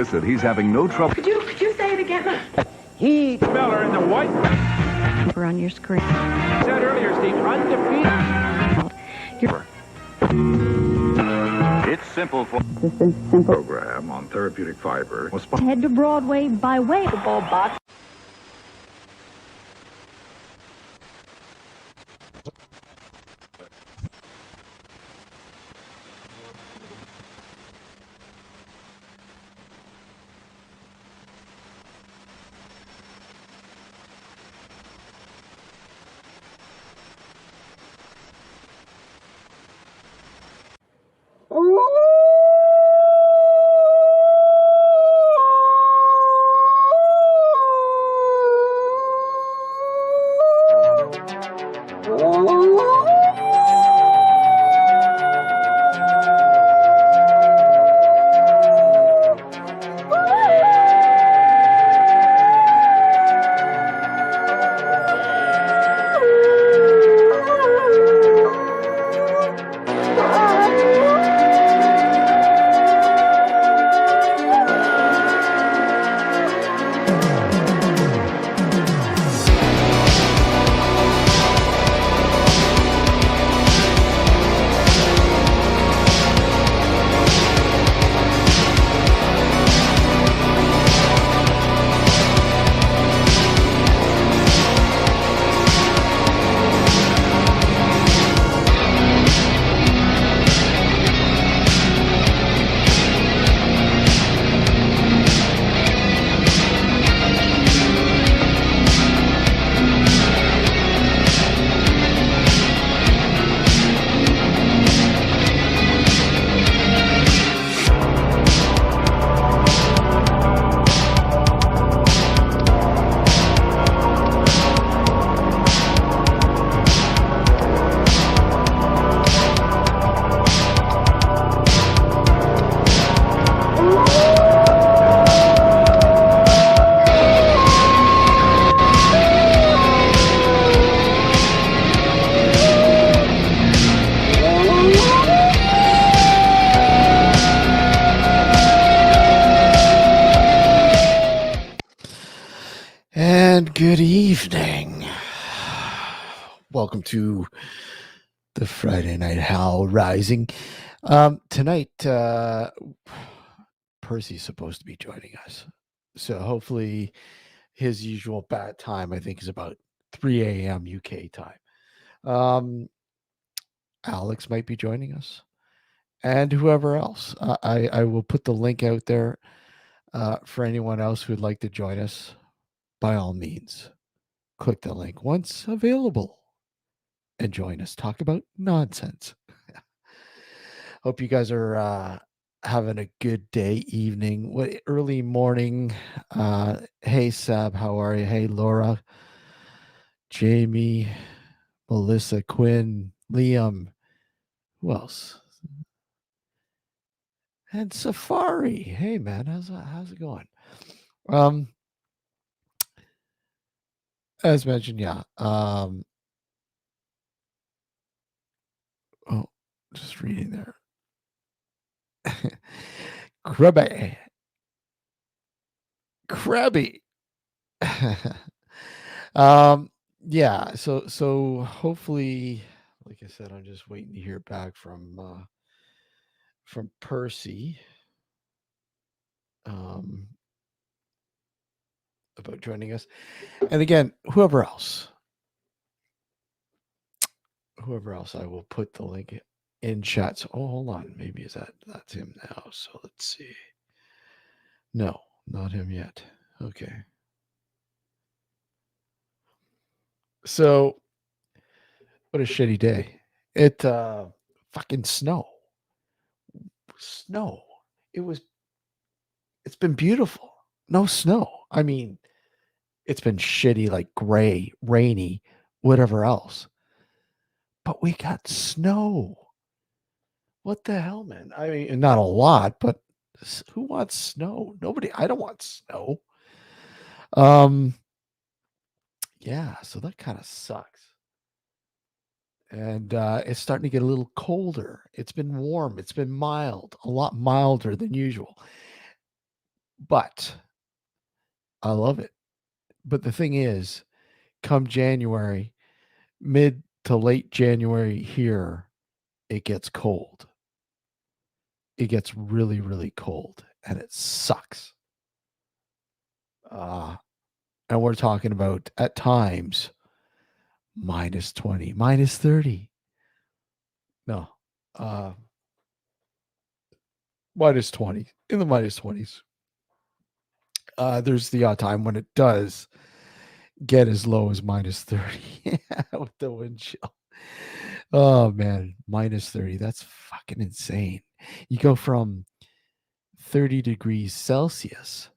Listen, he's having no trouble. Could you say it again? Heath Miller in the white. We're on your screen. Said earlier, Steve, undefeated. It's simple for This is simple. program on therapeutic fiber was Head to Broadway by way of the ball box. And good evening. Welcome to the Friday Night Howl Rising. Tonight, Percy's supposed to be joining us. So hopefully his usual bat time, I think, is about 3 a.m. UK time. Alex might be joining us. And whoever else. I will put the link out there for anyone else who'd like to join us. By all means, click the link once available and join us. Talk about nonsense. Hope you guys are having a good day, evening, early morning. Hey, Sab, how are you? Hey, Laura, Jamie, Melissa, Quinn, Liam. Who else? And Safari. Hey, man, how's it going? As mentioned, yeah. Oh, just reading there. Crabby. Yeah, so hopefully, like I said, I'm just waiting to hear back from Percy about joining us. And again, whoever else, I will put the link in chat. So, hold on, maybe that's him now. So let's see. No, not him yet. Okay. So, what a shitty day. It fucking snow. It's been beautiful. No snow. I mean, it's been shitty, like gray, rainy, whatever else. But we got snow. What the hell, man? I mean, not a lot, but who wants snow? Nobody. I don't want snow. Yeah, so that kind of sucks. And it's starting to get a little colder. It's been warm. It's been mild, a lot milder than usual. but I love it. But the thing is, come January, mid to late January here, it gets cold. It gets really, really cold, and it sucks. Uh, and we're talking about at times minus 20, minus 30. No, uh, minus 20, in the minus 20s. There's the odd time when it does get as low as minus 30 with the wind chill. Oh man, minus 30. That's fucking insane. You go from 30 degrees Celsius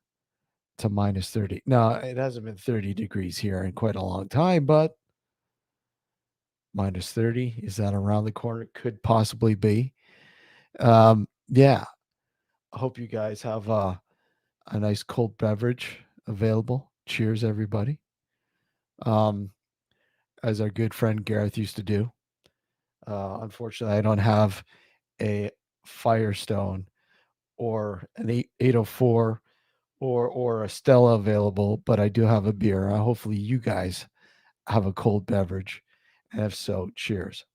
to minus 30. Now, it hasn't been 30 degrees here in quite a long time, but minus 30, is that around the corner? Could possibly be. Yeah. I hope you guys have a nice cold beverage available. Cheers, everybody. As our good friend Gareth used to do. Unfortunately, I don't have a Firestone or an 804 or a Stella available, but I do have a beer. Hopefully, you guys have a cold beverage, and if so, cheers.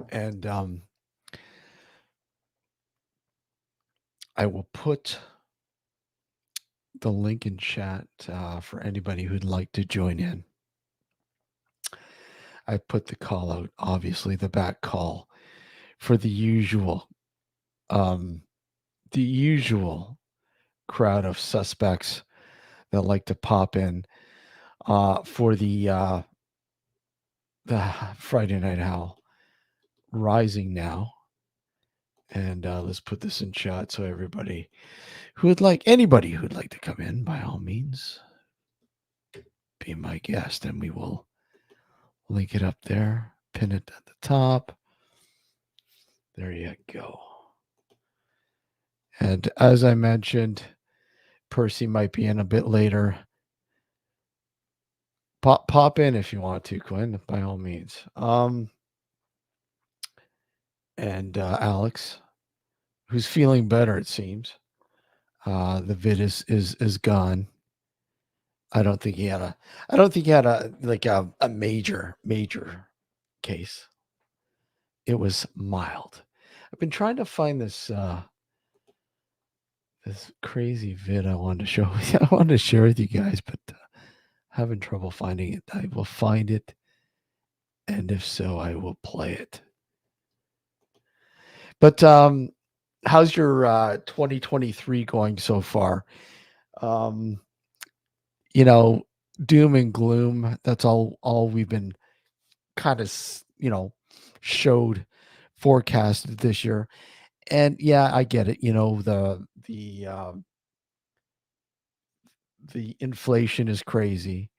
And I will put the link in chat for anybody who'd like to join in. I put the call out, obviously the back call for the usual crowd of suspects that like to pop in for the Friday Night Howl rising now. And let's put this in chat so anybody who'd like to come in, by all means, be my guest, and we will link it up there, pin it at the top. There you go. And as I mentioned, Percy might be in a bit later. Pop in if you want to, Quinn, by all means. And Alex, who's feeling better, it seems. The vid is gone. I don't think he had a major case. It was mild. I've been trying to find this this crazy vid I wanted to show with you. I wanted to share with you guys, but having trouble finding it. I will find it, and if so, I will play it. But how's your 2023 going so far? Doom and gloom. That's all we've been kind of, forecasted this year. And yeah, I get it. The inflation is crazy.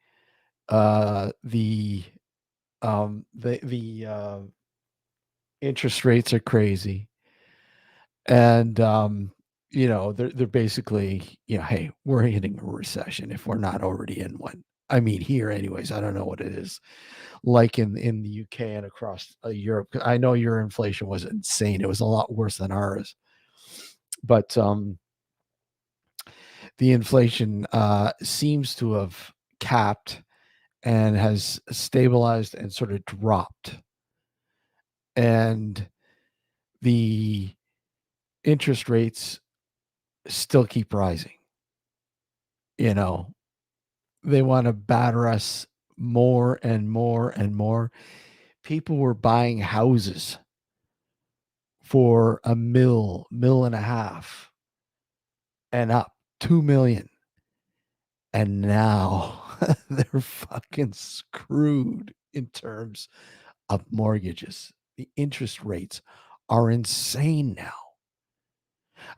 The interest rates are crazy. And they're basically, hey, we're hitting a recession if we're not already in one. I mean, here anyways. I don't know what it is like in the UK and across Europe. I know your inflation was insane. It was a lot worse than ours. But the inflation seems to have capped and has stabilized and sort of dropped. And the interest rates still keep rising. They want to batter us more and more and more. People were buying houses for a mill and a half and up, 2 million. And now they're fucking screwed in terms of mortgages. The interest rates are insane now.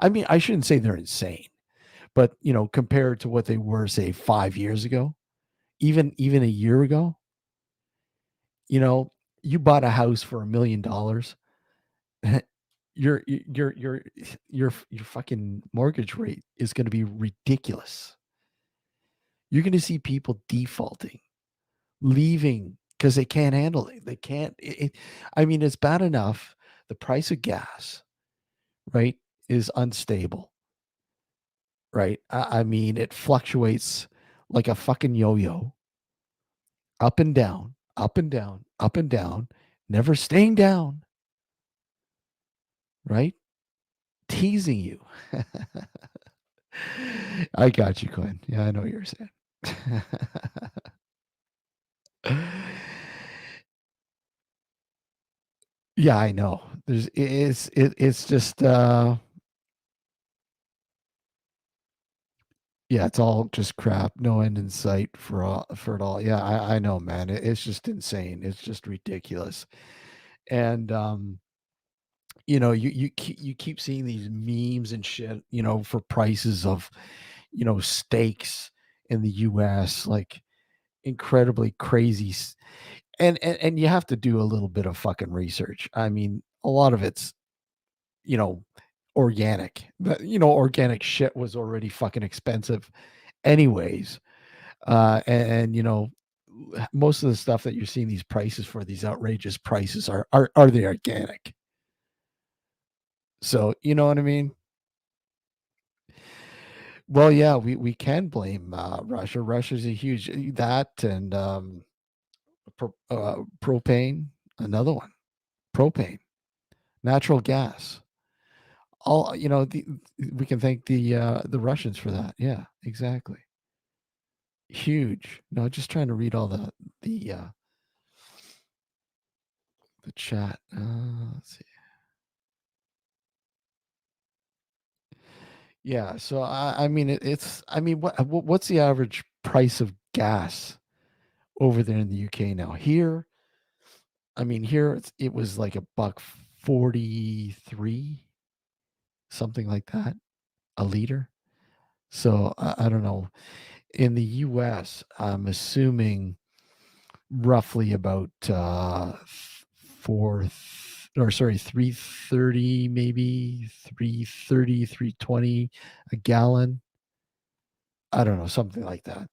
I mean, I shouldn't say they're insane, but compared to what they were, say, 5 years ago, even a year ago, you bought a house for $1 million. Your fucking mortgage rate is going to be ridiculous. You're going to see people defaulting, leaving because they can't handle it. They can't. I mean, it's bad enough the price of gas, right? is unstable, right? I mean, it fluctuates like a fucking yo-yo, up and down, up and down, up and down, never staying down, right? Teasing you. I got you, Quinn. Yeah, I know what you're saying. Yeah, I know. It's just yeah, it's all just crap, no end in sight for it all. Yeah, I know, man. It's just insane. It's just ridiculous. And you keep seeing these memes and shit, for prices of, steaks in the US, like incredibly crazy. And you have to do a little bit of fucking research. I mean, a lot of it's, you know, organic. But, organic shit was already fucking expensive anyways. And most of the stuff that you're seeing these prices for, these outrageous prices, are they organic? So, you know what I mean? Well, yeah, we can blame Russia. Russia's a huge that and propane, another one. Propane, natural gas. All we can thank the Russians for that. Yeah, exactly. Huge. No, just trying to read all the chat. Let's see. Yeah, so I mean it's I mean what's the average price of gas over there in the UK now? Here, I mean here it was like a buck 43, something like that, a liter. So I don't know. In the US, I'm assuming roughly about four or sorry 330, maybe 330, 320 a gallon. I don't know, something like that.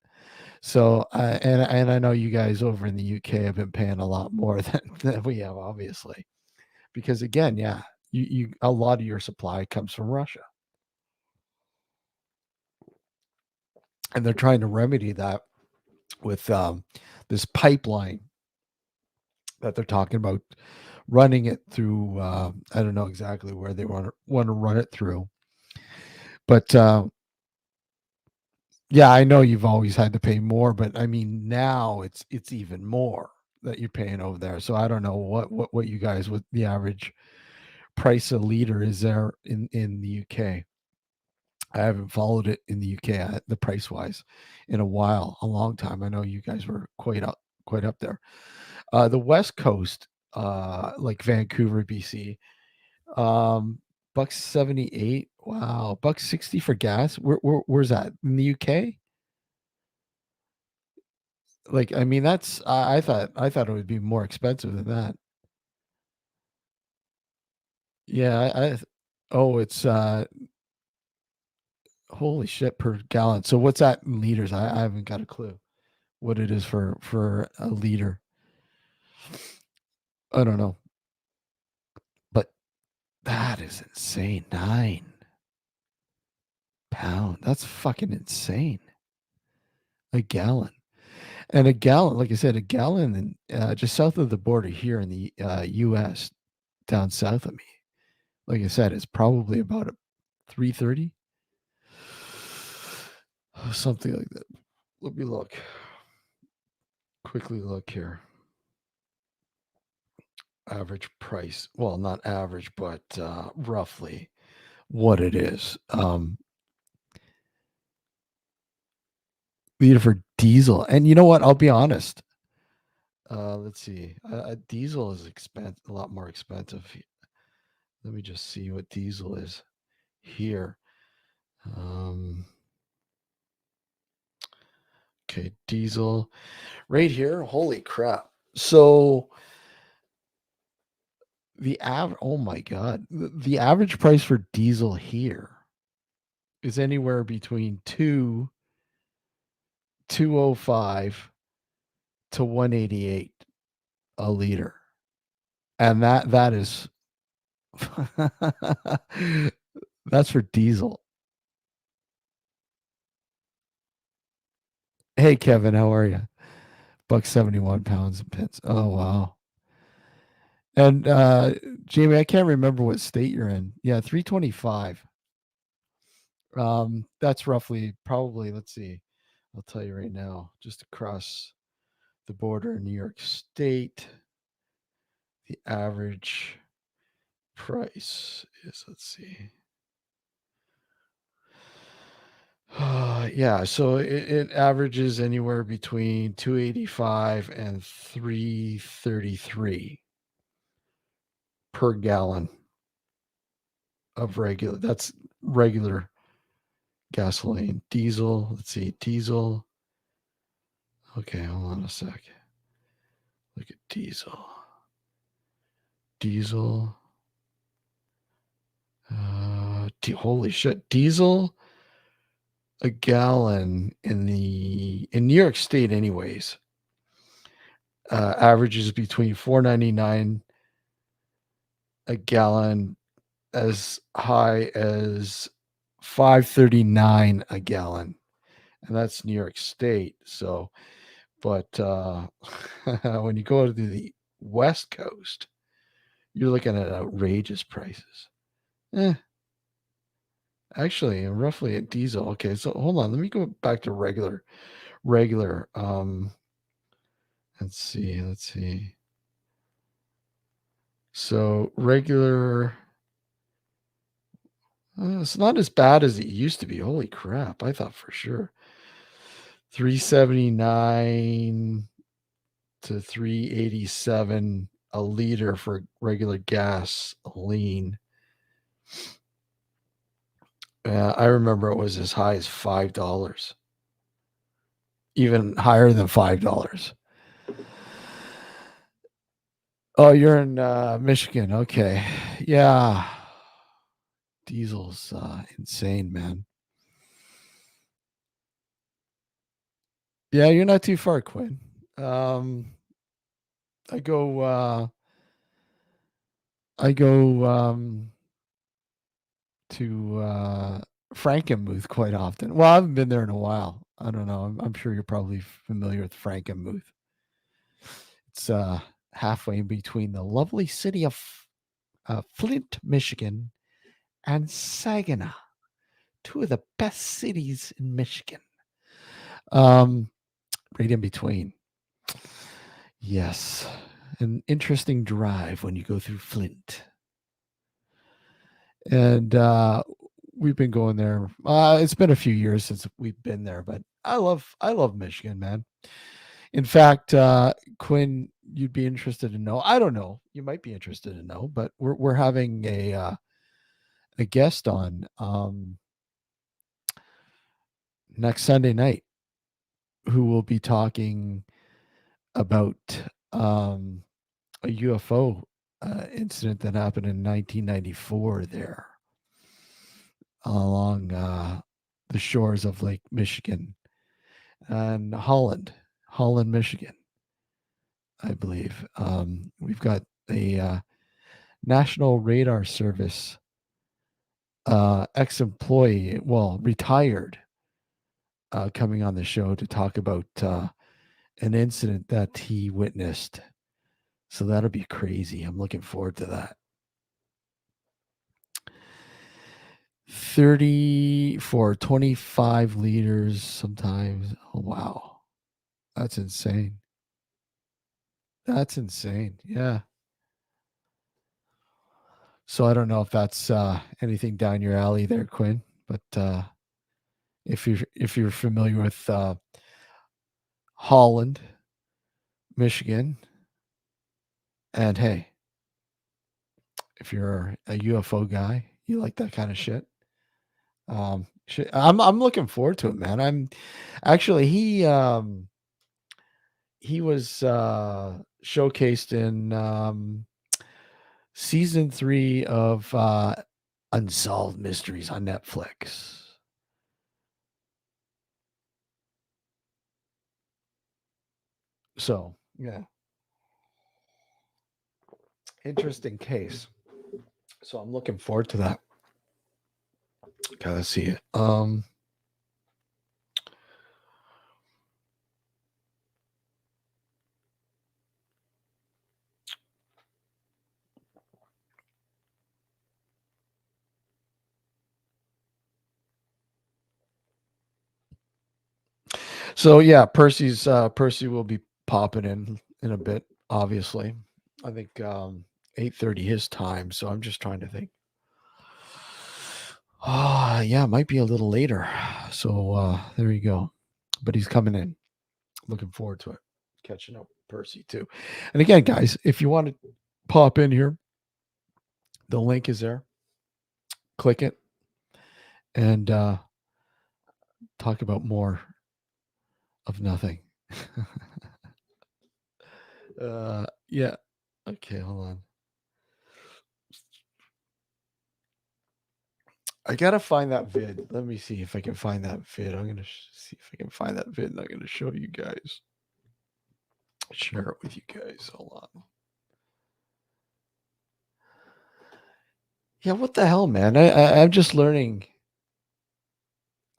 So and I know you guys over in the UK have been paying a lot more than we have, obviously, because again, yeah, you a lot of your supply comes from Russia, and they're trying to remedy that with this pipeline that they're talking about running it through. I don't know exactly where they want to run it through, but yeah, I know you've always had to pay more, but I mean now it's even more that you're paying over there. So I don't know what you guys, what the average price a liter is there in the UK. I haven't followed it in the UK, the price wise, in a while, a long time. I know you guys were quite up there. The West Coast, like Vancouver, BC, um, buck 78. Wow, buck 60 for gas. Where's that in the UK? Like, I mean, that's I thought it would be more expensive than that. Yeah, oh, it's holy shit per gallon. So what's that in liters? I haven't got a clue what it is for a liter. I don't know, but that is insane. £9. That's fucking insane. A gallon. And a gallon, like I said, a gallon in just south of the border here in the US, down south of me. Like I said, it's probably about a 330, something like that. Let me look. Quickly look here. Average price. Well, not average, but roughly what it is. Liter for diesel. And you know what? I'll be honest. Let's see. Diesel is a lot more expensive. Let me just see what diesel is here. Um, okay, diesel right here. Holy crap! So the average. Oh my god, the average price for diesel here is anywhere between 205 to 188 a liter, and that is That's for diesel. Hey Kevin, how are you? Buck 71 pounds and pence. Oh wow. And Jamie, I can't remember what state you're in. Yeah, 325. That's roughly probably, let's see. I'll tell you right now, just across the border in New York State, the average price is, let's see. Yeah, so it averages anywhere between 285 and 333 per gallon of regular. That's regular gasoline. Diesel, let's see, diesel. Okay, hold on a sec. Look at diesel. Diesel. Holy shit. Diesel a gallon in New York State anyways. Averages between 4.99 a gallon as high as 5.39 a gallon. And that's New York State. So, but when you go to the West Coast, you're looking at outrageous prices. Actually, roughly at diesel. Okay, so hold on. Let me go back to regular. Let's see. So regular. It's not as bad as it used to be. Holy crap! I thought for sure 379 to 387 a liter for regular gas lean. I remember it was as high as $5, even higher than $5. Oh, you're in Michigan. Okay. Yeah. Diesel's insane, man. Yeah, you're not too far, Quinn. I go to Frankenmuth quite often. Well, I haven't been there in a while. I don't know. I'm sure you're probably familiar with Frankenmuth. It's halfway in between the lovely city of Flint, Michigan, and Saginaw, two of the best cities in Michigan. Right in between. Yes, an interesting drive when you go through Flint. And we've been going there. It's been a few years since we've been there, but I love Michigan, man. In fact, Quinn, you'd be interested to know. I don't know. You might be interested to know, but we're having a guest on next Sunday night who will be talking about a UFO incident that happened in 1994 there along the shores of Lake Michigan and Holland, Michigan, I believe. We've got a National Radar Service ex-employee, well, retired, coming on the show to talk about an incident that he witnessed. So that'll be crazy. I'm looking forward to that. 30 for 25 liters sometimes. Oh, wow. That's insane. That's insane. Yeah. So I don't know if that's anything down your alley there, Quinn, but if you're familiar with Holland, Michigan, and hey, if you're a UFO guy, you like that kind of shit. I'm looking forward to it, man. I'm actually he was showcased in season 3 of Unsolved Mysteries on Netflix. So yeah, interesting case. So I'm looking forward to that. Gotta see it. So yeah, Percy will be popping in a bit, obviously. I think 8:30 his time, so I'm just trying to think. Ah, yeah, it might be a little later. So there you go. But he's coming in. Looking forward to it. Catching up with Percy too. And again, guys, if you want to pop in here, the link is there. Click it and talk about more of nothing. Yeah. Okay, hold on. I gotta find that vid. Let me see if I can find that vid. I'm gonna see if I can find that vid, and I'm gonna show you guys. Share it with you guys. Hold on. Yeah, what the hell, man? I'm just learning.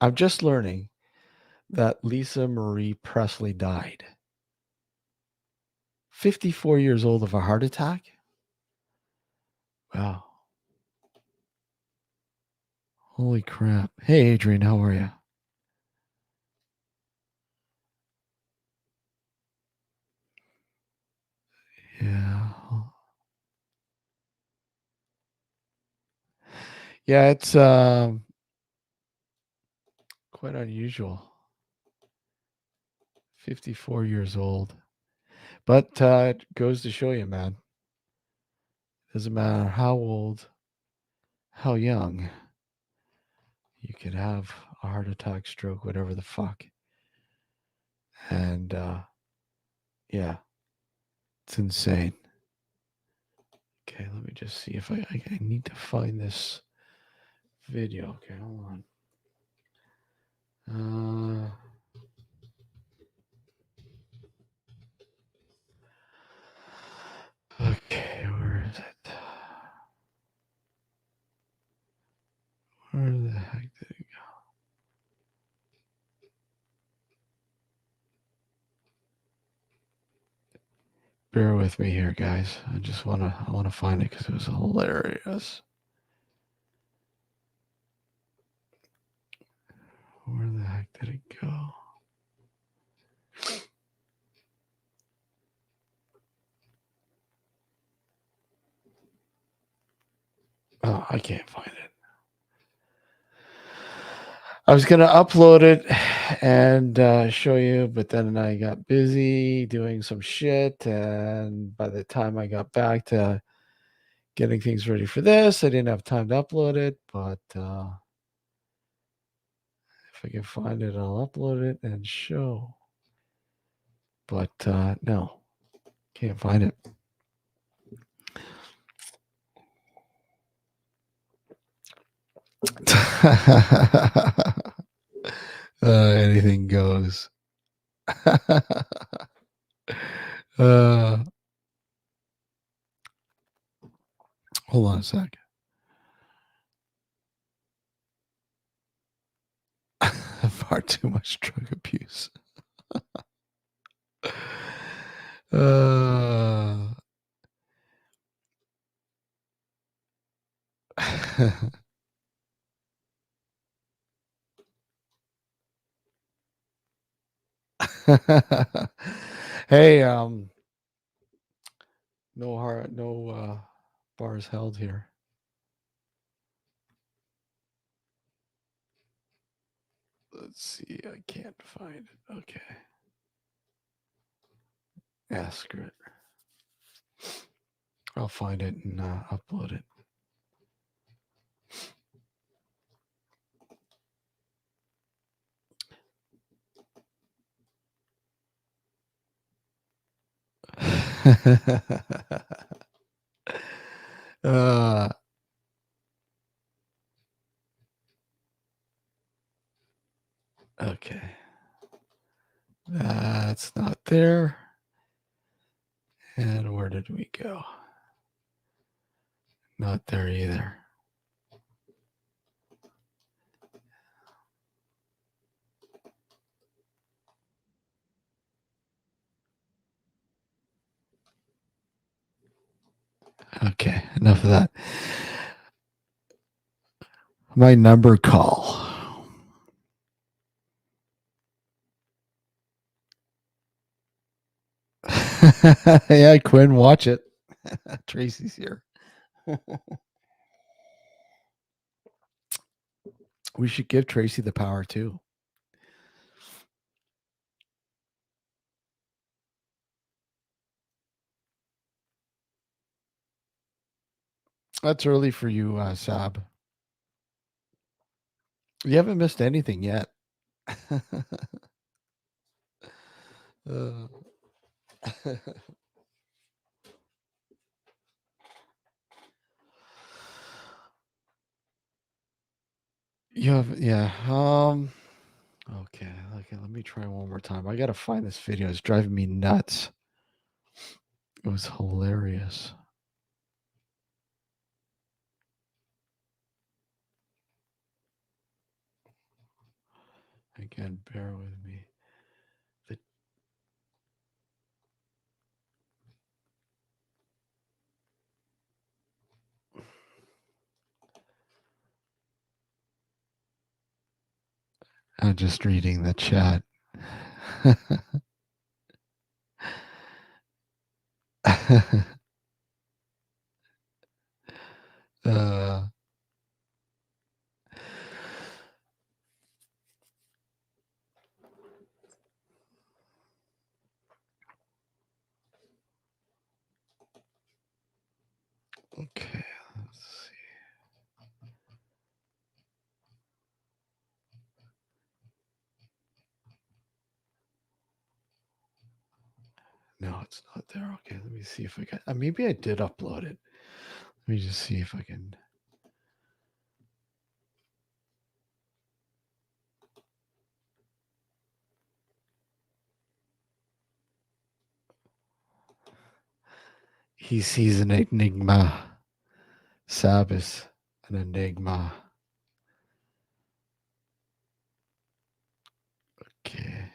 I'm just learning that Lisa Marie Presley died. 54 years old of a heart attack. Wow. Holy crap. Hey, Adrian, how are you? Yeah. Yeah, it's quite unusual. 54 years old. But it goes to show you, man. Doesn't matter how old, how young, you could have a heart attack, stroke, whatever the fuck. And yeah, it's insane. Okay, let me just see if I need to find this video. Okay, hold on. Okay, where is it? Where the heck did it go? Bear with me here, guys. I wanna find it because it was hilarious. Where the heck did it go? Oh, I can't find it. I was gonna upload it and show you, but then I got busy doing some shit, and by the time I got back to getting things ready for this, I didn't have time to upload it. But if I can find it, I'll upload it and show. But no, can't find it. Anything goes. uh, hold on a sec. Far too much drug abuse. uh, hey, no bars held here. Let's see. I can't find it. Okay. Yeah, screw it. I'll find it and upload it. uh, okay. That's not there. And where did we go? Not there either. Okay, enough of that. My number call. Yeah, Quinn, watch it. Tracy's here. We should give Tracy the power too. That's early for you, Sab. You haven't missed anything yet. Uh, you have, yeah. Okay, let me try one more time. I gotta find this video. It's driving me nuts. It was hilarious. Again, bear with me. I'm just reading the chat. uh, okay, let's see. No, it's not there. Okay, let me see if I can. Maybe I did upload it. Let me just see if I can. He's an enigma. Sab is an enigma. Okay.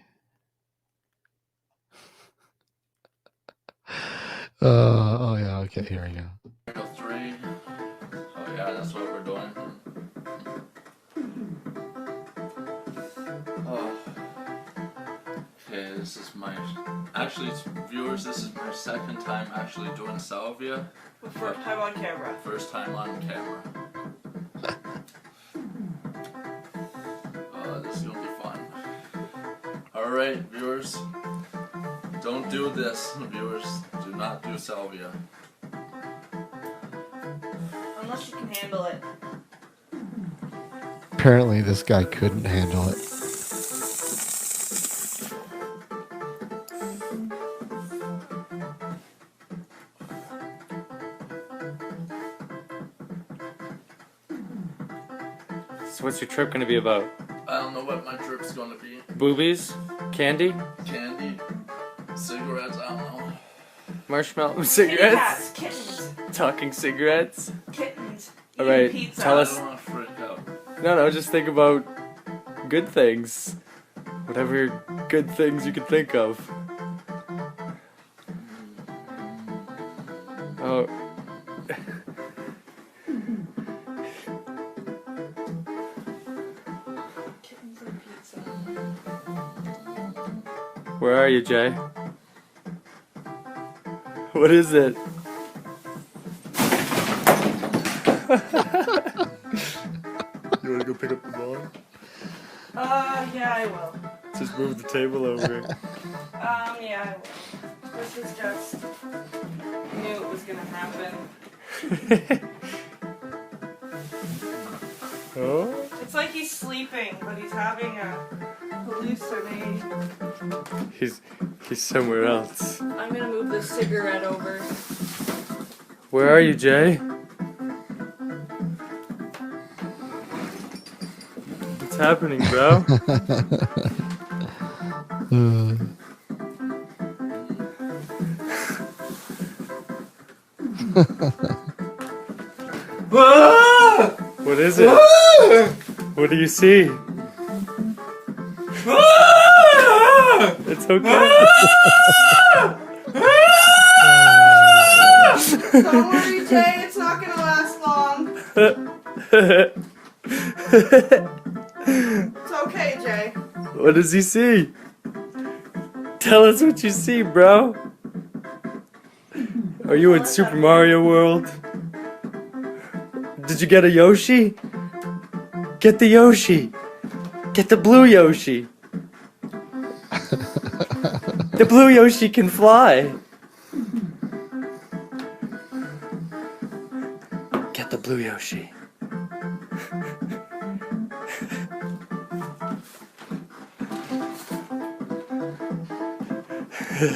Oh yeah. Okay, here we go. 3. Oh yeah, that's what we're doing. Oh. Okay, this is my. Actually, viewers, this is my second time actually doing salvia. First time on camera. First time on camera. Oh, this is gonna be fun. Alright, viewers. Don't do this, viewers. Do not do salvia. Unless you can handle it. Apparently, this guy couldn't handle it. So what's your trip going to be about? I don't know what my trip's gonna be. Boobies? Candy? Candy, cigarettes, I don't know. Marshmallow? Kitty Cigarettes? cats, kittens, Talking cigarettes? kittens. All eating right, pizza. tell I us- don't wanna freak out. No, just think about good things. Whatever good things you can think of. Oh. Kittens and pizza. Where are you, Jay? What is it? You wanna go pick up the ball? Yeah, I will. Just move the table over. Yeah, I will. This is just. I knew it was gonna happen. Oh? It's like he's sleeping, but he's having a hallucination. He's somewhere else. I'm gonna move this cigarette over. Where are you, Jay? What's happening, bro? What is it? What do you see? It's okay. Don't worry, Jay, it's not gonna last long. It's okay, Jay. What does he see? Tell us what you see, bro. Are you in Super Mario World? Did you get a Yoshi? Get the Yoshi. Get the blue Yoshi. The blue Yoshi can fly. Get the blue Yoshi. He's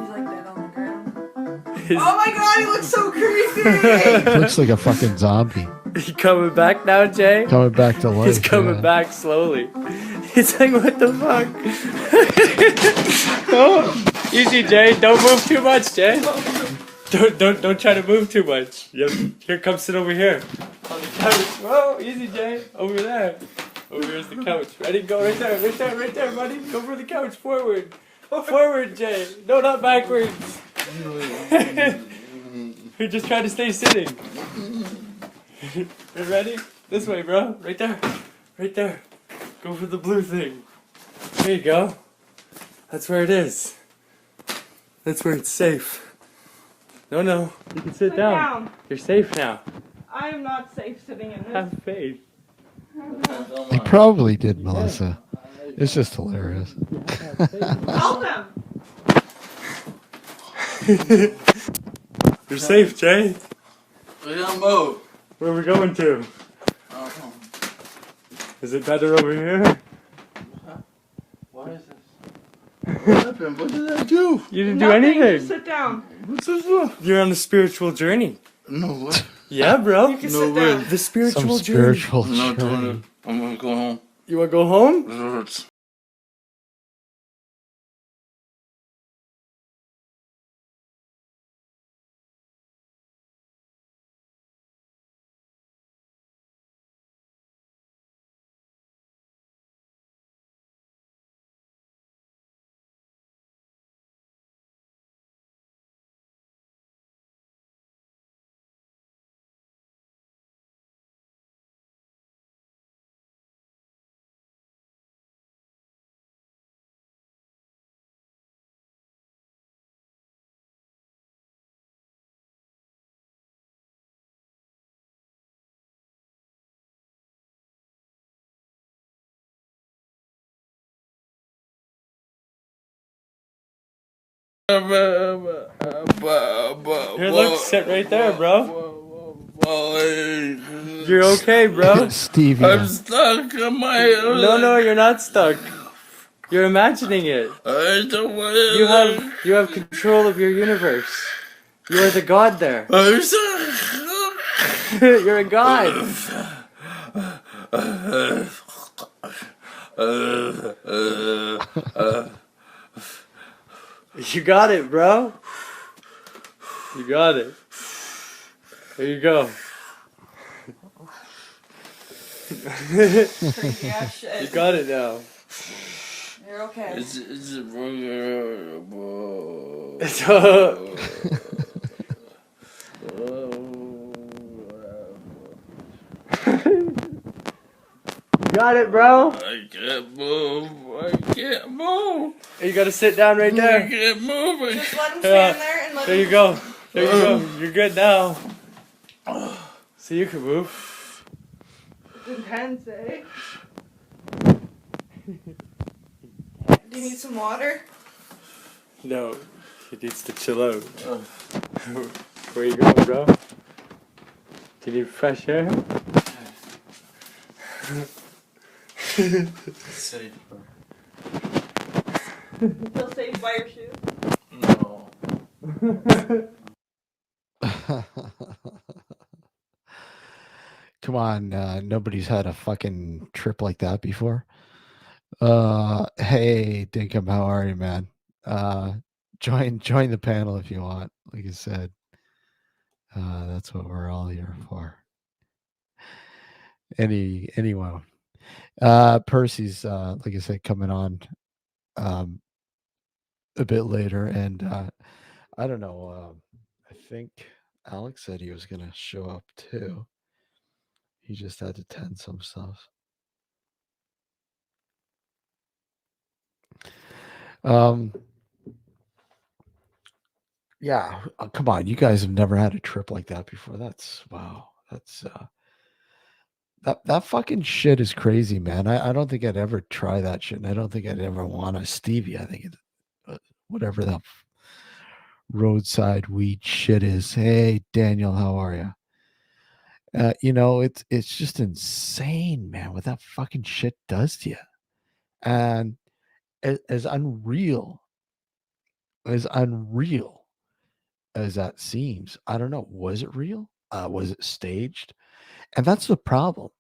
like dead on the ground. Oh my god, he looks so creepy! It looks like a fucking zombie He coming back now, Jay? coming back to life. He's coming yeah. back slowly. He's like, what the fuck? Oh, easy, Jay. Don't move too much, Jay. Don't try to move too much. Yep. Here, come sit over here. On the couch. Whoa, easy, Jay. Over there. Over here's the couch. Ready? Go right there, right there, buddy. Go for the couch. Forward. Forward, Jay. No, not backwards. You're just trying to stay sitting. You ready? This way, bro. Right there. Right there. Go for the blue thing. There you go. That's where it is. That's where it's safe. No, no. You can sit down. You're safe now. I am not safe sitting in this. Have faith. He probably did, Melissa. It's just hilarious. Help him! You're safe, Jay. We don't move. Where are we going to? Is it better over here? What is this? What happened? What did I do? You didn't Nothing, do just anything. sit down. What's this for? You're on a spiritual journey. No, what? Yeah, bro. You can No sit way. down. The spiritual Some journey. spiritual I'm not doing journey. it. I'm gonna go home. You want to go home? It hurts. Here, look, sit right there, bro. You're okay, bro. Stevie. I'm stuck on my. No, you're not stuck. You're imagining it. I don't want You have control of your universe. You are the god there. I'm stuck. You're a god. You got it, bro. You got it. There you go. Crazy ass shit. You got it now. You're okay. It's It's You got it, bro. I can't move. I can't move. You gotta sit down right I there. can't move. Just let him Yeah. stand there and let There him. you go. There you go. You're good now. So you can move. It's intense, eh? Do you need some water? No, he needs to chill out. Where you going, bro? Do you need fresh air? Safe. Feel safe by your shoes? No. Come on, nobody's had a fucking trip like that before. Hey, Dinkum, how are you, man? Join the panel if you want. Like I said, That's what we're all here for. Anyway, Percy's like I said, coming on a bit later, and I don't know. I think Alex said he was gonna show up too. He just had to tend some stuff. Yeah, come on, you guys have never had a trip like that before. That's wow. That's that fucking shit is crazy, man. I don't think I'd ever try that shit, and I don't think I'd ever want a stevia. I think whatever that roadside weed shit is. Hey, Daniel, how are you? It's just insane, man, what that fucking shit does to you. And as unreal as that seems, I don't know, was it real? Was it staged? And that's the problem.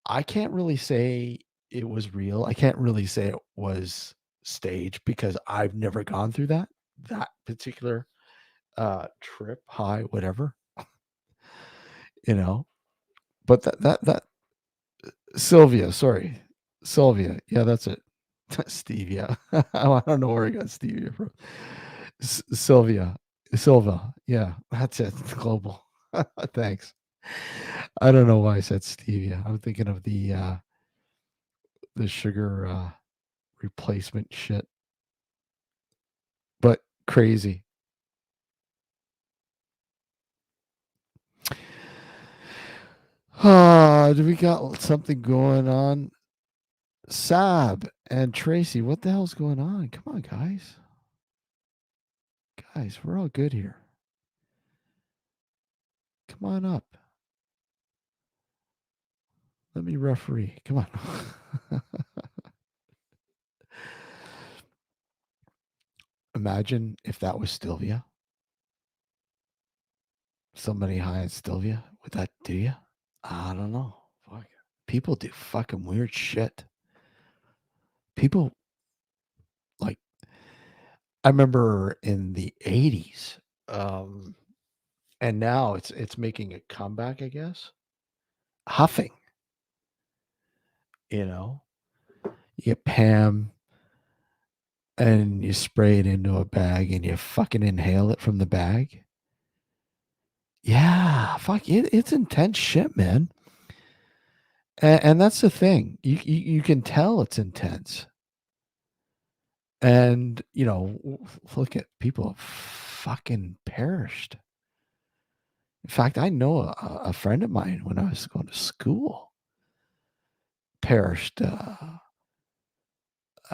I can't really say it was real. I can't really say it was staged because I've never gone through that particular trip, high, whatever. But that Sylvia, yeah, that's it. Stevia. I don't know where I got stevia from. Silva, yeah, that's it. Global. Thanks. I don't know why I said stevia. I'm thinking of the sugar replacement shit, but crazy. Do we got something going on? Sab and Tracy, what the hell's going on? Come on, guys. Guys, we're all good here. Come on up. Let me referee. Come on. Imagine if that was Sylvia. Somebody high on Sylvia. Would that do you? I don't know. Fuck. People do fucking weird shit. People, like, I remember in the 80s, and now it's making a comeback, I guess. Huffing. You get Pam and you spray it into a bag and you fucking inhale it from the bag. Yeah, fuck it. It's intense shit, man. And that's the thing. You can tell it's intense. And, look at people have fucking perished. In fact, I know a friend of mine when I was going to school perished,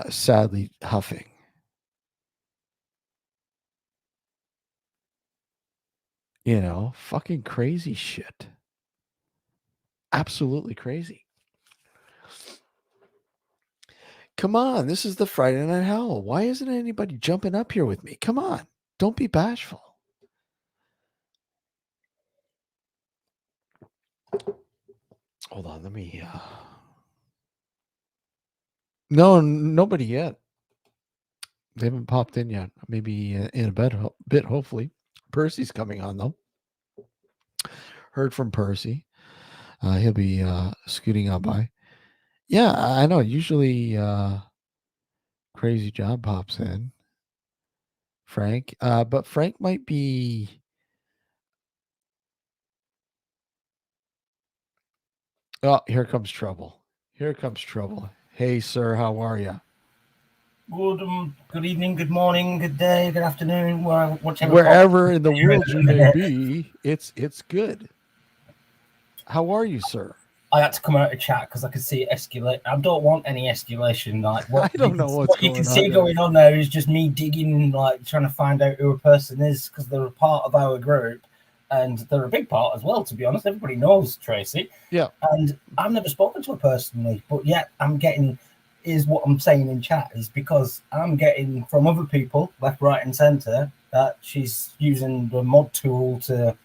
sadly huffing. Fucking crazy shit. Absolutely crazy. Come on, this is the Friday Night Howl. Why isn't anybody jumping up here with me? Come on, don't be bashful. Hold on, let me. No, nobody yet. They haven't popped in yet. Maybe in a bit, hopefully. Percy's coming on, though. Heard from Percy. He'll be scooting on by. Yeah, I know. Usually Crazy John pops in. Frank. But Frank might be... Oh, here comes trouble. Here comes trouble. Hey, sir, how are you? Good evening, good morning, good day, good afternoon, whatever. Wherever in the world you may be, it's good. How are you, sir? I had to come out of chat because I could see it escalate. I don't want any escalation. Like I don't know what you can see going on there is just me digging, like trying to find out who a person is because they're a part of our group. And they're a big part as well, to be honest. Everybody knows Tracy. Yeah. And I've never spoken to her personally, but yet is what I'm saying in chat is because I'm getting from other people, left, right, and center, that she's using the mod tool to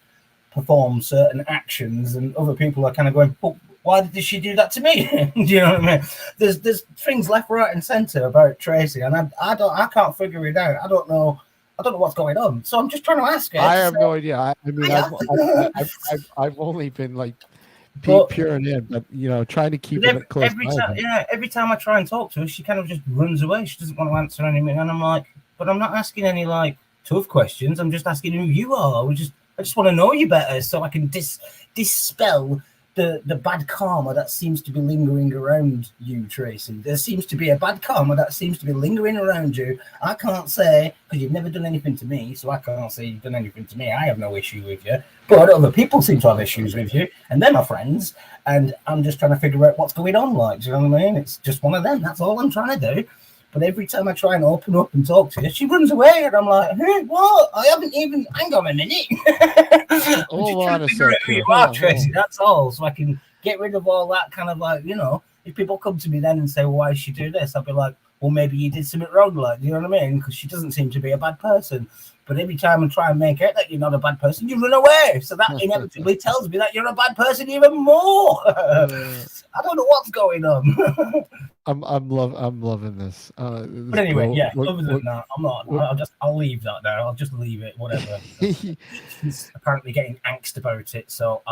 perform certain actions, and other people are kind of going, well, why did she do that to me? Do you know what I mean? There's things left, right, and center about Tracy, and I can't figure it out. I don't know I don't know what's going on. So I'm just trying to ask her. I to have say, no idea. I mean, "Hiya." I've only been like But- peering in, but trying to keep But it close. every time I try and talk to her, she kind of just runs away. She doesn't want to answer anything, and I'm like, but I'm not asking any like tough questions. I'm just asking who you are. I just want to know you better, so I can dispel the bad karma that seems to be lingering around you, Tracy. There seems to be a bad karma that seems to be lingering around you. I can't say, because you've never done anything to me, so I can't say you've done anything to me. I have no issue with you. But other people seem to have issues with you, and they're my friends, and I'm just trying to figure out what's going on. Like, do you know what I mean? It's just one of them. That's all I'm trying to do. But every time I try and open up and talk to her, she runs away, and I'm like, "Hey, what? I haven't even. Hang on a minute." Hold on a Figure out second. who you Hold are, on, Tracy. hold on. That's all. So I can get rid of all that kind of like, if people come to me then and say, "Well, why did she do this?" I'll be like, "Well, maybe you did something wrong." Like, you know what I mean? Because she doesn't seem to be a bad person. But every time I try and make out that you're not a bad person, you run away. So that inevitably tells me that you're a bad person even more. I don't know what's going on. I'm loving this. But anyway, other than that, I'm not. I'll leave that there. I'll just leave it. Whatever. He's apparently getting angst about it. So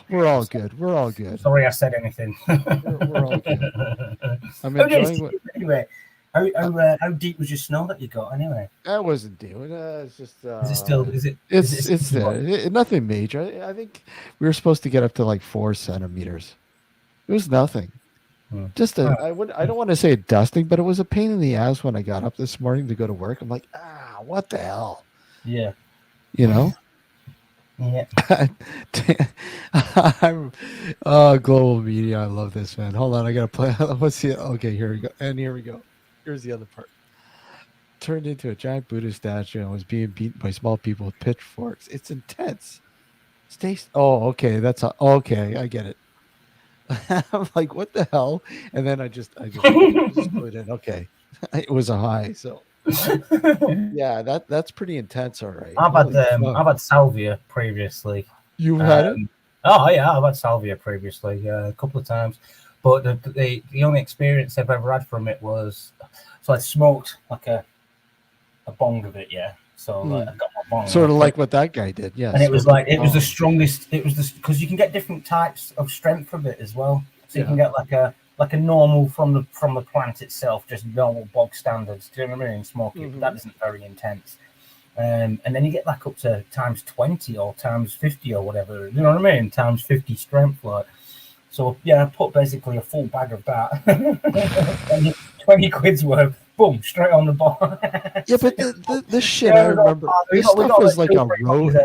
we're all good. We're all good. Sorry, I said anything. We're all good. I'm enjoying anyway. How deep was your snow that you got? Anyway, I wasn't doing it. It's just. Is it still? Is it? It's there. Nothing major. I think we were supposed to get up to like 4 centimeters. It was nothing. Just I don't want to say a dusting, but it was a pain in the ass when I got up this morning to go to work. I'm like, what the hell? Yeah. Yeah. I'm global media. I love this, man. Hold on, I gotta play. Let's see. Okay, here we go. And here we go. Here's the other part. Turned into a giant Buddha statue and was being beaten by small people with pitchforks. It's intense. Okay, okay. I get it. I'm like, what the hell? And then I just put it in. Okay, it was a high. So yeah, that's pretty intense. All right. I've had salvia previously. You've had it? Oh yeah, I've had salvia previously, a couple of times. But the only experience I've ever had from it was, so I smoked like a bong of it, yeah. So like, I got my bong. Sort of like what that guy did, yeah. And it was like it was the strongest. It was because you can get different types of strength of it as well. So you can get like a normal from the plant itself, just normal bog standards. Do you know what I mean? Smoking, but that isn't very intense. And then you get like up to times 20 or times 50 or whatever. You know what I mean? Times 50 strength, like. So yeah, I put basically a full bag of that, and 20 quid's worth, boom, straight on the bar. Yeah, but the shit I remember, this stuff was like a road.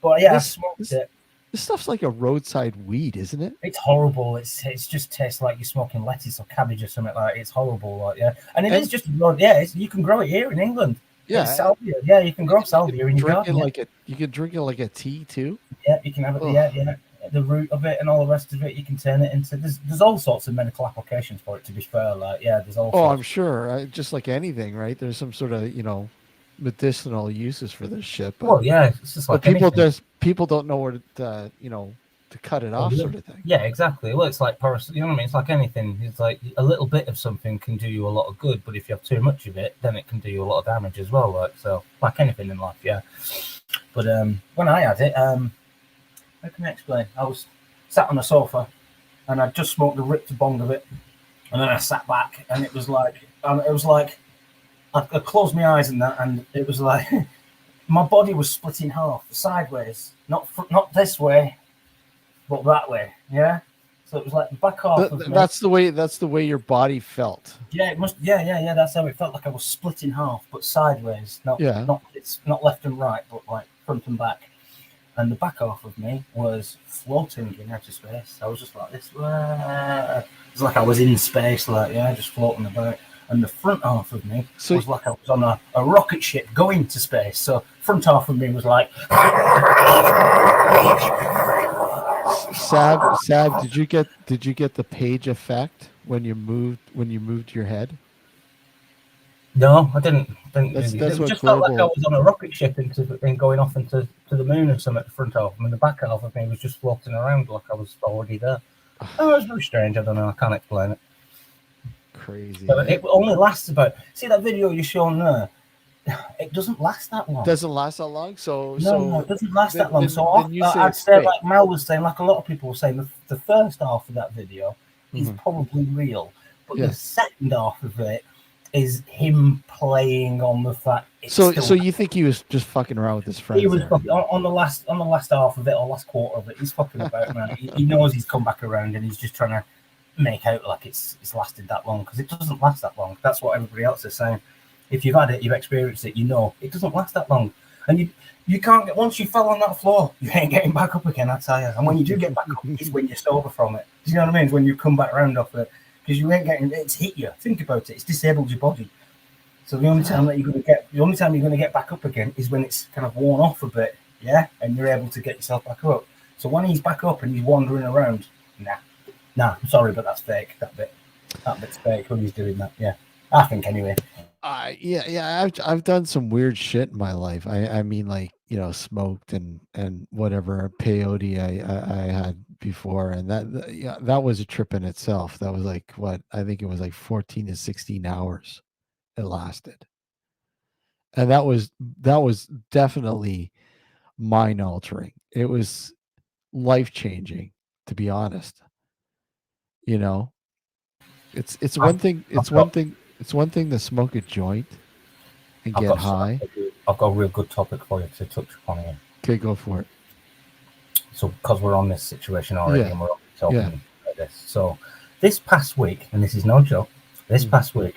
But yeah, I smoked it. This stuff's like a roadside weed, isn't it? It's horrible. It's just tastes like you're smoking lettuce or cabbage or something like that. It's horrible, like and is just you can grow it here in England. Yeah, salvia. Yeah, you can grow salvia in your garden. You can drink it like a tea too. Yeah, you can have it. Yeah. The root of it and all the rest of it, you can turn it into. There's all sorts of medical applications for it. To be fair, like there's all. I'm sure. Just like anything, right? There's some sort of medicinal uses for this shit. But, it's just like people don't know where to cut it off, sort of thing. Yeah, exactly. Well, it's like you know what I mean? It's like anything. It's like a little bit of something can do you a lot of good, but if you have too much of it, then it can do you a lot of damage as well. Like anything in life, yeah. But when I had it, how can I explain? I was sat on the sofa, and I just smoked a ripped bong of it, and then I sat back, and it was like I closed my eyes and it was like my body was split in half, sideways, not this way, but that way, yeah. So it was like the back half of me. That's the way your body felt. Yeah, it must. Yeah. That's how it felt. Like I was split in half, but sideways, not left and right, but like front and back. And the back half of me was floating in outer space. I was just like this. It was like I was in space, just floating about. And the front half of me was like I was on a rocket ship going to space. So front half of me was like. Sab, did you get the page effect when you moved your head? No, I didn't. That's it just felt like I was on a rocket ship and going off into the moon or something at the front half. I mean, the back half of me was just floating around like I was already there. Oh, it was very strange. I don't know. I can't explain it. Crazy. But it only lasts about. See that video you're showing there? it doesn't last that long. Doesn't last that long. So No, it doesn't last that long. then- So then you say I'd it's say, fake. like Mel was saying, like a lot of people were saying, the first half of that video is Mhm. probably real, but Yeah. the second half of it is him playing on the fact. It's So still, you think he was just fucking around with his friends? he was there? fucking, on the last half of it, or last quarter of it. He's fucking about, man. He knows he's come back around, and he's just trying to make out like it's lasted that long, because it doesn't last that long. That's what everybody else is saying. If you've had it, you've experienced it, you know it doesn't last that long, and you can't get, once you fell on that floor, you ain't getting back up again, I tell you. And when you do get back up, it's when you're sober from it. Do you know what I mean? It's when you come back around off it, because you ain't getting, it's hit you. Think about it, it's disabled your body. So the only time you're going to get back up again is when it's kind of worn off a bit, yeah, and you're able to get yourself back up. So when he's back up and he's wandering around, nah, I'm sorry, but that's fake. That bit's fake when he's doing that. Yeah, I think anyway. I've done some weird shit in my life. I mean, like, smoked and whatever peyote I had before, and that was a trip in itself. That was like, what, I think it was like 14 to 16 hours it lasted, and that was definitely mind altering. It was life changing, to be honest. It's one thing. It's one thing to smoke a joint and get high. I've got a real good topic for you to touch upon here. Okay, go for it. So, because we're on this situation already, Yeah. and we're talking about this. So, this past week, and this is no joke, past week,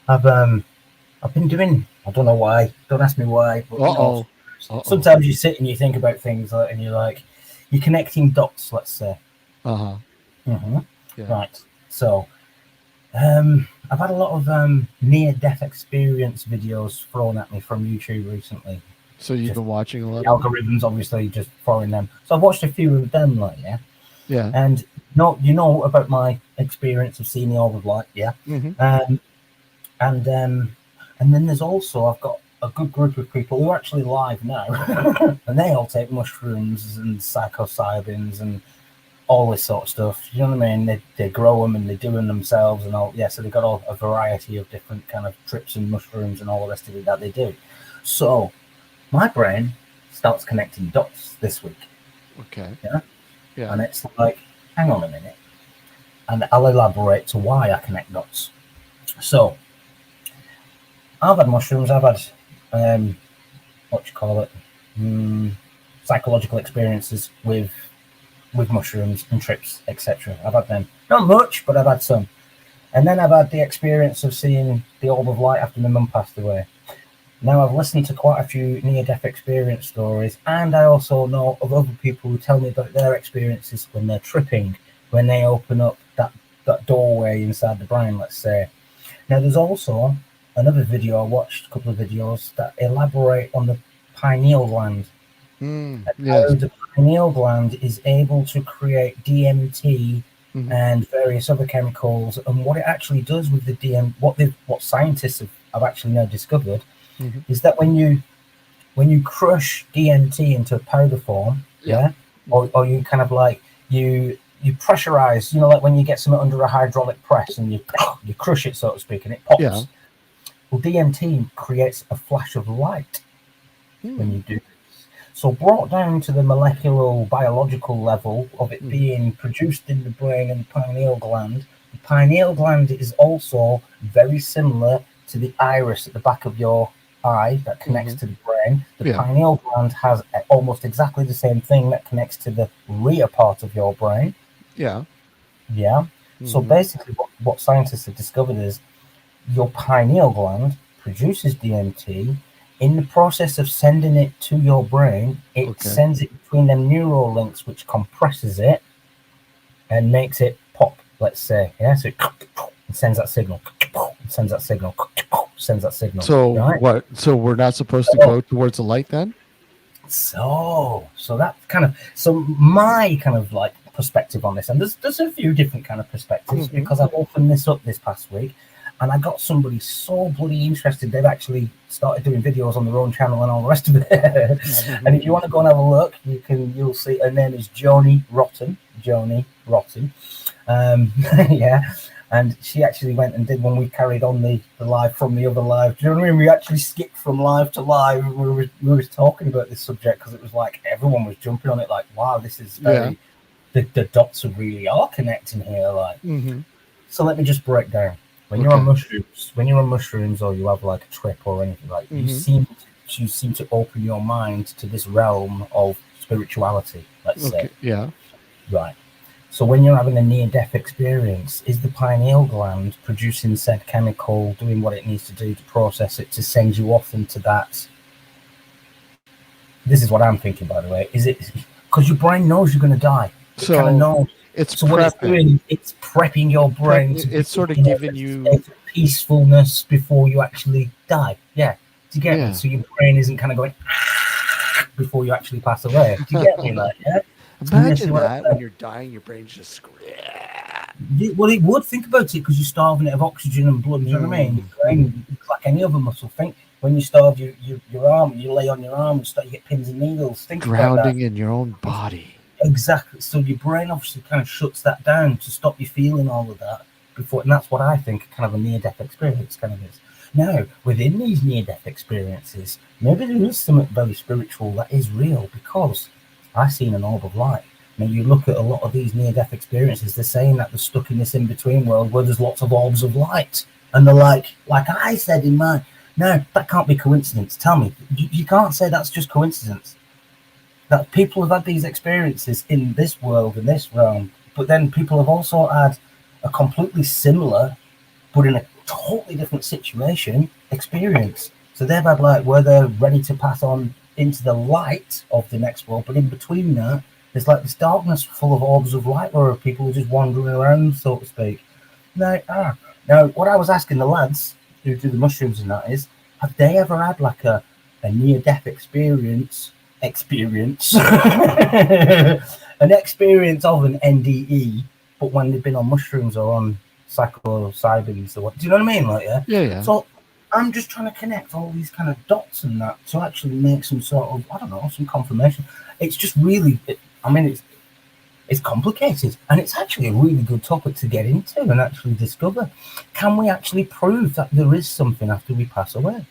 I've been doing, I don't know why, don't ask me why, but sometimes you sit and you think about things, and you're connecting dots, let's say. Yeah. Right. So, I've had a lot of near-death experience videos thrown at me from YouTube recently. So you've been watching a lot. Algorithms, obviously, just throwing them. So I've watched a few of them, yeah. And you know about my experience of seeing the orb of light, yeah. Mm-hmm. And then there's also, I've got a good group of people who are actually live now, and they all take mushrooms and psilocybins and all this sort of stuff. You know what I mean? They grow them and they do them themselves and all. Yeah, so they've got a variety of different kind of trips and mushrooms and all the rest of it that they do. So my brain starts connecting dots this week. Okay. Yeah. And it's like, hang on a minute. And I'll elaborate to why I connect dots. So I've had mushrooms. I've had, psychological experiences with mushrooms and trips, etc. I've had them. Not much, but I've had some. And then I've had the experience of seeing the orb of light after my mum passed away. Now, I've listened to quite a few near-death experience stories, and I also know of other people who tell me about their experiences when they're tripping, when they open up that doorway inside the brain, let's say. Now, there's also another video I watched, a couple of videos, that elaborate on the pineal gland. Yes. The pineal gland is able to create DMT and various other chemicals, and what it actually does with the what scientists have actually now discovered is that when you crush DMT into powder form, or you kind of like you pressurize, like when you get something under a hydraulic press and you crush it, so to speak, and it pops. Yeah. Well, DMT creates a flash of light when you do this. So brought down to the molecular biological level of it being produced in the brain and the pineal gland is also very similar to the iris at the back of your eye that connects to the brain. The pineal gland has almost exactly the same thing that connects to the rear part of your brain. Yeah. So basically what scientists have discovered is your pineal gland produces DMT. In the process of sending it to your brain, it sends it between them neural links, which compresses it and makes it pop, let's say. Yeah, so it sends that signal, sends that signal, sends that signal. So what? So we're not supposed to go towards the light then? So that my kind of like perspective on this, and there's a few different kind of perspectives because I've opened this up this past week. And I got somebody so bloody interested, they've actually started doing videos on their own channel and all the rest of it. And if you want to go and have a look, you'll see her name is Joni Rotten. Yeah. And she actually went and did when we carried on the live from the other live. Do you know what I mean? We actually skipped from live to live. We were talking about this subject because it was like everyone was jumping on it. Like, wow, this is very. The dots are really are connecting here. Like, so let me just break down. When you're on mushrooms, or you have like a trip or anything, like you seem to open your mind to this realm of spirituality. Let's say, right. So when you're having a near-death experience, is the pineal gland producing said chemical, doing what it needs to do to process it, to send you off into that? This is what I'm thinking, by the way. Is it because your brain knows you're going to die? It kind of knows. It's what it's doing, it's prepping your brain. It's sort of giving you peacefulness before you actually die. Yeah. Do you get me? So your brain isn't kind of going before you actually pass away. Do you get me? Like, yeah. Imagine that when you're dying, your brain's just well, it would. Think about it, because you're starving it of oxygen and blood. You know what I mean? Your brain, it's like any other muscle. Think when you starve your arm, you lay on your arm and you get pins and needles. Think grounding about that. In your own body. Exactly. So your brain obviously kind of shuts that down to stop you feeling all of that before, and that's what I think kind of a near-death experience kind of is. Now, within these near-death experiences, maybe there is something very spiritual that is real, because I've seen an orb of light. Now, you look at a lot of these near-death experiences, they're saying that they're stuck in this in-between world where there's lots of orbs of light. And they're like I said in mine, no, that can't be coincidence. Tell me, you can't say that's just coincidence. That people have had these experiences in this world, in this realm, but then people have also had a completely similar, but in a totally different situation, experience. So they've had like where they're ready to pass on into the light of the next world, but in between that, there's like this darkness full of orbs of light where people are just wandering around, so to speak. Now, what I was asking the lads who do the mushrooms and that is, have they ever had like a near-death experience, an experience of an NDE, but when they've been on mushrooms or on psilocybins or what? Do you know what I mean? Like, yeah. So I'm just trying to connect all these kind of dots and that to actually make some sort of, I don't know, some confirmation. It's just really, it's complicated, and it's actually a really good topic to get into and actually discover. Can we actually prove that there is something after we pass away?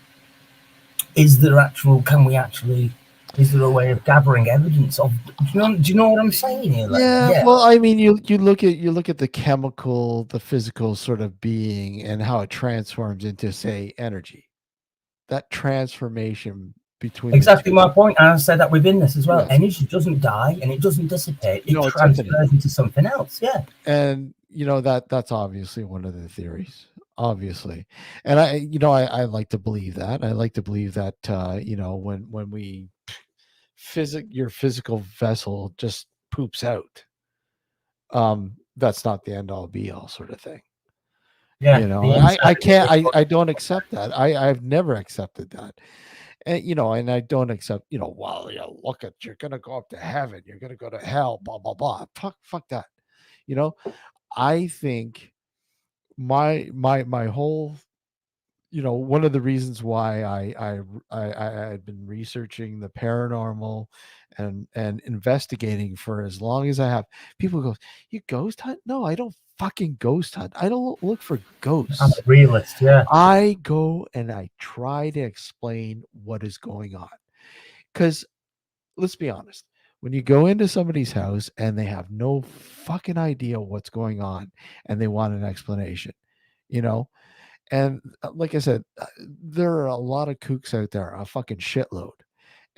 Is there a way of gathering evidence of? Do you know what I'm saying here? Like, yeah. Well, I mean, you look at the chemical, the physical sort of being, and how it transforms into, say, energy. That transformation between exactly my point. And I said that within this as well. Yes. Energy doesn't die and it doesn't dissipate. It transfers into something else. Yeah. And that's obviously one of the theories. Obviously, and I like to believe that. I like to believe that when we your physical vessel just poops out, that's not the end all be all sort of thing. Yeah, I don't accept that. I've never accepted that. And and I don't accept, well, look at, you're gonna go up to heaven, you're gonna go to hell, blah blah blah. Fuck that. I think my whole, one of the reasons why I've been researching the paranormal and investigating for as long as I have. People go, you ghost hunt? No, I don't fucking ghost hunt. I don't look for ghosts. I'm a realist. Yeah, I go and I try to explain what is going on, because let's be honest, when you go into somebody's house and they have no fucking idea what's going on and they want an explanation, and like I said, there are a lot of kooks out there, a fucking shitload,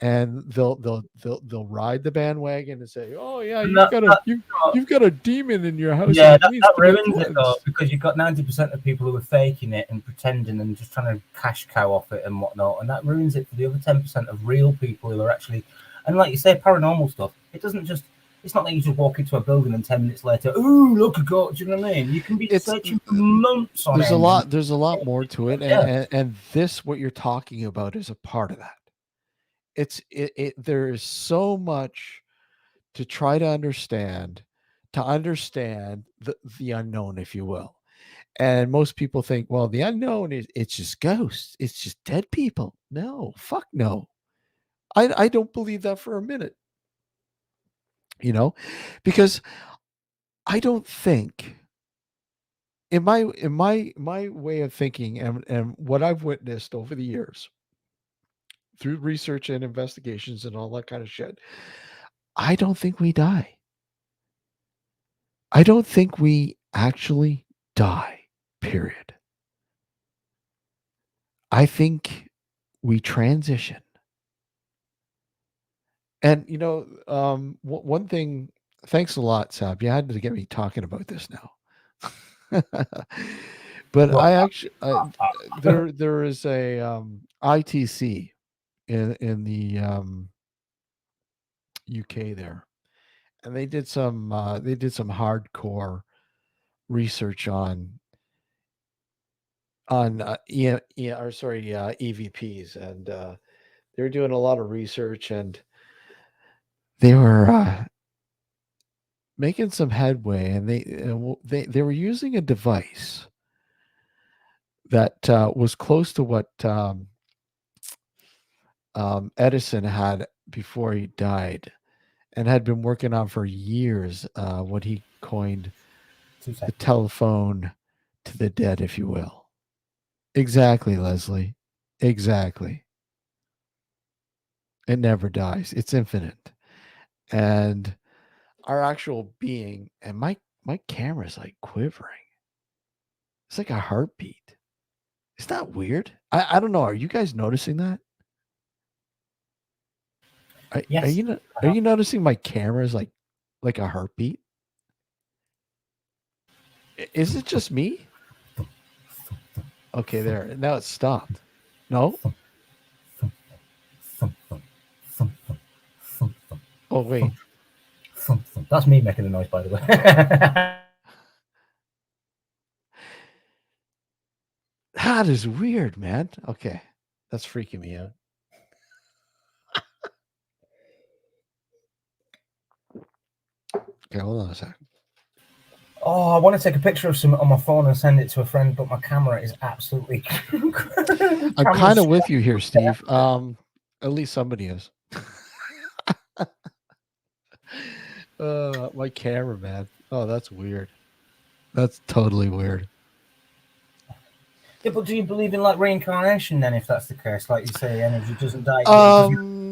and they'll ride the bandwagon and say, "Oh yeah, you've got a demon in your house." Yeah, that ruins it though, because you've got 90% of people who are faking it and pretending and just trying to cash cow off it and whatnot, and that ruins it for the other 10% of real people who are actually. And like you say, paranormal stuff. It's not like you just walk into a building and 10 minutes later, ooh, look at God. Do you know what I mean? You can be searching for months on it. There's a lot more to it, and this, what you're talking about, is a part of that. There is so much to try to understand the unknown, if you will. And most people think, well, the unknown it's just ghosts, it's just dead people. No, fuck no. I don't believe that for a minute. Because I don't think in my way of thinking, and what I've witnessed over the years through research and investigations and all that kind of shit, I don't think we die. I don't think we actually die. Period. I think we transition. And one thing. Thanks a lot, Sab. You had to get me talking about this now. But Well, I actually there is a ITC in the UK there, and they did some hardcore research on EVPs, and they were doing a lot of research, and they were making some headway, and they were using a device that was close to what Edison had before he died, and had been working on for years. What he coined the telephone to the dead, if you will. Exactly, Leslie. Exactly. It never dies. It's infinite. And our actual being, and my camera's like quivering. It's like a heartbeat. Is that weird? I don't know. Are you guys noticing that? Yes. Are you noticing my camera is like a heartbeat? Is it just me? Okay, there. Now it's stopped. No? Oh, wait. That's me making the noise, by the way. That is weird, man. Okay. That's freaking me out. Okay, hold on a second. Oh, I want to take a picture of some on my phone and send it to a friend, but my camera is absolutely. I'm kind of with you here, Steve. At least somebody is. My camera, man. Oh, that's weird. That's totally weird. Yeah, but do you believe in like reincarnation then? If that's the case, like you say, energy doesn't die,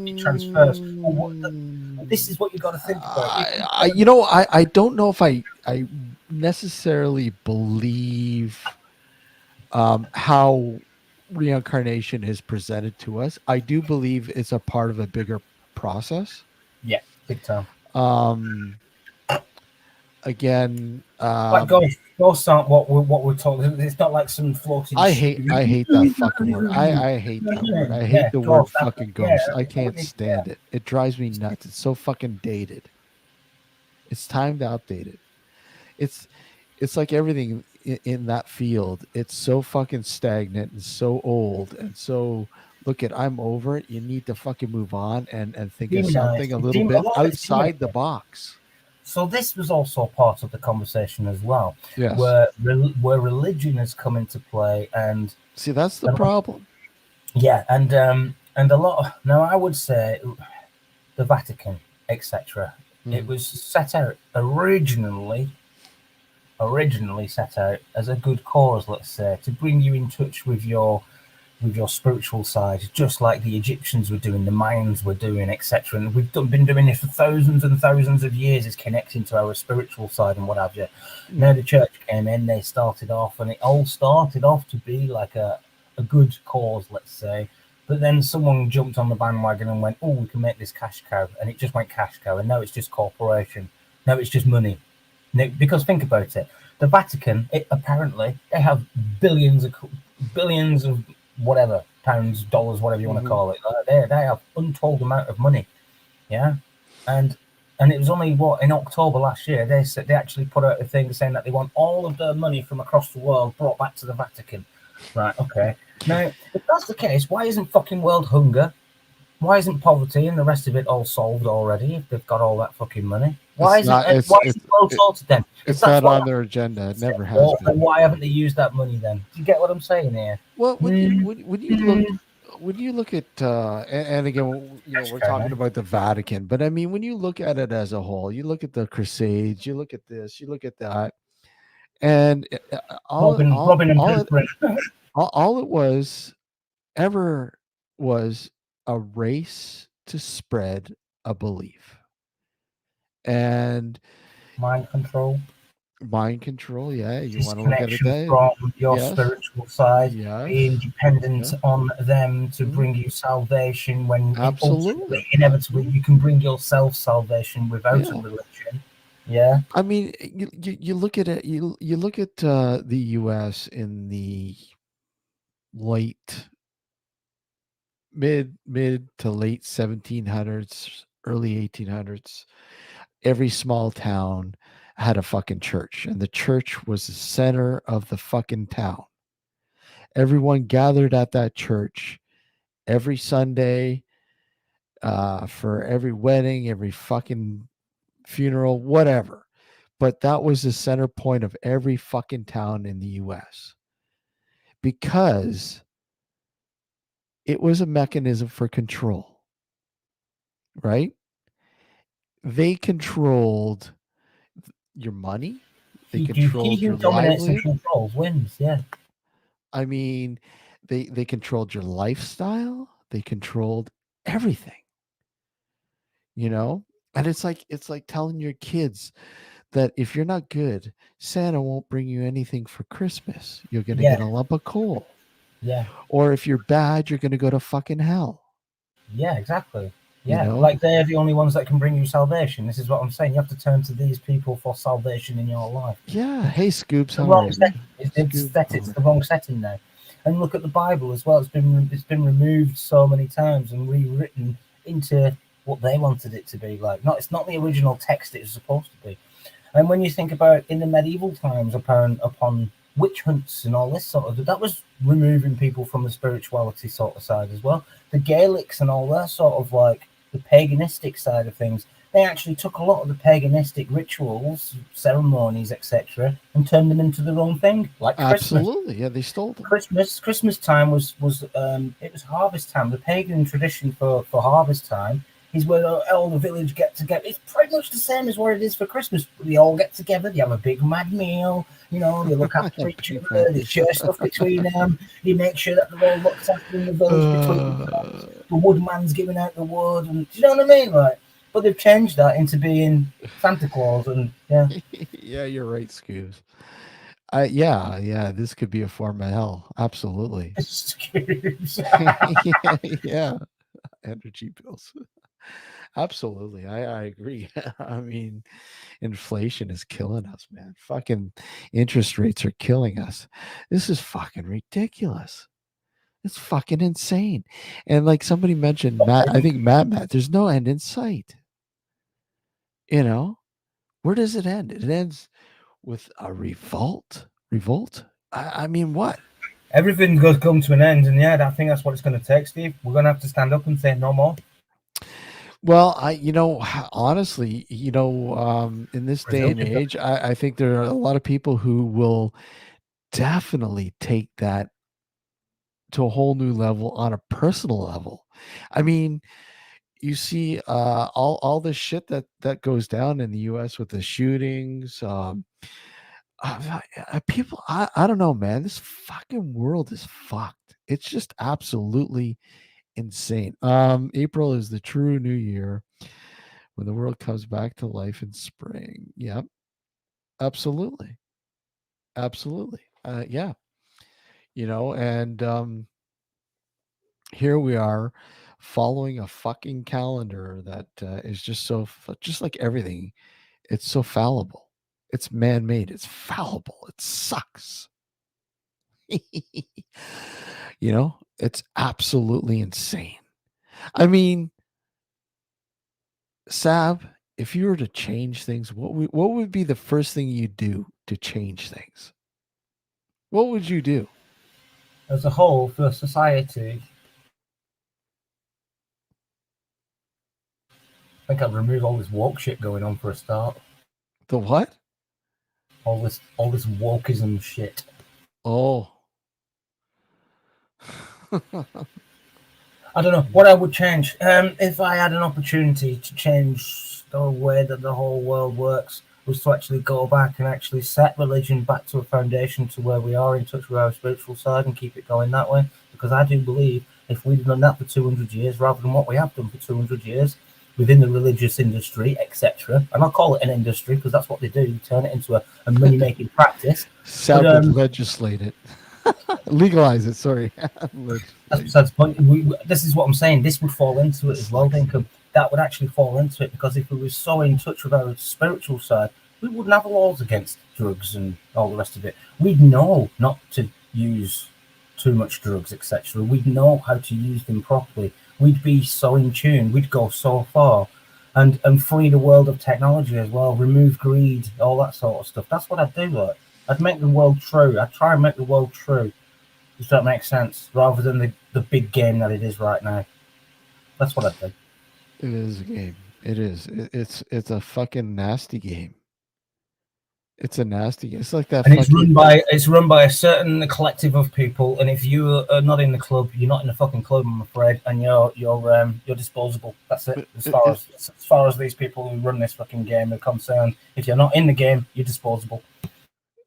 it transfers. This is what you got to think about. I don't know if I necessarily believe how reincarnation is presented to us. I do believe it's a part of a bigger process. Yeah, big time. Again, like ghosts aren't what we're talking. It's not like some floating. I hate that fucking word. I hate that word. I hate the word fucking ghost. I can't stand it. It drives me nuts. It's so fucking dated. It's time to update it. It's like everything in that field. It's so fucking stagnant and so old and so. Look at, I'm over it. You need to fucking move on and think of something a little bit outside the box. So this was also part of the conversation as well, yes. where religion has come into play, and see that's the problem. Yeah, and a lot of, now I would say the Vatican, etc. It was set out originally set out as a good cause, let's say, to bring you in touch with your spiritual side, just like the Egyptians were doing, the Mayans were doing, etc. And we've been doing this for thousands and thousands of years, is connecting to our spiritual side and what have you. Now the church came in, they started off, and it all started off to be like a good cause, let's say. But then someone jumped on the bandwagon and went, oh, we can make this cash cow. And it just went cash cow. And now it's just corporation. Now it's just money. Now, because think about it. The Vatican, apparently, they have billions of whatever, pounds, dollars, whatever you want to call it. They have untold amount of money. Yeah. And it was only, in October last year, they actually put out a thing saying that they want all of their money from across the world brought back to the Vatican. Right, okay. Now, if that's the case, why isn't fucking world hunger? Why isn't poverty and the rest of it all solved already if they've got all that fucking money? Why isn't the world sorted then? It's not on their agenda. It never has been. And why haven't they used that money then? Do you get what I'm saying here? Well, when you look at and again, we're talking about the Vatican, but I mean, when you look at it as a whole, you look at the Crusades, you look at this, you look at that, And Robin and Prince. all it was ever was a race to spread a belief. And Mind control. mind control, yeah, you want to look at it Disconnection that from your yes, spiritual side, yes, being dependent yeah, on them to mhm, bring you salvation when absolutely. ultimately, inevitably, you can bring yourself salvation without a Yeah. religion. Yeah. I mean, you look at it, you look at the US in the late mid to late 1700s, early 1800s. Every small town had a fucking church, and the church was the center of the fucking town. Everyone gathered at that church every Sunday, for every wedding, every fucking funeral, whatever. But that was the center point of every fucking town in the US because it was a mechanism for control, right? They controlled your money, they He controlled who your dominates and livelihood. controls wins. Yeah. I mean, they controlled your lifestyle, they controlled everything, you know? And it's like telling your kids that if you're not good, Santa won't bring you anything for Christmas. You're going to Yeah. get a lump of coal. Yeah. Or if you're bad, you're going to go to fucking hell. Yeah, exactly. You Yeah, know? like they're the only ones that can bring you salvation. This is what I'm saying. You have to turn to these people for salvation in your life. Yeah. Hey, Scoops, The how are wrong you, setting. man? It's Scoop, set. It's the wrong setting now. And look at the Bible as well. It's been removed so many times and rewritten into what they wanted it to be. Like, it's not the original text it was supposed to be. And when you think about in the medieval times upon witch hunts and all this sort of, that was removing people from the spirituality sort of side as well. The Gaelics and all that sort of like the paganistic side of things, they actually took a lot of the paganistic rituals, ceremonies, etc., and turned them into their own thing, like Christmas. Absolutely. Yeah, they stole them. Christmas time was it was harvest time. The pagan tradition for harvest time is where all the village get together. It's pretty much the same as what it is for Christmas. They all get together. They have a big mad meal. You know, they look after each other. They share stuff between them. They make sure that they're all looked after in the village between themselves. The woodman's giving out the wood, and do you know what I mean? Like, but they've changed that into being Santa Claus, and yeah. Yeah, you're right, Scoops. Yeah, this could be a form of hell. Absolutely. yeah, yeah. Energy bills. Absolutely. I agree. I mean, inflation is killing us, man. Fucking interest rates are killing us. This is fucking ridiculous. It's fucking insane. And like somebody mentioned, I think Matt, there's no end in sight. You know, where does it end? It ends with a revolt. Revolt? I mean, what? Everything goes come to an end, and yeah, I think that's what it's going to take, Steve. We're going to have to stand up and say no more. Well, honestly, in this day and age, I think there are a lot of people who will definitely take that to a whole new level on a personal level. I mean, you see all the shit that goes down in the US with the shootings. People, I don't know, man. This fucking world is fucked. It's just absolutely insane. April is the true new year when the world comes back to life in spring. Yep, absolutely, absolutely. Yeah, and here we are following a fucking calendar that is just just like everything. It's so fallible. It's man-made. It's fallible. It sucks. It's absolutely insane. I mean, Sab, if you were to change things, what would be the first thing you do to change things? What would you do? As a whole, for society, I think I'd remove all this woke shit going on for a start. The what? All this wokeism shit. Oh. I don't know what I would change. If I had an opportunity to change the way that the whole world works, was to actually go back and actually set religion back to a foundation to where we are in touch with our spiritual side and keep it going that way. Because I do believe if we'd done that for 200 years, rather than what we have done for 200 years within the religious industry, etc., and I'll call it an industry because that's what they do, you turn it into a money-making practice. Legislate it. Legalize it, sorry. That's besides the point. This is what I'm saying. This would fall into it as well, Dinkum. That would actually fall into it because if we were so in touch with our spiritual side, we wouldn't have laws against drugs and all the rest of it. We'd know not to use too much drugs, etc. We'd know how to use them properly. We'd be so in tune. We'd go so far and free the world of technology as well, remove greed, all that sort of stuff. That's what I'd do, like. I'd make the world true. I'd try and make the world true. Does that make sense? Rather than the big game that it is right now. That's what I'd do. It is a game. It is. It's a fucking nasty game. It's a nasty game. It's like that. And it's run by a certain collective of people. And if you are not in the club, you're not in the fucking club, I'm afraid. And you're disposable. That's it. As far as these people who run this fucking game are concerned, if you're not in the game, you're disposable.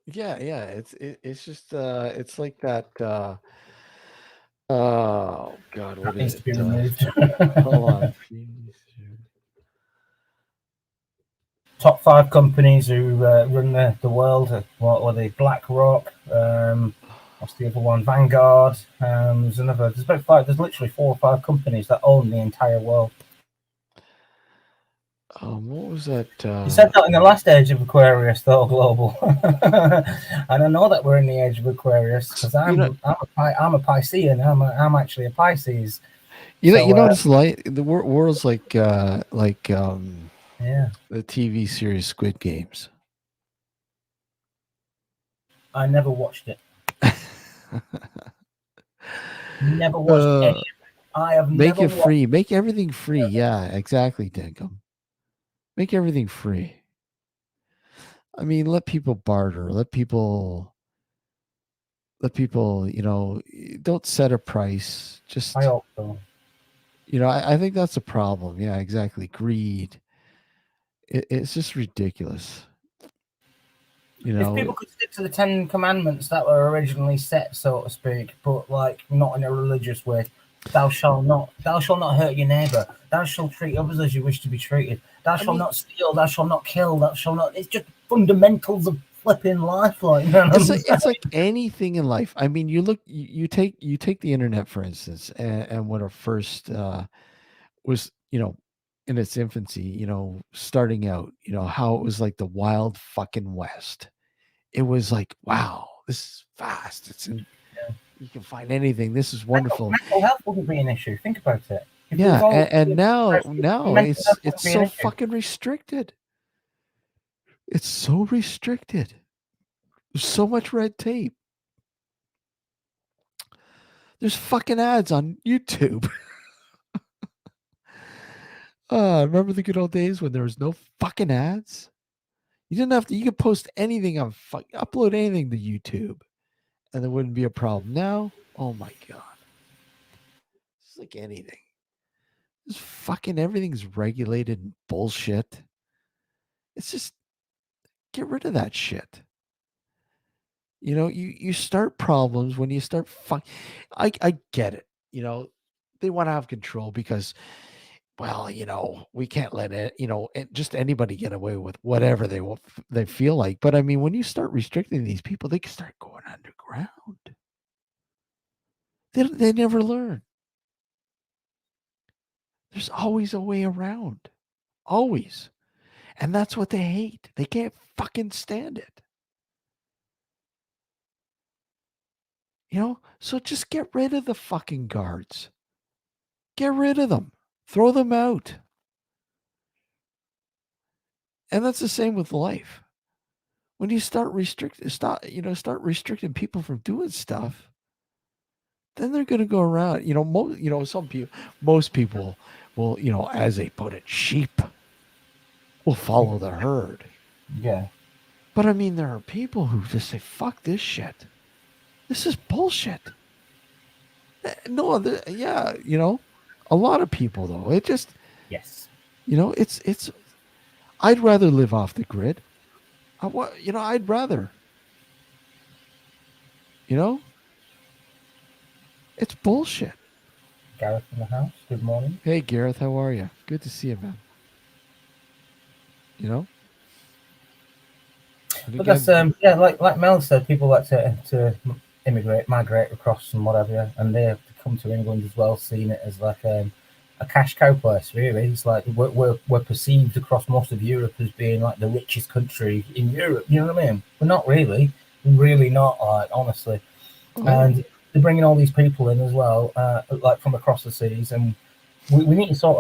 Yeah. It's just it's like that. Oh God, what needs is to be it? removed. Hold on. Top 5 companies who run the world. What were they? BlackRock. What's the other one? Vanguard. There's another. There's about 5. There's literally 4 or 5 companies that own the entire world. What was that? You said that in the last age of Aquarius, though, Global. And I know that we're in the age of Aquarius because I'm a Piscean. I'm actually a Pisces. You know, it's like the world's like yeah, the TV series Squid Games. I never watched it. Never watched any of it. I have make never it free. Make everything free. Yeah, exactly, Dinkum. Make everything free. I mean, let people barter. Let people, don't set a price. Just, I hope so. I think that's a problem. Yeah, exactly. Greed. It's just ridiculous. If people could stick to the 10 commandments that were originally set, so to speak, but like not in a religious way. Thou shalt not hurt your neighbor. Thou shalt treat others as you wish to be treated. Thou shalt not steal. Thou shalt not kill. Thou shalt not. It's just fundamentals of flipping life, like. It's like anything in life. I mean, you take the internet for instance, and when it first was, in its infancy, starting out, how it was like the wild fucking West. It was like, wow, this is fast. You can find anything. This is wonderful. Mental health wouldn't be an issue. Think about it. And now it's so fucking restricted. It's so restricted. There's so much red tape. There's fucking ads on YouTube. Remember the good old days when there was no fucking ads? You didn't have to. You could post anything on upload anything to YouTube, and there wouldn't be a problem. Now, oh my God, it's like anything. This fucking everything's regulated and bullshit. It's just get rid of that shit. You start problems when you start I get it. They want to have control because, well, we can't let it, just anybody get away with whatever they feel like. But I mean, when you start restricting these people, they can start going underground. They never learn. There's always a way around. Always. And that's what they hate. They can't fucking stand it. So just get rid of the fucking guards. Get rid of them. Throw them out. And that's the same with life. When you start restricting people from doing stuff, then they're going to go around. Most people will, as they put it, sheep will follow the herd. Yeah. But I mean, there are people who just say, "Fuck this shit. This is bullshit." No, a lot of people though. It just, yes. It's. I'd rather live off the grid. I'd rather. It's bullshit. Gareth in the house. Good morning. Hey, Gareth, how are you? Good to see you, man. And But that's again, yeah, like Mel said, people like to immigrate, migrate across and whatever, and they come to England as well, seeing it as like a cash cow place. Really, it's like we're perceived across most of Europe as being like the richest country in Europe. You know what I mean? We're not really, really not. Like honestly, and they're bringing all these people in as well, like from across the seas, and we need to sort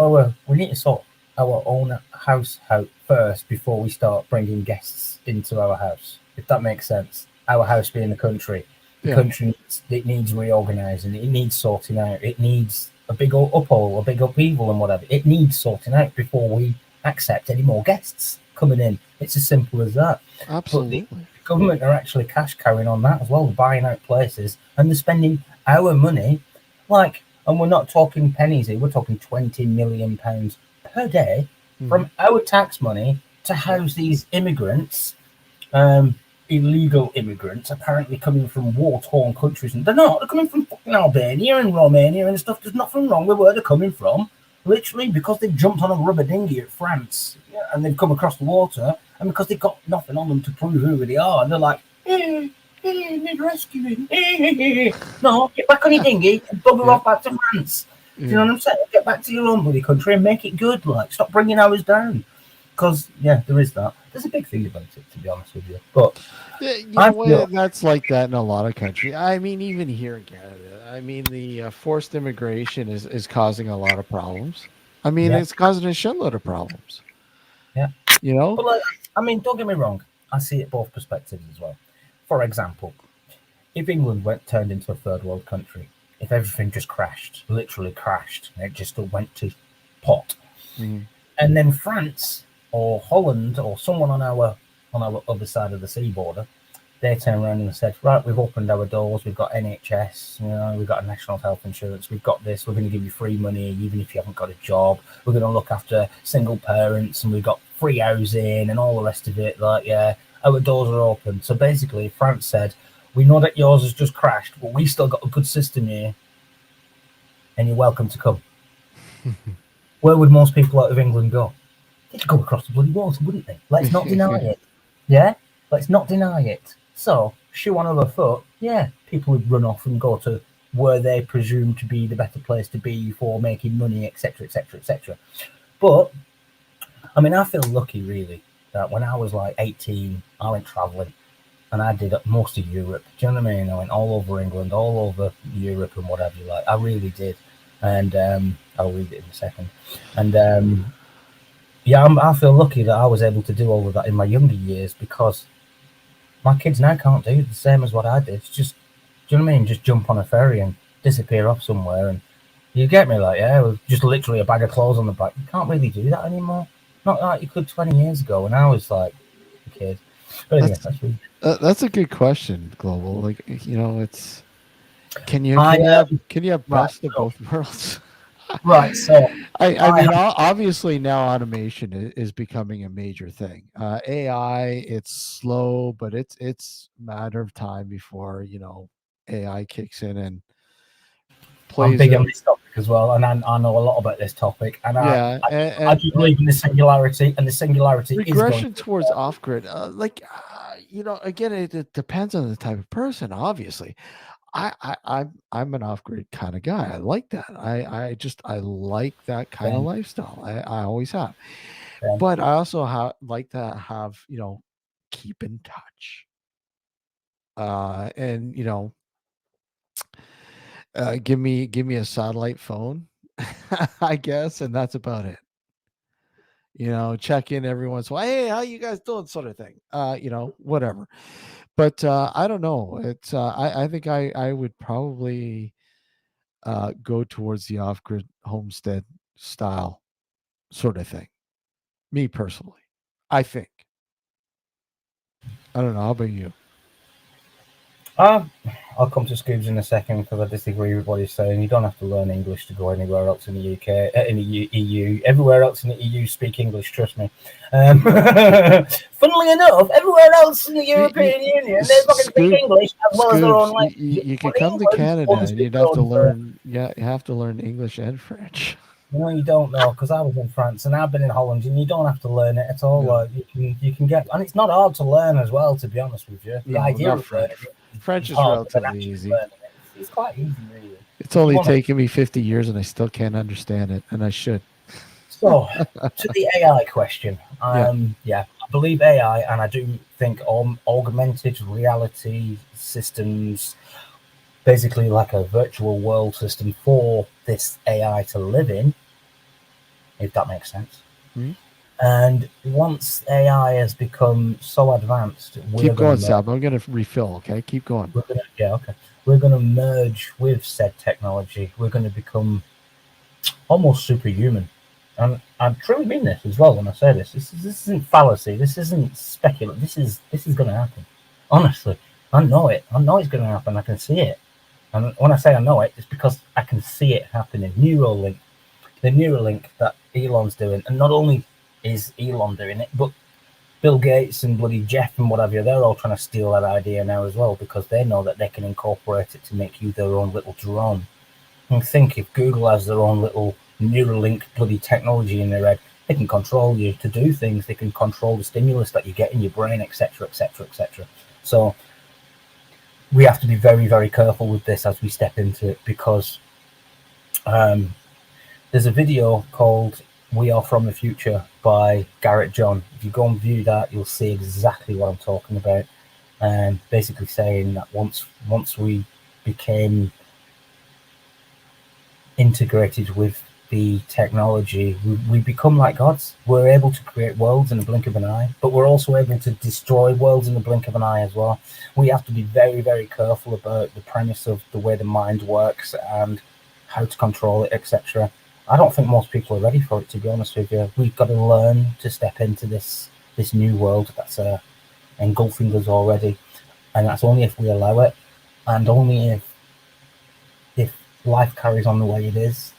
our own house out first before we start bringing guests into our house. If that makes sense. Our house being the country. The country needs reorganizing. It needs sorting out. It needs a big uphaul, a big upheaval, and whatever. It needs sorting out before we accept any more guests coming in. It's as simple as that. absolutely. But the government are actually cash cowing on that as well, buying out places, and they're spending our money, and we're not talking pennies here. We're talking £20 million per day from our tax money to house these immigrants, illegal immigrants, apparently coming from war-torn countries. And they're not. They're coming from fucking Albania and Romania and stuff. There's nothing wrong with where they're coming from. Literally, because they've jumped on a rubber dinghy at France and they've come across the water, and because they've got nothing on them to prove who they are, and they're like, need rescuing. No, get back on your dinghy and bugger off back to France. Do you know what I'm saying? Get back to your own bloody country and make it good. Stop bringing ours down. Because, there is that. There's a big thing about it, to be honest with you. But that's like that in a lot of countries. I mean, even here in Canada. I mean, the forced immigration is causing a lot of problems. I mean, it's causing a shitload of problems. Yeah. But don't get me wrong. I see it both perspectives as well. For example, if England turned into a third world country, if everything just crashed, literally crashed, and it just went to pot, and then France or Holland or someone on our other side of the sea border, they turn around and said, right, we've opened our doors, we've got NHS, we've got a national health insurance, we've got this, we're going to give you free money even if you haven't got a job, we're going to look after single parents, and we've got free housing and all the rest of it. Our doors are open. So basically, France said, we know that yours has just crashed, but we still got a good system here, and you're welcome to come. Where would most people out of England go? They'd go across the bloody water, wouldn't they? Let's not deny it. Yeah? Let's not deny it. So, shoe on other foot, people would run off and go to where they presume to be the better place to be for making money, etc., etc., etc. But, I feel lucky, really, that when I was 18, I went travelling. And I did most of Europe. Do you know what I mean? I went all over England, all over Europe and whatever you like. I really did. And I'll read it in a second. And I feel lucky that I was able to do all of that in my younger years, because my kids now can't do the same as what I did. It's just, do you know what I mean? Just jump on a ferry and disappear off somewhere. And you get me, with just literally a bag of clothes on the back. You can't really do that anymore. Not like you could 20 years ago when I was a kid. But anyway, that's a good question, Global. It's can you have best of both worlds? Right. So I mean, obviously now automation is becoming a major thing. AI, it's slow, but it's a matter of time before AI kicks in and plays. I'm big on this topic as well, and I know a lot about this topic. And I do believe in the singularity, and the singularity regression is towards off-grid. Again, it depends on the type of person. Obviously, I'm an off-grid kind of guy. I like that. I like that kind of lifestyle. I always have, but I also like to have keep in touch. And give me a satellite phone, I guess, and that's about it. Check in every once in a while. Hey, how you guys doing? Sort of thing. Whatever. But I don't know. It's I think I would probably go towards the off-grid homestead style sort of thing. Me personally, I think. I don't know. How about you? I'll come to Scoobs in a second because I disagree with what he's saying. You don't have to learn English to go anywhere else in the UK, in the EU. Everywhere else in the EU speak English, trust me. Funnily enough, everywhere else in the European Union, they fucking speak English as well as their own language. You could come to Canada and you'd have to learn. Yeah, you have to learn English and French. No, you don't know, because I was in France and I've been in Holland, and you don't have to learn it at all. No. Like you can get, and it's not hard to learn as well. To be honest with you, the idea of French. learning it French is hard, but relatively actually easy. learning it's quite easy, really. It's only Well, taken me 50 years and I still can't understand it, and I should. So, to the AI question, yeah, I believe AI, and I do think augmented reality systems, basically like a virtual world system for this AI to live in, if that makes sense. Mhm. And once AI has become so advanced, Keep going, Sab. I'm going to refill, okay? Keep going. We're going to merge with said technology. We're going to become almost superhuman. And I truly mean this as well when I say this. This isn't fallacy. This isn't speculative. This is going to happen. Honestly, I know it. I know it's going to happen. I can see it. And when I say I know it, it's because I can see it happening. Neuralink, the Neuralink that Elon's doing, and not only is Elon doing it, but Bill Gates and bloody Jeff and whatever, they're all trying to steal that idea now as well, because they know that they can incorporate it to make you their own little drone. And think if Google has their own little Neuralink bloody technology in their head, they can control you to do things. They can control the stimulus that you get in your brain, etc., etc., etc. So we have to be very, very careful with this as we step into it, because there's a video called "We Are From the Future" by Garrett John. If you go and view that, you'll see exactly what I'm talking about. And basically saying that once we became integrated with the technology, we become like gods. We're able to create worlds in the blink of an eye, but we're also able to destroy worlds in the blink of an eye as well. We have to be very, very careful about the premise of the way the mind works and how to control it, etc. I don't think most people are ready for it, to be honest with you. We've got to learn to step into this new world that's engulfing us already, and that's only if we allow it, and only if life carries on the way it is.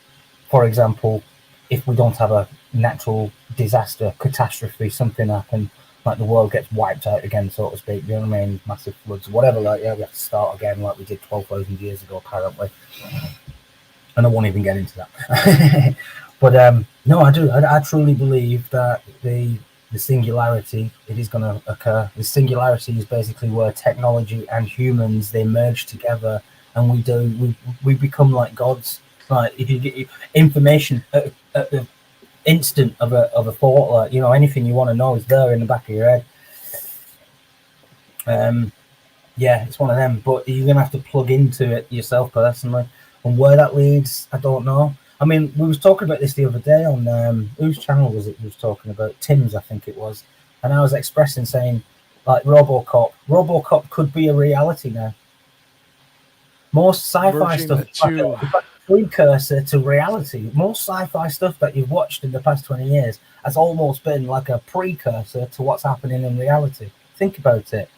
For example, if we don't have a natural disaster, catastrophe, something happen, like the world gets wiped out again, so to speak, you know what I mean, massive floods, whatever, like, yeah, we have to start again like we did 12,000 years ago, apparently. And I won't even get into that. But no, I truly believe that the singularity, it is going to occur. The singularity is basically where technology and humans, they merge together, and we become like gods. Like, if you get information at the instant of a thought, like, you know, anything you want to know is there in the back of your head. Yeah, it's one of them, but you're gonna have to plug into it yourself personally, and where that leads, I don't know. I mean, we was talking about this the other day on whose channel was it? We was talking about Tim's, I think it was, and I was expressing saying, like, RoboCop could be a reality now. Most sci-fi stuff is like a precursor to reality. Most sci-fi stuff that you've watched in the past 20 years has almost been like a precursor to what's happening in reality. Think about it.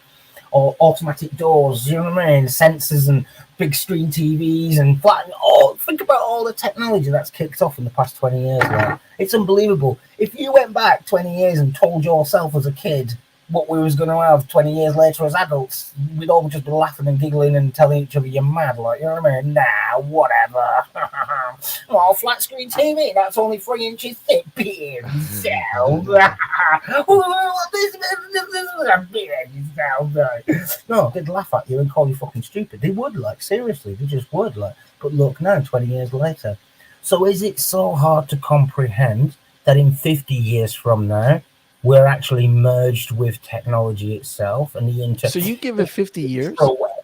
Or automatic doors, you know what I mean? Sensors and big screen TVs and flat. Oh, think about all the technology that's kicked off in the past 20 years. Right? It's unbelievable. If you went back 20 years and told yourself as a kid what we was going to have 20 years later as adults, we'd all just be laughing and giggling and telling each other you're mad, like, you know what I mean? Nah, whatever. Well, flat screen TV, that's only 3 inches thick. Beard yourself. No, they'd laugh at you and call you fucking stupid. They would, like, seriously, they just would, like. But look now, 20 years later. So is it so hard to comprehend that in 50 years from now, we're actually merged with technology itself and the internet? So you give it 50 years?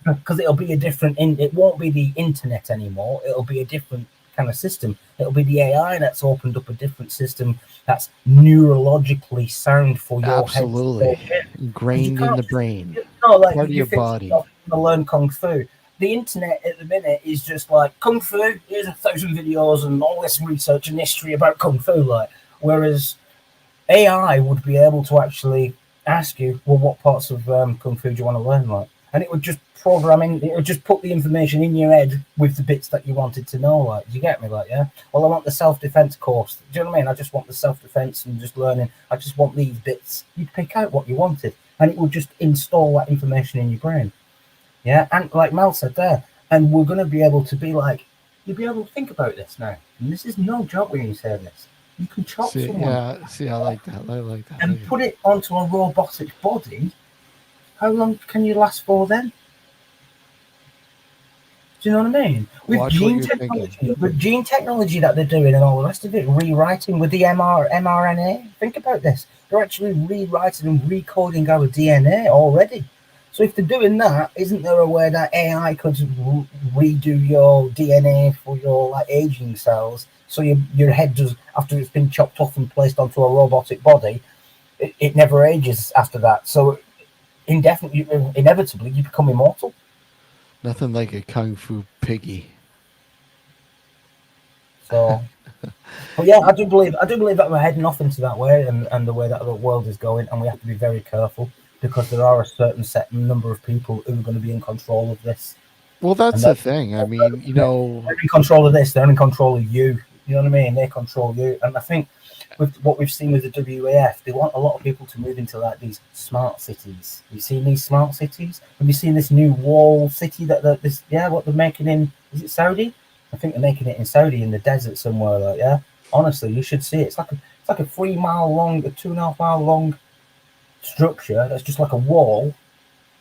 Because it'll be a different, it won't be the internet anymore. It'll be a different kind of system. It'll be the AI that's opened up a different system that's neurologically sound for your Absolutely. head. Ingrained in the brain. No, like, part of your body. To learn Kung Fu. The internet at the minute is just like, Kung Fu, here's 1,000 videos and all this research and history about Kung Fu. Like, whereas AI would be able to actually ask you, well, what parts of Kung Fu do you want to learn? Like, and it would just programming. It would just put the information in your head with the bits that you wanted to know. Like, do you get me? Like, yeah. Well, I want the self-defense course. Do you know what I mean? I just want the self-defense and just learning. I just want these bits. You'd pick out what you wanted, and it would just install that information in your brain. Yeah, and like Mel said there, and we're going to be able to be like, you'll be able to think about this now. And this is no joke when you say this. You can chop someone. Yeah, see, I like that. I like that. And put it onto a robotic body. How long can you last for then? Do you know what I mean? With gene technology that they're doing and all the rest of it, rewriting with the mRNA. Think about this. They're actually rewriting and recoding our DNA already. So if they're doing that, isn't there a way that AI could redo your DNA for your like aging cells? So your head does, after it's been chopped off and placed onto a robotic body, it never ages after that. So inevitably, you become immortal. Nothing like a kung fu piggy. So, but yeah, I do believe that we're heading off into that way, and the way that the world is going, and we have to be very careful because there are a certain set number of people who are going to be in control of this. Well, that's the thing. I mean, you know, they're in control of this. They're in control of you. You know what I mean? They control you, and I think with what we've seen with the WAF, they want a lot of people to move into like these smart cities. You've seen these smart cities? Have you seen this new wall city that what they're making in? Is it Saudi? I think they're making it in Saudi in the desert somewhere. Like, yeah, honestly, you should see it. It's like a 3 mile long, a 2.5 mile long structure that's just like a wall.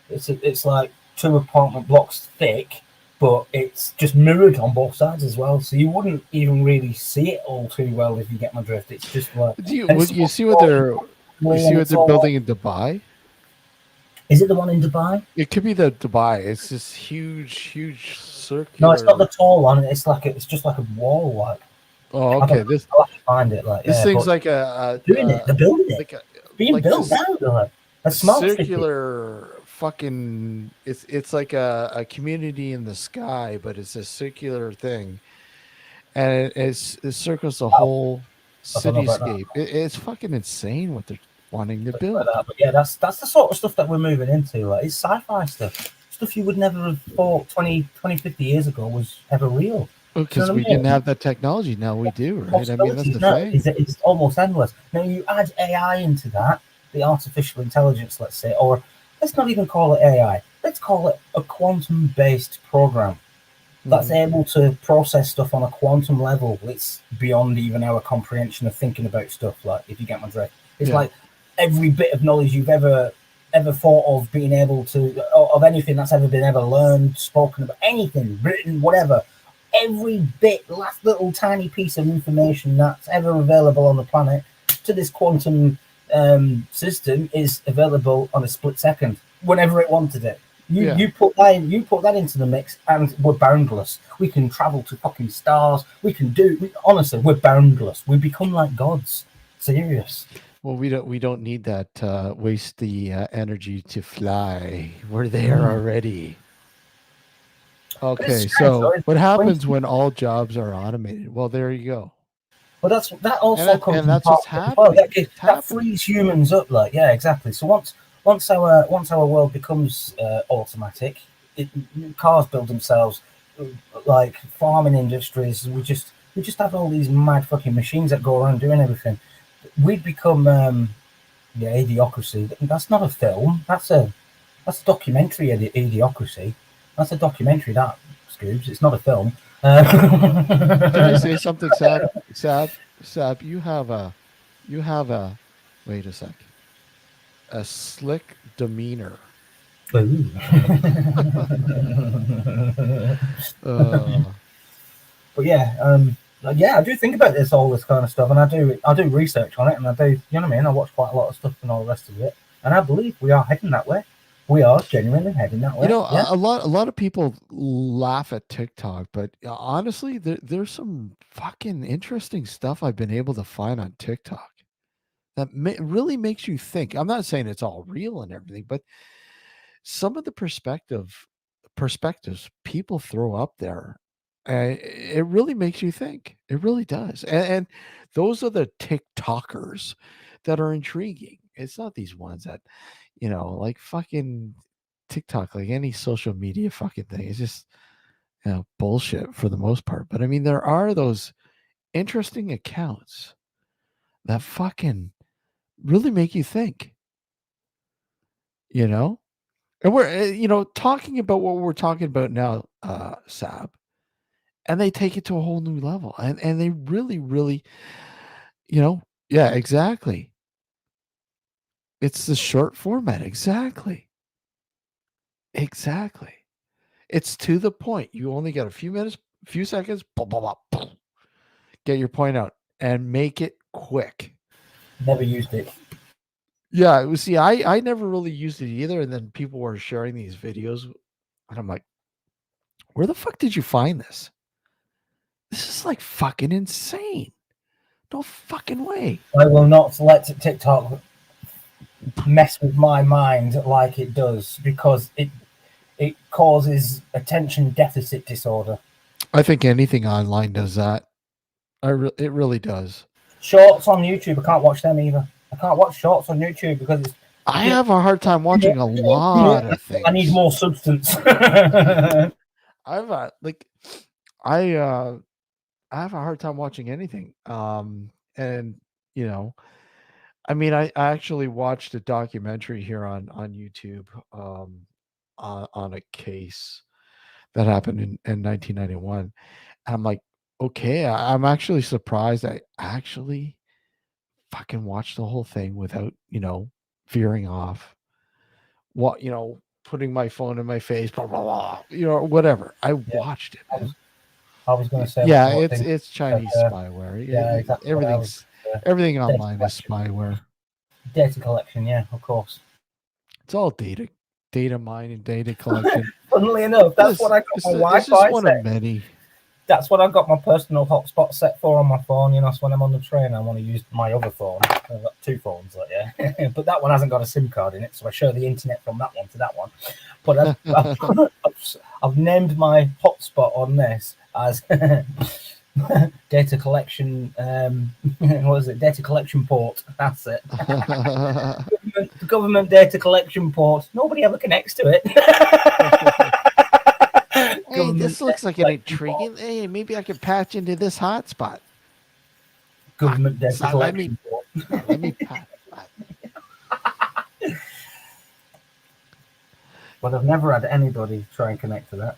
It's like 2 apartment blocks thick, but it's just mirrored on both sides as well. So you wouldn't even really see it all too well if you get my drift. It's just like you see what they're building in Dubai? Is it the one in Dubai? It could be the Dubai. It's this huge circular. No, it's not the tall one. It's just like a wall. Like, oh, okay. I'll have to find it. Like, this thing's like they're building it. Like being built down. Like a smart circular city. Fucking it's like a community in the sky, but it's a circular thing, and it circles the whole cityscape. It's fucking insane what they're wanting to build. But yeah, that's the sort of stuff that we're moving into. Like, it's sci-fi stuff you would never have thought 20, 50 years ago was ever real. Because we didn't have that technology. Now we do, right? I mean, that's the thing. It's almost endless. Now you add AI into that, the artificial intelligence, let's say, or let's not even call it AI. Let's call it a quantum-based program that's able to process stuff on a quantum level. It's beyond even our comprehension of thinking about stuff. Like, if you get my drift, it's like every bit of knowledge you've ever thought of being able to, of anything that's ever been learned, spoken about, anything, written, whatever. Every bit, last little tiny piece of information that's ever available on the planet to this quantum system is available on a split second whenever it wanted it. You put that into the mix, and we're boundless. We can travel to fucking stars. Honestly, we're boundless. We become like gods. Serious. Well, we don't need that. Waste the energy to fly. We're there already. Okay, so what happens when all jobs are automated? Well, there you go. Well, that also comes, and that's what's happening. That frees humans up, like, yeah, exactly. So once our world becomes automatic, cars build themselves, like farming industries. We just have all these mad fucking machines that go around doing everything. We'd become Idiocracy. That's not a film. That's a documentary. Idiocracy. That's a documentary. That Scoobs. It's not a film. Can I say something, Sab? You have a wait a sec. A slick demeanor. But yeah, I do think about all this kind of stuff, and I do research on it, and I do, you know what I mean? I watch quite a lot of stuff and all the rest of it, and I believe we are heading that way. We are genuinely heading that way. You know, a lot of people laugh at TikTok, but honestly, there's some fucking interesting stuff I've been able to find on TikTok that really makes you think. I'm not saying it's all real and everything, but some of the perspectives people throw up there, it really makes you think. It really does. And those are the TikTokers that are intriguing. It's not these ones that, like fucking TikTok, like any social media fucking thing, is just bullshit for the most part. But I mean, there are those interesting accounts that fucking really make you think. And we're talking about what we're talking about now, Sab, and they take it to a whole new level, and they really, really, yeah, exactly. It's the short format, exactly. It's to the point. You only got a few minutes, few seconds, blah, blah, blah, blah. Get your point out and make it quick. Never used it. Yeah, see, I never really used it either, and then people were sharing these videos, and I'm like, where the fuck did you find this? This is like fucking insane. No fucking way. I will not let TikTok mess with my mind like it does, because it causes attention deficit disorder. I think anything online does that. It really does. Shorts on YouTube, I can't watch them either. I can't watch shorts on YouTube because I have a hard time watching a lot of things. I need more substance. I have a hard time watching anything. And I mean, I actually watched a documentary here on YouTube on a case that happened in 1991. And I'm like, okay, I'm actually surprised I actually fucking watched the whole thing without, veering off. What, putting my phone in my face, blah, blah, blah, whatever. I watched it. I was going to say, yeah, it's Chinese spyware. Yeah, exactly. Everything online is spyware. Data collection, yeah, of course. It's all data mine and data collection. Funnily enough, that's what I got my Wi-Fi one set. Of many. That's what I've got my personal hotspot set for on my phone. So when I'm on the train, I want to use my other phone. I've got two phones, but that one hasn't got a SIM card in it, so I share the internet from that one to that one. But I've named my hotspot on this as data collection. What is it? Data collection port. That's it. Government data collection port. Nobody ever connects to it. Hey, this looks like an intriguing. Hey, maybe I could patch into this hotspot. Government data collection port. Let me patch. But I've never had anybody try and connect to that.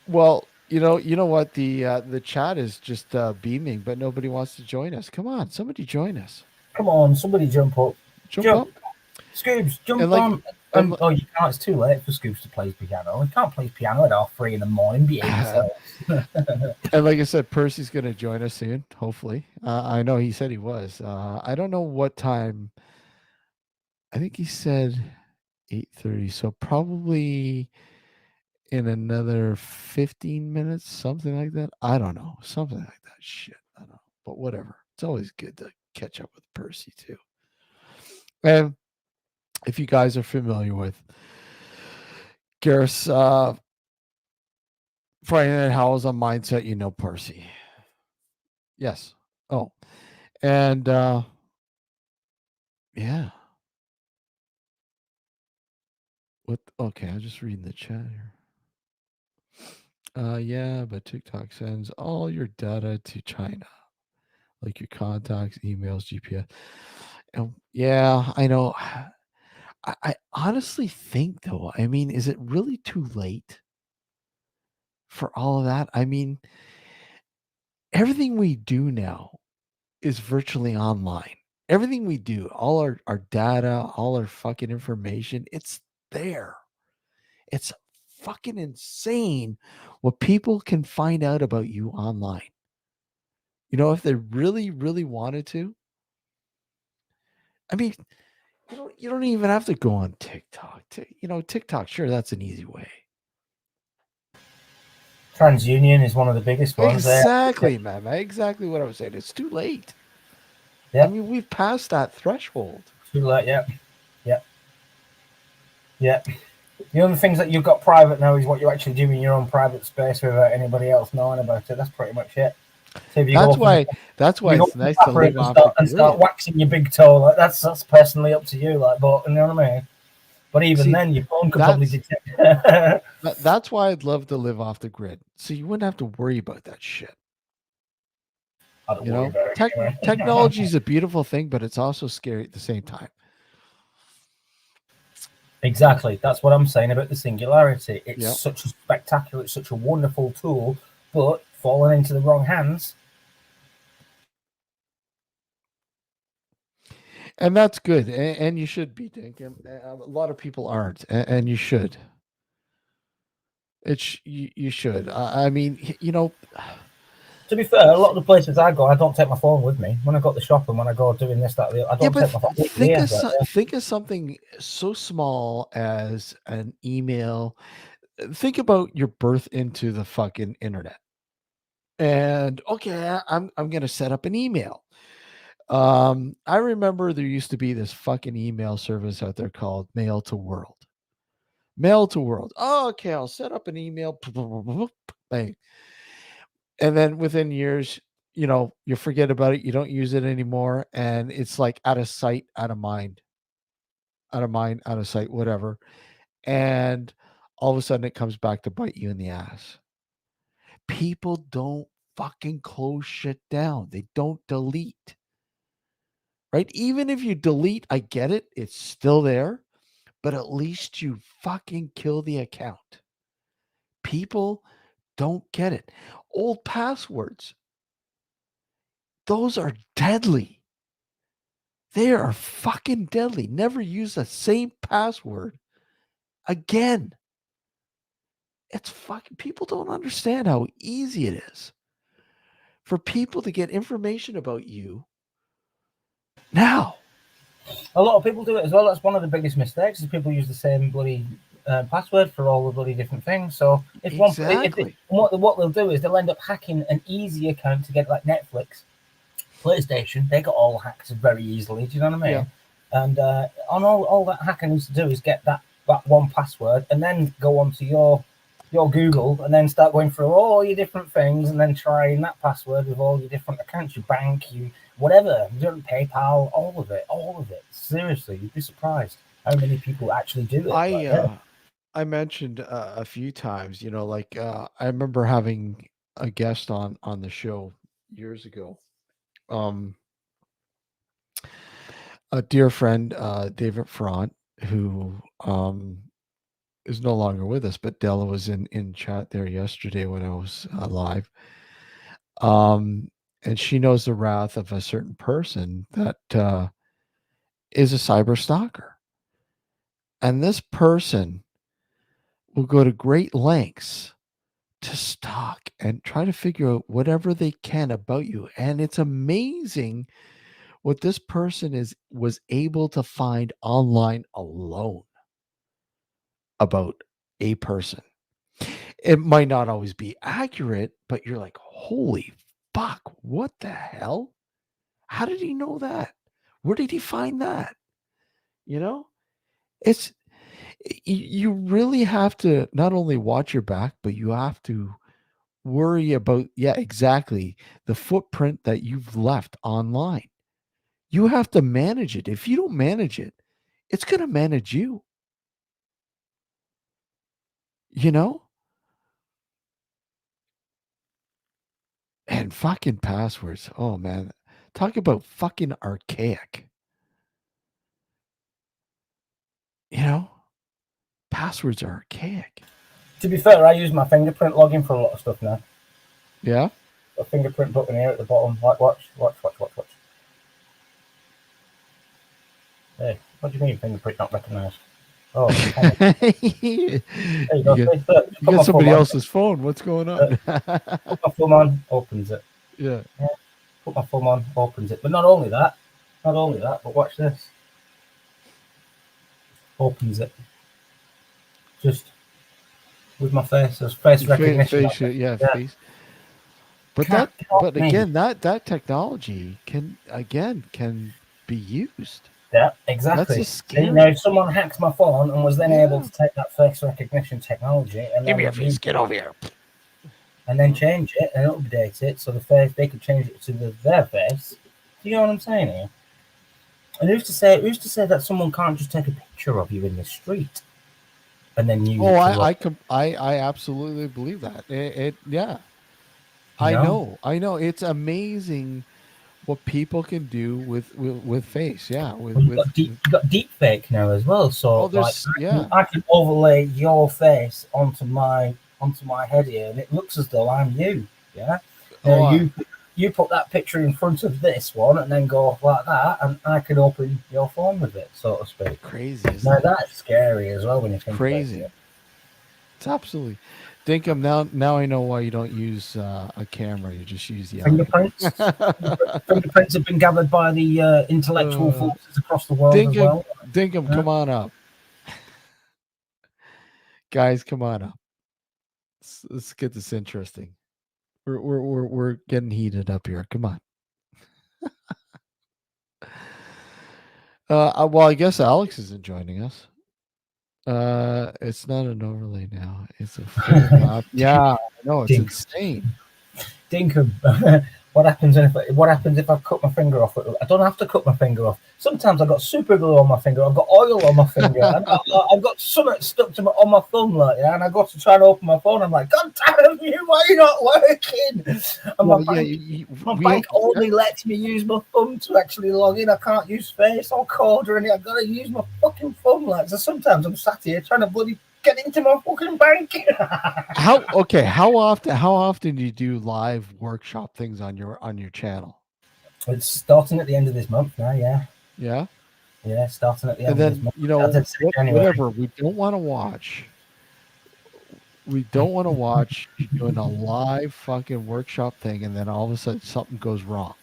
Well, you know what? The chat is just beaming, but nobody wants to join us. Come on, somebody join us. Come on, somebody jump up. Jump up. Scoobs, jump on. Oh, you can't. It's too late for Scoobs to play piano. He can't play piano at 3:30 in the morning. Behave yourself. And like I said, Percy's going to join us soon, hopefully. I know he said he was. I don't know what time. I think he said 8:30. So probably in another 15 minutes, something like that. I don't know. Something like that. Shit. I don't know. But whatever. It's always good to catch up with Percy too. And if you guys are familiar with Gareth's Friday Night Howls on Mindset, you know Percy. Yes. Oh. And yeah. Okay, I'm just reading the chat here. Yeah, but TikTok sends all your data to China. Like your contacts, emails, GPS. And yeah, I know. I honestly think, though, I mean, is it really too late for all of that? I mean, everything we do now is virtually online. Everything we do, all our data, all our fucking information, it's there. It's fucking insane what people can find out about you online. If they really, really wanted to. I mean, you don't even have to go on TikTok. TikTok, sure, that's an easy way. TransUnion is one of the biggest ones. Exactly, man. Exactly what I was saying. It's too late. Yeah. I mean, we've passed that threshold. Too late, yeah. The only things that you've got private now is what you actually do in your own private space without anybody else knowing about it. That's pretty much it. So that's why it's nice to live off and start waxing your big toe. Like that's personally up to you. Like, but you know what I mean? But even See, then, your phone could probably that's- detect. That's why I'd love to live off the grid. So you wouldn't have to worry about that shit. I don't You worry know, about it anyway. technology is a beautiful thing, but it's also scary at the same time. Exactly. That's what I'm saying about the singularity. It's Yep. such a spectacular, it's such a wonderful tool, but falling into the wrong hands. And that's good. And you should be, Dink. And a lot of people aren't. And you should. You should. I mean, you know, To be fair, a lot of the places I go, I don't take my phone with me. When I go to the shop and when I go doing this, that, I don't take my phone with me. think of something so small as an email. Think about your birth into the fucking internet. And okay, I'm gonna set up an email. I remember there used to be this fucking email service out there called Mail to World. Mail to World. Oh, okay, I'll set up an email. Bang. And then within years, you know, you forget about it, you don't use it anymore, and it's like out of sight, out of mind, out of sight, whatever. And all of a sudden it comes back to bite you in the ass. People don't fucking close shit down. They don't delete. Right? Even if you delete, I get it, it's still there, but at least you fucking kill the account. People don't get it. Old passwords, those are deadly. They are fucking deadly. Never use the same password again. It's fucking, people don't understand how easy it is for people to get information about you now. A lot of people do it as well. That's one of the biggest mistakes. Is people use the same bloody password for all the bloody different things. So if Exactly. what they'll do is they'll end up hacking an easy account to get like Netflix, PlayStation. They got all hacked very easily. Do you know what I mean? Yeah. And on all that hacker needs to do is get that one password and then go onto your Google and then start going through all your different things and then trying that password with all your different accounts, your bank, you whatever, PayPal, all of it. Seriously, you'd be surprised how many people actually do it. I mentioned a few times, you know, like I remember having a guest on the show years ago. A dear friend, David Front, who is no longer with us, but Della was in chat there yesterday when I was live. And she knows the wrath of a certain person that is a cyber stalker. And this person will go to great lengths to stalk and try to figure out whatever they can about you. And it's amazing what this person was able to find online alone about a person. It might not always be accurate, but you're like, holy fuck, what the hell? How did he know that? Where did he find that? You know, it's you really have to not only watch your back, but you have to worry about, yeah, exactly, the footprint that you've left online. You have to manage it. If you don't manage it, it's going to manage you. You know? And fucking passwords. Oh man. Talk about fucking archaic. You know? Passwords are archaic. To be fair, I use my fingerprint login for a lot of stuff now. Yeah? A fingerprint button here at the bottom. Like, watch. Hey, what do you mean fingerprint not recognised? Oh, there you go. You got somebody else's phone. What's going on? Put my thumb on, opens it. Yeah. Put my thumb on, opens it. But not only that, but watch this. Opens it. Just with my face. There's face recognition. Face. But again, that technology can be used. Yeah, exactly. That's just scary. Now, if someone hacks my phone and was then able to take that face recognition technology and give me your face, get over here, and then change it and update it so the face they could change it to their face. Do you know what I'm saying here? And who's to say that someone can't just take a picture of you in the street and then use Oh, it to I absolutely believe that. Yeah. you I know. It's amazing what people can do with face. Yeah, Well, you've got deep fake now as well. So like there's yeah. I can overlay your face onto my head here, and it looks as though I'm you. Yeah. Oh, You put that picture in front of this one, and then go like that, and I can open your phone with it, so to speak. crazy. Now that's scary as well when you think Crazy. about it. It's absolutely. Dinkum, now I know why you don't use a camera. You just use the eye. Fingerprints. Fingerprints have been gathered by the intellectual forces across the world as well. Dinkum, come on up. Guys, come on up. Let's get this interesting. We're getting heated up here. Come on. Well, I guess Alex isn't joining us. It's not an overlay now. It's a full map. Yeah, I know, it's insane. Dinkum, what happens if I cut my finger off? I don't have to cut my finger off. Sometimes I've got super glue on my finger. I've got oil on my finger. I've got something stuck to on my thumb, like, yeah. And I got to try to open my phone. I'm like, God damn you! Why are you not working? And my bank only lets me use my thumb to actually log in. I can't use Face or Code or anything. I've got to use my fucking thumb. Like, so sometimes I'm sat here trying to bloody get into my fucking bank. How often do you do live workshop things on your channel? It's starting at the end of this month now. Yeah, starting at the end of this month. You know, whatever we don't want to watch. We don't want to watch you doing a live fucking workshop thing, and then all of a sudden something goes wrong.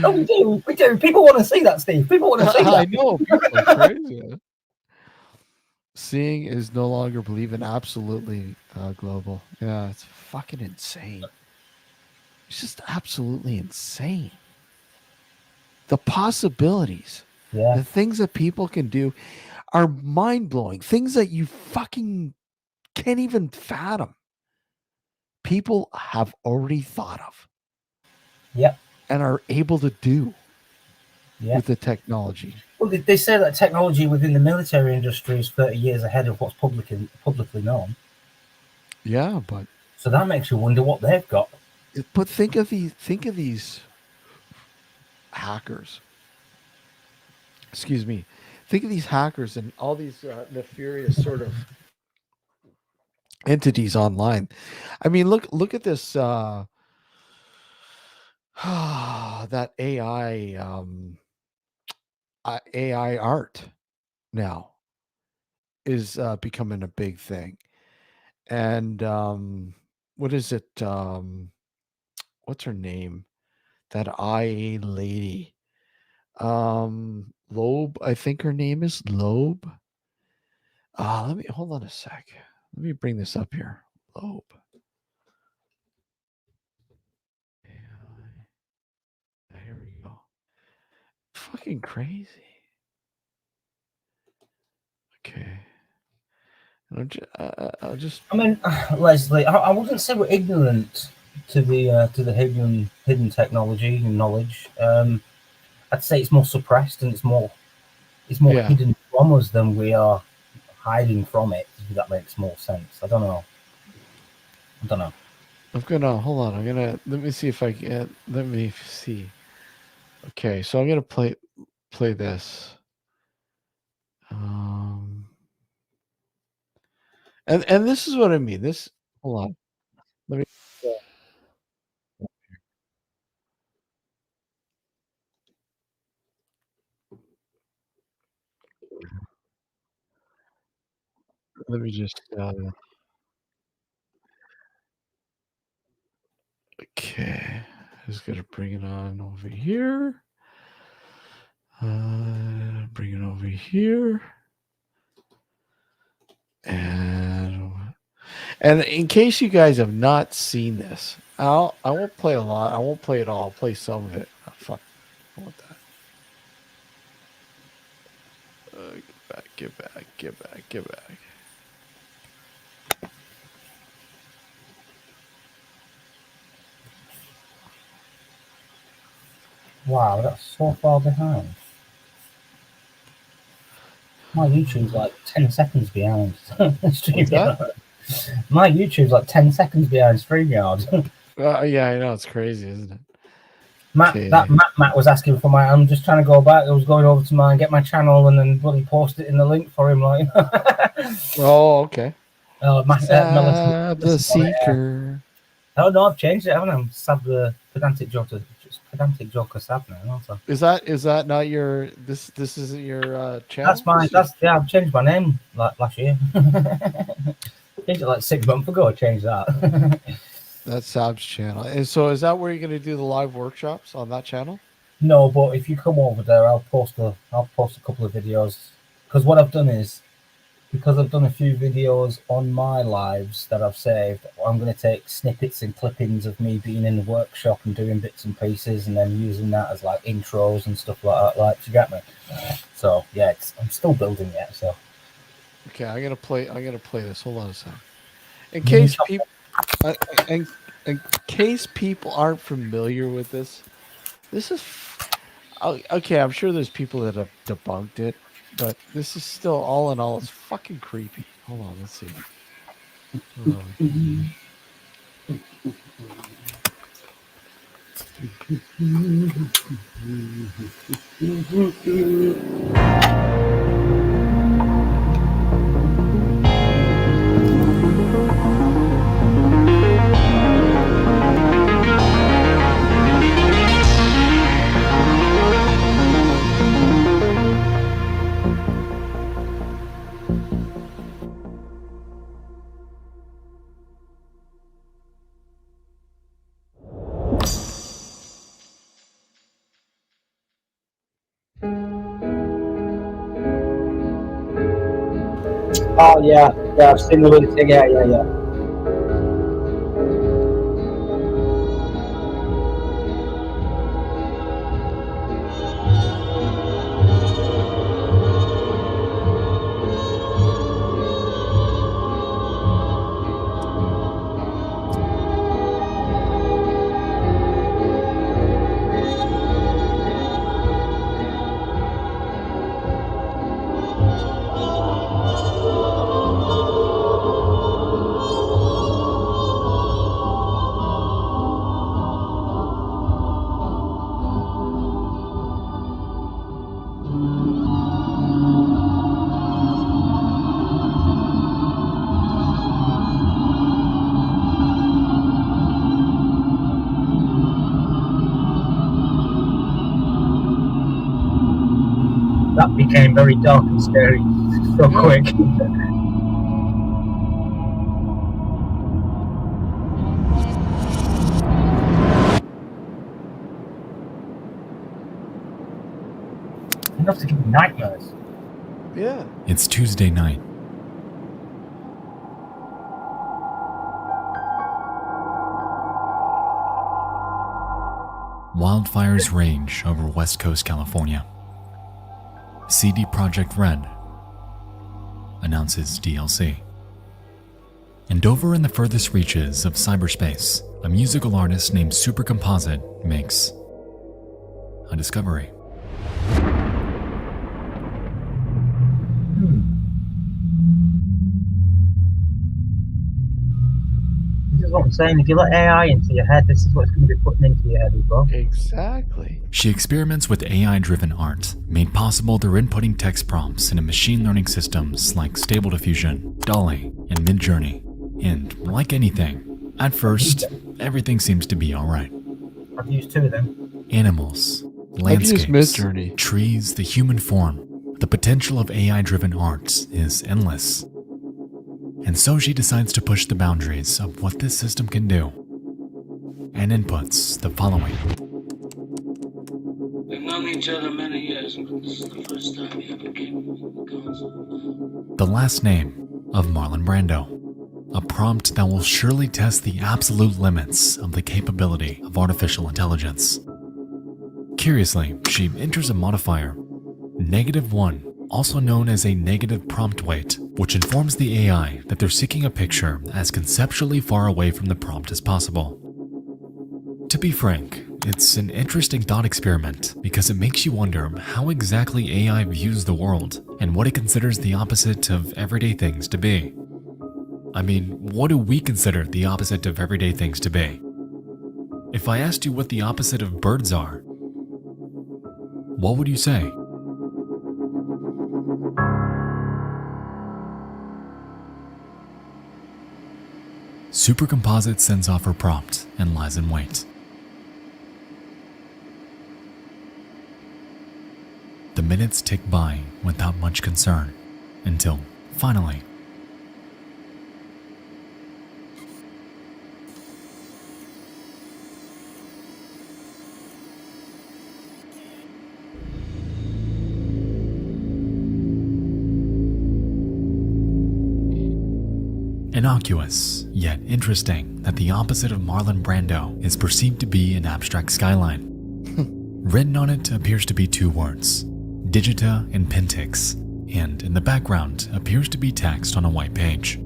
Oh, we do. People want to see that, Steve. People want to see that. I know. People are crazy. Seeing is no longer believing. Absolutely global. Yeah, it's fucking insane. It's just absolutely insane. The possibilities, the things that people can do are mind-blowing. Things that you fucking can't even fathom. People have already thought of. Yep. And are able to do with the technology. Well, they say that technology within the military industry is 30 years ahead of what's publicly known. Yeah, but so that makes you wonder what they've got. But think of these hackers. Excuse me. Think of these hackers and all these nefarious sort of entities online. I mean, look at this. That AI art now is becoming a big thing. And what is it? What's her name? That IA lady. Loeb, I think her name is Loeb. Let me hold on a sec. Let me bring this up here. Loeb. Here we go. Fucking crazy. Okay. I'll just. I mean, Leslie, I wouldn't say we're ignorant to the hidden technology and knowledge. I'd say it's more suppressed and it's more hidden from us than we are hiding from it. If that makes more sense. I don't know. I'm gonna hold on. Let me see if I can. Let me see. Okay, so I'm gonna play this. And this is what I mean. Hold on. Let me. Let me just. Okay, just gotta bring it on over here. Bring it over here. And in case you guys have not seen this, I won't play a lot. I won't play it all. I'll play some of it. Oh, fuck. I want that. Get back. Wow, that's so far behind. My YouTube's like 10 seconds behind StreamYard. My YouTube's like 10 seconds behind StreamYard. Yeah, I know, it's crazy, isn't it? Matt was asking for my. I'm just trying to go back. I was going over to mine, get my channel, and then bloody post it in the link for him. Like, Oh, okay. The Seeker. Oh no, I've changed it, haven't I? I'm Sab the pedantic joker. Just pedantic joker Sab now. Also. Is that not your this isn't your channel? That's mine. I've changed my name last year. Changed it like 6 months ago. I changed that. That's Sab's channel. And so is that where you're going to do the live workshops on that channel? No, but if you come over there, I'll post a couple of videos. Because what I've done is, because I've done a few videos on my lives that I've saved, I'm going to take snippets and clippings of me being in the workshop and doing bits and pieces, and then using that as like intros and stuff like that. Like, do you get me? So yeah, I'm still building yet. So okay, I'm gonna play this. Hold on a second. In case people, in case people aren't familiar with this is okay. I'm sure there's people that have debunked it, but this is still, all in all, it's fucking creepy. Hold on, let's see. oh yeah, I've seen the little thing. Yeah. That became very dark and scary so quick. Enough to give me nightmares. Yeah. It's Tuesday night. Wildfires rage over West Coast California. CD Projekt Red announces DLC. And over in the furthest reaches of cyberspace, a musical artist named Supercomposite makes a discovery. This is what I'm saying. If you let AI into your head, this is what's going to be putting into your head as well. Exactly. She experiments with AI-driven art, made possible through inputting text prompts into machine learning systems like Stable Diffusion, DALL-E, and Midjourney. And like anything, at first, everything seems to be alright. I've used 2 of them. Animals, I've used landscapes, Midjourney. trees, the human form. The potential of AI-driven art is endless. And so she decides to push the boundaries of what this system can do, and inputs the following. We've known each other many years, but this is the first time you ever came with a console. The last name of Marlon Brando. A prompt that will surely test the absolute limits of the capability of artificial intelligence. Curiously, she enters a modifier, -1, also known as a negative prompt weight, which informs the AI that they're seeking a picture as conceptually far away from the prompt as possible. To be frank, it's an interesting thought experiment because it makes you wonder how exactly AI views the world and what it considers the opposite of everyday things to be. I mean, what do we consider the opposite of everyday things to be? If I asked you what the opposite of birds are, what would you say? Supercomposite sends off her prompt and lies in wait. The minutes tick by without much concern until, finally, innocuous, yet interesting that the opposite of Marlon Brando is perceived to be an abstract skyline. Written on it appears to be two words, Digita and Pintix, and in the background appears to be text on a white page.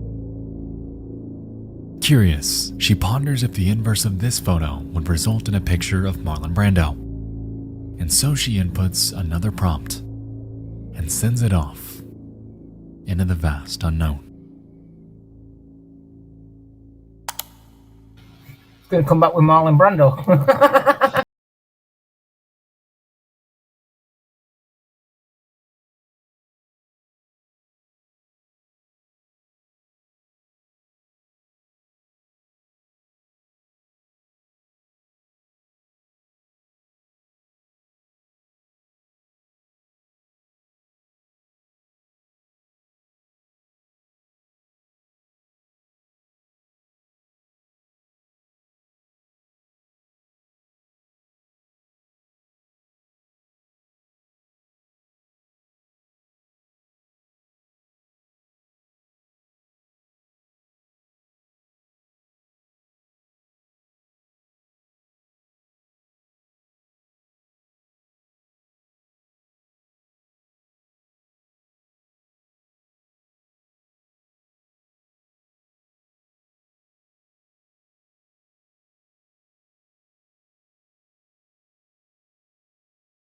Curious, she ponders if the inverse of this photo would result in a picture of Marlon Brando. And so she inputs another prompt and sends it off into the vast unknown. It's going to come back with Marlon Brando.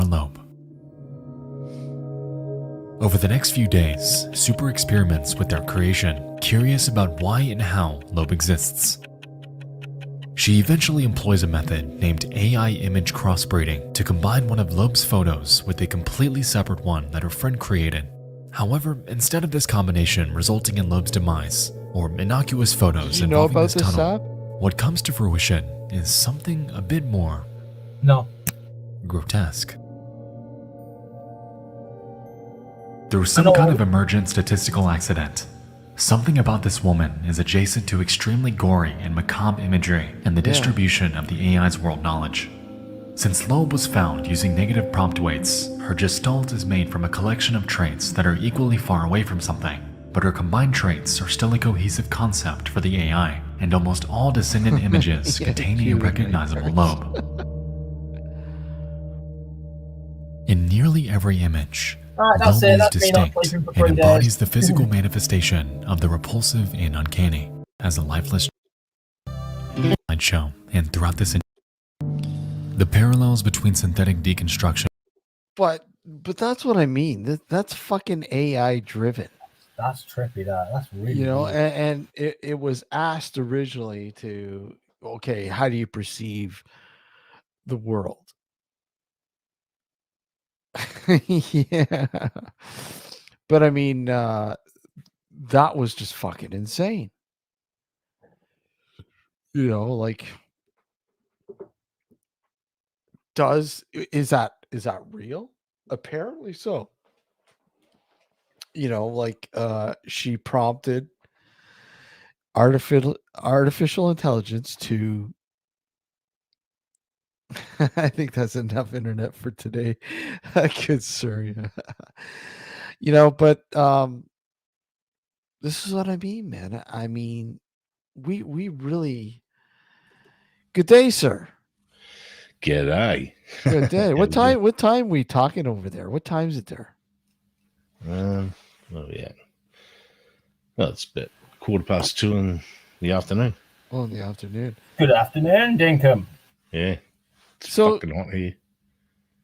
Lobe. Over the next few days, Super experiments with their creation, curious about why and how Lobe exists. She eventually employs a method named AI image crossbreeding to combine one of Lobe's photos with a completely separate one that her friend created. However, instead of this combination resulting in Lobe's demise, or innocuous photos Did you know involving about this this, tunnel, Sab? what comes to fruition is something a bit more No. grotesque. Through some kind of emergent statistical accident, something about this woman is adjacent to extremely gory and macabre imagery and the distribution of the AI's world knowledge. Since Loeb was found using negative prompt weights, her gestalt is made from a collection of traits that are equally far away from something, but her combined traits are still a cohesive concept for the AI, and almost all descendant images contain a recognizable Loeb. In nearly every image, that's Loeb it. is That's me not distinct sleeping for and 3 embodies days. the physical manifestation of the repulsive and uncanny as a lifeless show, and throughout this the parallels between synthetic deconstruction. But that's what I mean. That's fucking AI driven. That's trippy. That's really. You know, weird. and it was asked originally to, okay, how do you perceive the world? Yeah. But I mean, that was just fucking insane. You know, like, is that real? Apparently so. You know, like, she prompted artificial intelligence to I think that's enough internet for today. Good sir. Yeah. You know, but this is what I mean, man. I mean, we really good day, sir. G'day. Good day. What time we talking over there? What time is it there? Oh yeah. Well, it's about 2:15 in the afternoon. Oh, in the afternoon. Good afternoon, Dinkum. Yeah. It's So- fucking hot here.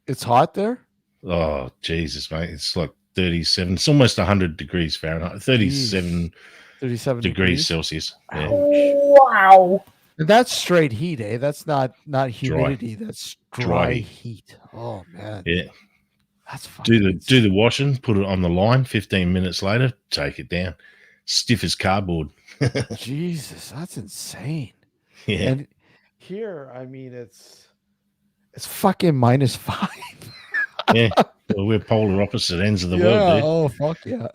It's hot there. Oh Jesus, mate! It's like 37. It's almost 100 degrees Fahrenheit. 37 37 degrees Celsius. Yeah. Wow. And that's straight heat, eh? That's not humidity. That's dry heat. heat. Oh man. Yeah. That's fucking Do insane. the washing, put it on the line. 15 minutes later, take it down. Stiff as cardboard. Jesus, that's insane. Yeah. And here, I mean, it's fucking -5. Yeah. Well, we're polar opposite ends of the Yeah. world, dude. Oh fuck yeah.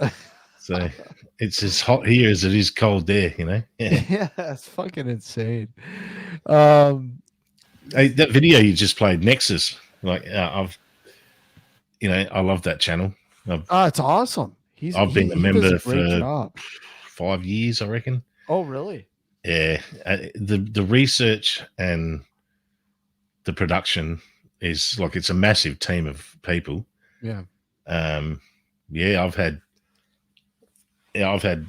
So it's as hot here as it is cold there, you know? Yeah. Yeah, it's fucking insane. Hey, that video you just played, Nexus, like I love that channel. It's awesome. I've been a he does member great for job. 5 years, I reckon. Oh really? Yeah, the research and the production is like it's a massive team of people. Yeah. Yeah, I've had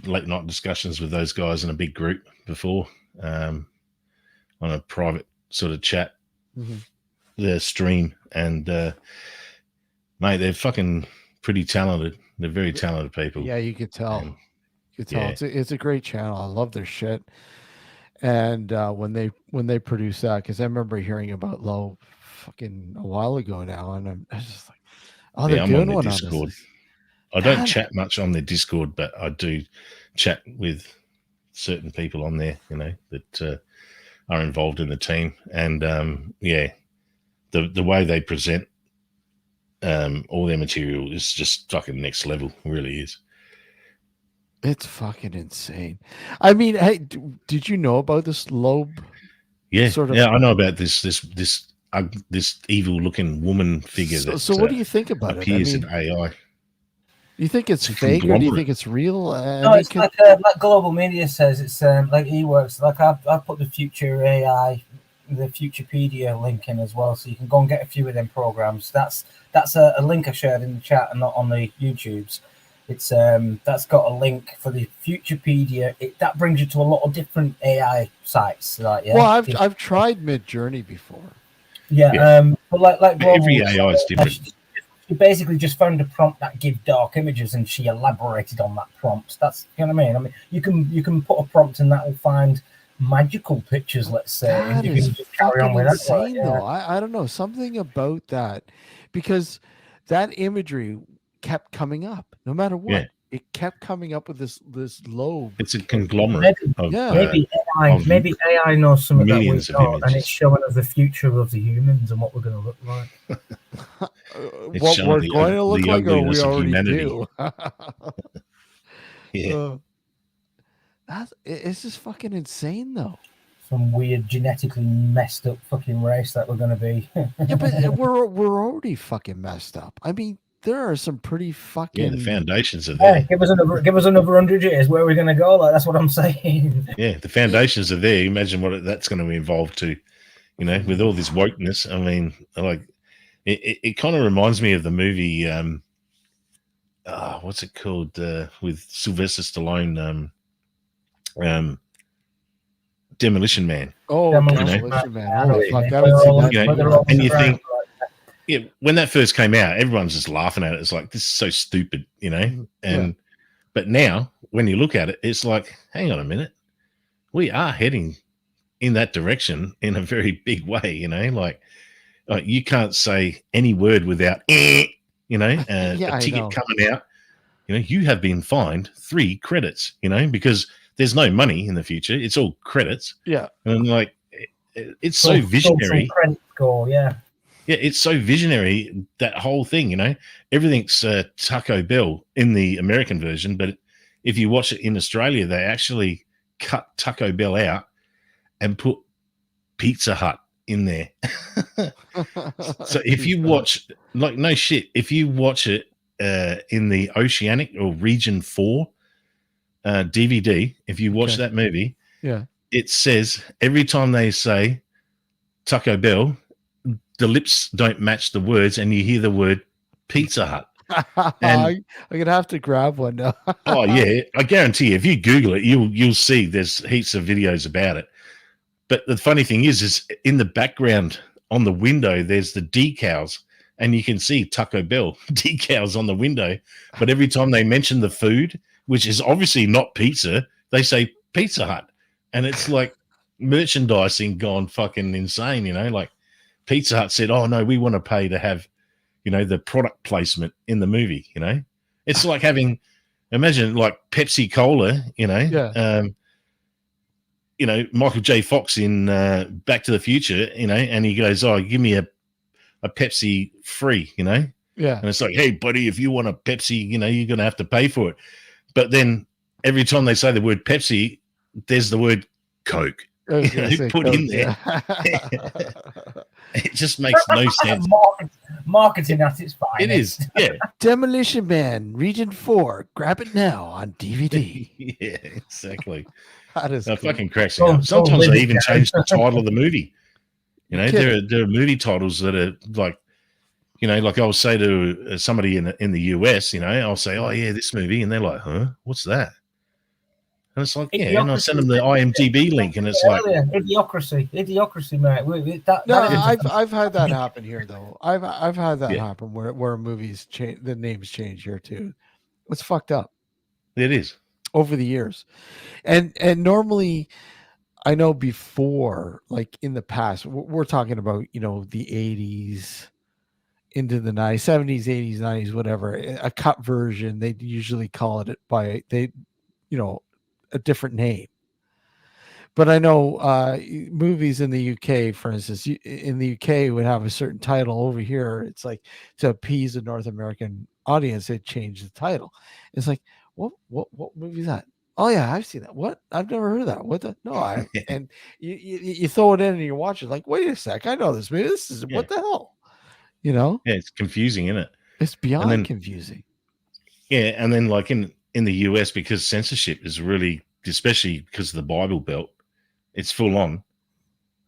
late night discussions with those guys in a big group before, on a private sort of chat, their stream, and mate, they're fucking pretty talented. They're very talented people. Yeah, you could tell. And, you could tell. yeah. It's a great channel. I love their shit. And when they produce that, because I remember hearing about Low fucking a while ago now, and I was just like, oh, they're I'm doing on their one Discord. on this. I don't chat much on their Discord, but I do chat with certain people on there, you know, that are involved in the team. And yeah, the way they present all their material is just fucking next level. It really is. It's fucking insane. I mean, hey, did you know about this Loeb? Yeah, Sort of- yeah, I know about this evil looking woman figure. So what do you think about it? I appears mean, in AI? you think it's It's a fake or do you conglomerate. think it's real? No, it's like Global Media says. It's like eWorks. Like I've put the future AI, the Futurepedia link in as well, so you can go and get a few of them programs. That's a link I shared in the chat and not on the YouTubes. It's that's got a link for the Futurepedia. That brings you to a lot of different AI sites. Like, yeah, Well, I've tried Mid Journey before. yeah. But like Global, Every AI is different. She basically just found a prompt that give dark images, and she elaborated on that prompt. That's, you know what I mean. I mean, you can put a prompt and that will find magical pictures. Let's say, That and you is can just carry on with that. insane, Yeah. though. I don't know, something about that, because that imagery kept coming up no matter what. Yeah. It kept coming up with this Loeb. It's a conglomerate of Maybe AI knows something that we millions of don't, and images. it's showing us the future of the humans and what we're going to look like. It's What showing we're the going to look the like, or we ugliness of already humanity. do. Yeah. It's just fucking insane, though. Some weird genetically messed up fucking race that we're going to be. Yeah, but we're already fucking messed up. I mean, there are some pretty fucking. Yeah, the foundations are Yeah, there. give us another 100 years. Where are we going to go? Like, that's what I'm saying. Yeah, the foundations are there. Imagine what that's going to evolve to, you know, with all this wokeness. I mean, like, it kind of reminds me of the movie, what's it called, with Sylvester Stallone, Demolition Man. Oh, Demolition Demolition Man. Man. Holy fuck, I Yeah. haven't seen that. You know, They're all and you around, think, yeah, when that first came out, everyone's just laughing at it. It's like, this is so stupid, you know? And but now when you look at it, it's like, hang on a minute, we are heading in that direction in a very big way, you know, like you can't say any word without you know, Yeah, a I ticket know. coming out, you know, you have been fined 3 credits, you know, because there's no money in the future, it's all credits. Yeah. And like it's so visionary. Credit score, yeah. Yeah, it's so visionary, that whole thing, you know. Everything's Taco Bell in the American version, but if you watch it in Australia, they actually cut Taco Bell out and put Pizza Hut in there. So if you watch, like, no shit, if you watch it in the Oceanic or Region 4 DVD, if you watch that movie, Yeah. it says every time they say Taco Bell, the lips don't match the words, and you hear the word Pizza Hut. And I'm gonna have to grab one now. oh yeah, I guarantee you, if you Google it, you'll see there's heaps of videos about it. But the funny thing is in the background on the window, there's the decals, and you can see Taco Bell decals on the window. But every time they mention the food, which is obviously not pizza, they say Pizza Hut. And it's like merchandising gone fucking insane, you know? Like Pizza Hut said, oh, no, we want to pay to have, you know, the product placement in the movie, you know? It's like having, imagine like Pepsi Cola, you know? You know, Michael J. Fox in Back to the Future, you know, and he goes, oh, give me a Pepsi free, you know? Yeah. And it's like, hey, buddy, if you want a Pepsi, you know, you're going to have to pay for it. But then every time they say the word Pepsi, there's the word Coke. You know, put in there. It just makes no sense. Marketing at its finest. It is, yeah. Demolition Man, Region 4. Grab it now on DVD. Yeah, exactly. That is cool. Fucking cracks me up. Sometimes they even change the title of the movie. You know, there are movie titles that are like, you know, like I'll say to somebody in the US, you know, I'll say, oh, yeah, this movie. And they're like, huh? What's that? And it's like, yeah, and I send them the IMDb link, and it's like idiocracy, mate. I've had that happen here, though. I've had that happen where movies change, the names change here too. It's fucked up. It is over the years, and normally, I know before, like in the past, we're talking about, you know, the 80s into the 90s, 70s, 80s, 90s, whatever. A cut version, they usually call it by you know, a different name. But I know movies in the UK, for instance, in the UK would have a certain title. Over here, it's like to appease the North American audience, they change the title. It's like, what movie is that? Oh yeah, I've seen that. What? I've never heard of that. What the? No, and you throw it in and you watch it. Like, wait a sec, I know this movie. This is what the hell, you know? Yeah, it's confusing, isn't it? It's beyond confusing. Yeah, and then like in the US, because censorship is really, especially because of the Bible Belt, it's full on.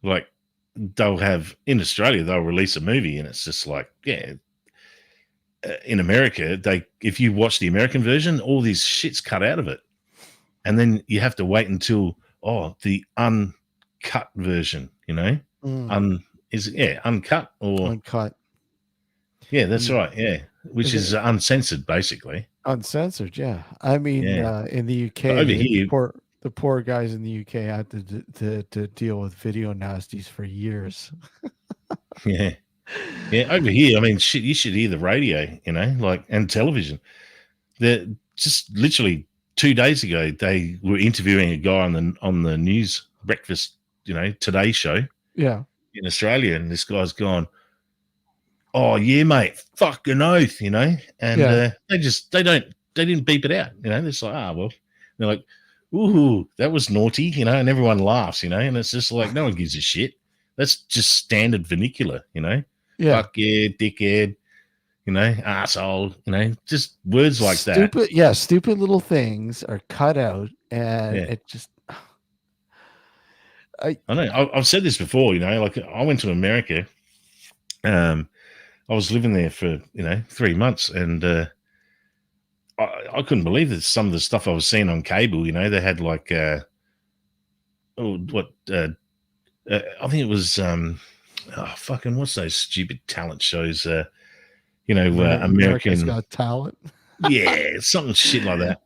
Like they'll have in Australia, they'll release a movie, and it's just like, yeah. In America, if you watch the American version, all these shit's cut out of it. And then you have to wait until the uncut version, you know, uncut or uncut. Yeah, that's right. Yeah, which is uncensored, basically. Uncensored, yeah. I mean, in the UK, over here, the poor guys in the UK had to deal with video nasties for years. Yeah, over here, I mean, shit. You should hear the radio, you know, like and television. They're just literally 2 days ago, they were interviewing a guy on the news breakfast, you know, Today show. Yeah. In Australia, and this guy's gone, oh yeah, mate, fucking oath, you know, and they didn't beep it out, you know. It's like, well, they're like, ooh, that was naughty, you know, and everyone laughs, you know, and it's just like no one gives a shit. That's just standard vernacular, you know. Yeah. Fuck yeah, dickhead. You know, asshole, you know, just words like that. Yeah, stupid little things are cut out, and it just. I know. I've said this before, you know, like I went to America. I was living there for, 3 months, and I couldn't believe that some of the stuff I was seeing on cable, you know, they had like, I think it was, what's those stupid talent shows? America's Got Talent. Yeah, something shit like that.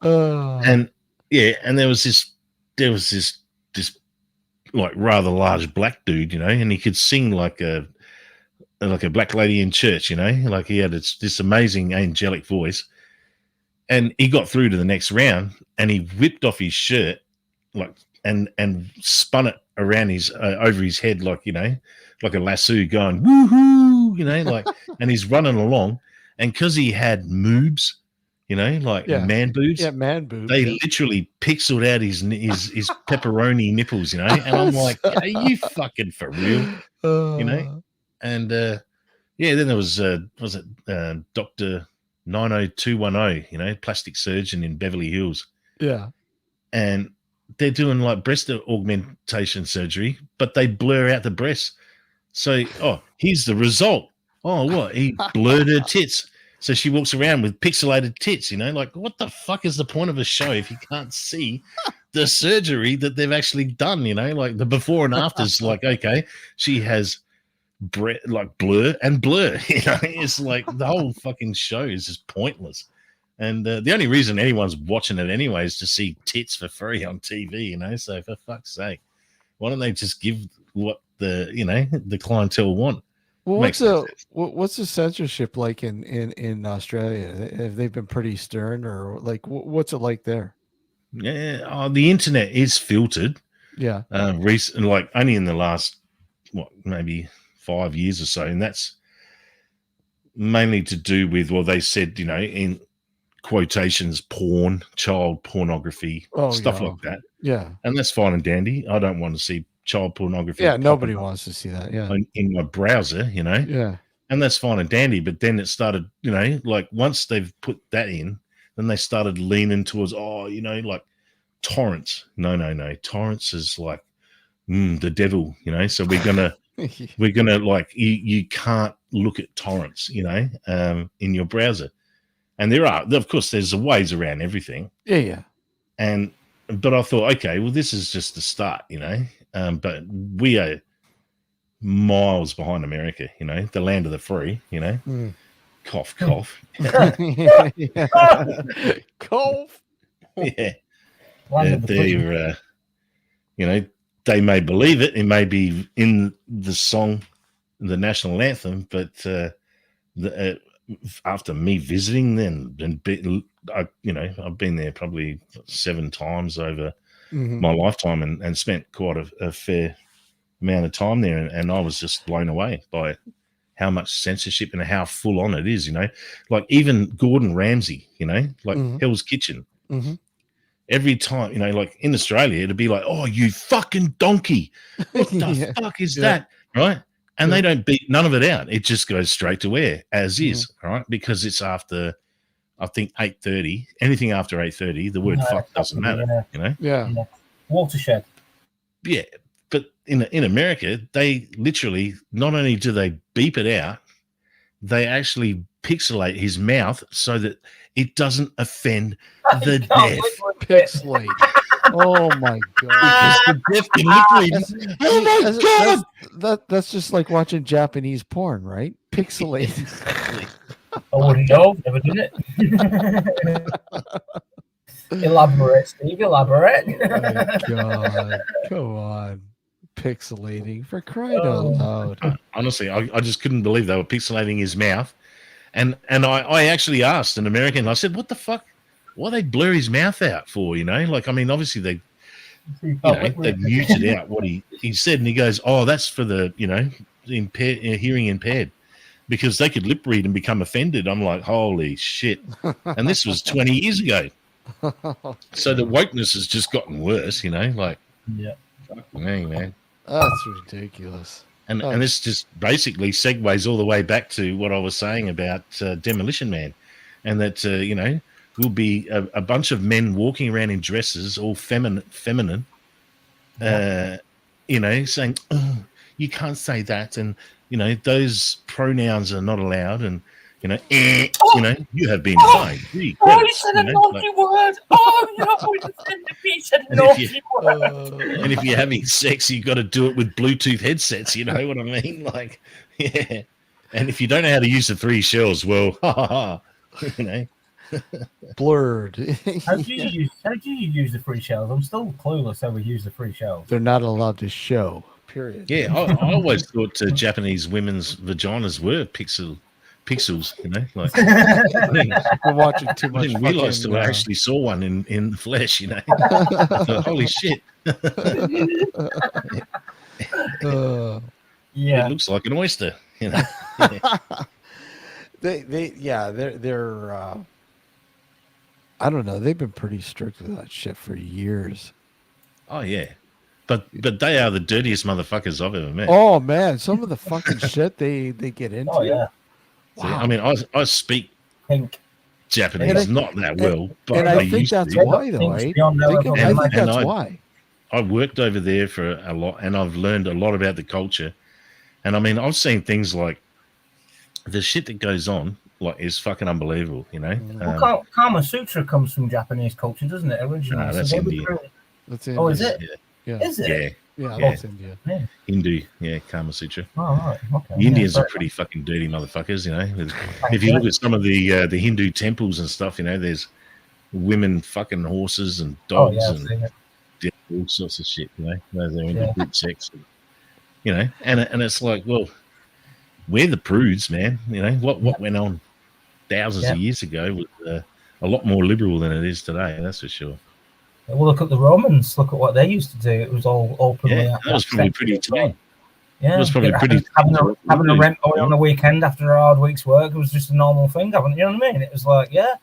And there was this like rather large black dude, you know, and he could sing like a black lady in church, you know, like he had this amazing angelic voice. And he got through to the next round, and he whipped off his shirt, like and spun it around his over his head, like, you know, like a lasso going woohoo, you know, like, and he's running along, and because he had moobs, you know, like man boobs, man boobs, they literally pixeled out his pepperoni nipples, you know, and I'm like, are you fucking for real, you know? And then there was Dr. 90210, you know, plastic surgeon in Beverly Hills, and they're doing like breast augmentation surgery, but they blur out the breasts. So, here's the result. Oh, what? He blurred her tits. So she walks around with pixelated tits, you know, like what the fuck is the point of a show if you can't see the surgery that they've actually done, you know, like the before and afters, like, okay, she has like Blur. You know, it's like the whole fucking show is just pointless. And the only reason anyone's watching it anyway is to see tits for free on TV. You know, so for fuck's sake, why don't they just give what the clientele want? Well, what's the censorship like in Australia? Have they been pretty stern, or like what's it like there? Yeah, the internet is filtered. Yeah, recent, like only in the last maybe 5 years or so, and that's mainly to do with they said in quotations porn, child pornography, stuff like that. Yeah, and that's fine and dandy. I don't want to see child pornography. Yeah, nobody wants to see that. Yeah, in my browser, Yeah, and that's fine and dandy. But then it started, like once they've put that in, then they started leaning towards like torrents. No, torrents is like the devil. So we're gonna like you can't look at torrents. In your browser, and of course there's ways around everything. Yeah. But I thought, okay, well, this is just the start, but we are miles behind America, the land of the free, cough. Cough. Yeah. They may believe it. It may be in the song, the national anthem, but after me visiting them, I've been there probably 7 times over my lifetime and spent quite a fair amount of time there, and I was just blown away by how much censorship and how full on it is. Like even Gordon Ramsay, like Hell's Kitchen. Every time, like in Australia, it'd be like, "Oh, you fucking donkey! What the fuck is that?" Right? And they don't beat none of it out. It just goes straight to air as is, right? Because it's after, I think, 8:30. Anything after 8:30, the word fuck doesn't matter. Yeah. Watershed. Yeah, but in America, they literally not only do they beep it out, they actually pixelate his mouth so that it doesn't offend the deaf. Pixelate. Oh my god! The deaf can lip read. Oh my god! That's just like watching Japanese porn, right? Pixelate. Exactly. I wouldn't know. Never did it. Elaborate, Steve. Elaborate. Oh my god! Come on. Pixelating for crying out loud. Honestly, I just couldn't believe they were pixelating his mouth. And I actually asked an American, I said, what the fuck? Why they blur his mouth out for, Like, I mean, obviously they muted out what he said. And he goes, oh, that's for the, hearing impaired. Because they could lip read and become offended. I'm like, holy shit. And this was 20 years ago. So the wokeness has just gotten worse, like. Yeah. Fuck me, man. That's ridiculous. And this just basically segues all the way back to what I was saying about Demolition Man, and that will be a bunch of men walking around in dresses, all feminine, saying, "Oh, you can't say that," and those pronouns are not allowed, and you have been fined. He said a naughty word. Oh no, he said a naughty word. And if you're having sex, you've got to do it with Bluetooth headsets. You know what I mean? Like, yeah. And if you don't know how to use the 3 shells, well, Blurred. How do you use the 3 shells? I'm still clueless how we use the 3 shells. They're not allowed to show. Period. Yeah, I always thought Japanese women's vaginas were pixels, like we're watching too much. I didn't realize till I actually saw one in the flesh, I thought, holy shit. Yeah, it looks like an oyster, They're I don't know, they've been pretty strict with that shit for years. Oh yeah. But they are the dirtiest motherfuckers I've ever met. Oh man, some of the fucking shit they get into. Oh yeah. Wow. I mean, I speak Japanese, not that well, but and I think that's why, though. I think that's why. I worked over there for a lot, and I've learned a lot about the culture. And I mean, I've seen things like the shit that goes on, like, is fucking unbelievable. Well, Kama Sutra comes from Japanese culture, doesn't it? Originally, that's Indian. That's Indian. Oh, is it? Yeah. Is it? Yeah, Yeah. that's India. Yeah. Hindu, Kama Sutra. Oh, right. Okay. The Indians yeah, are pretty fucking dirty motherfuckers, you know. Thank If you you. look at some of the Hindu temples and stuff, you know, there's women fucking horses and Oh, dogs yeah, I've and seen it. all sorts of shit, you know. They're into Yeah. group sex, you know. And it's like, well, we're the prudes, man. You know what went on thousands of years ago was a lot more liberal than it is today. That's for sure. Well, look at the Romans. Look at what they used to do. It was all openly. Yeah, that was probably pretty tame. Yeah, It was probably pretty having a rent going on the weekend after a hard week's work. It was just a normal thing. You know what I mean? It was like, yeah,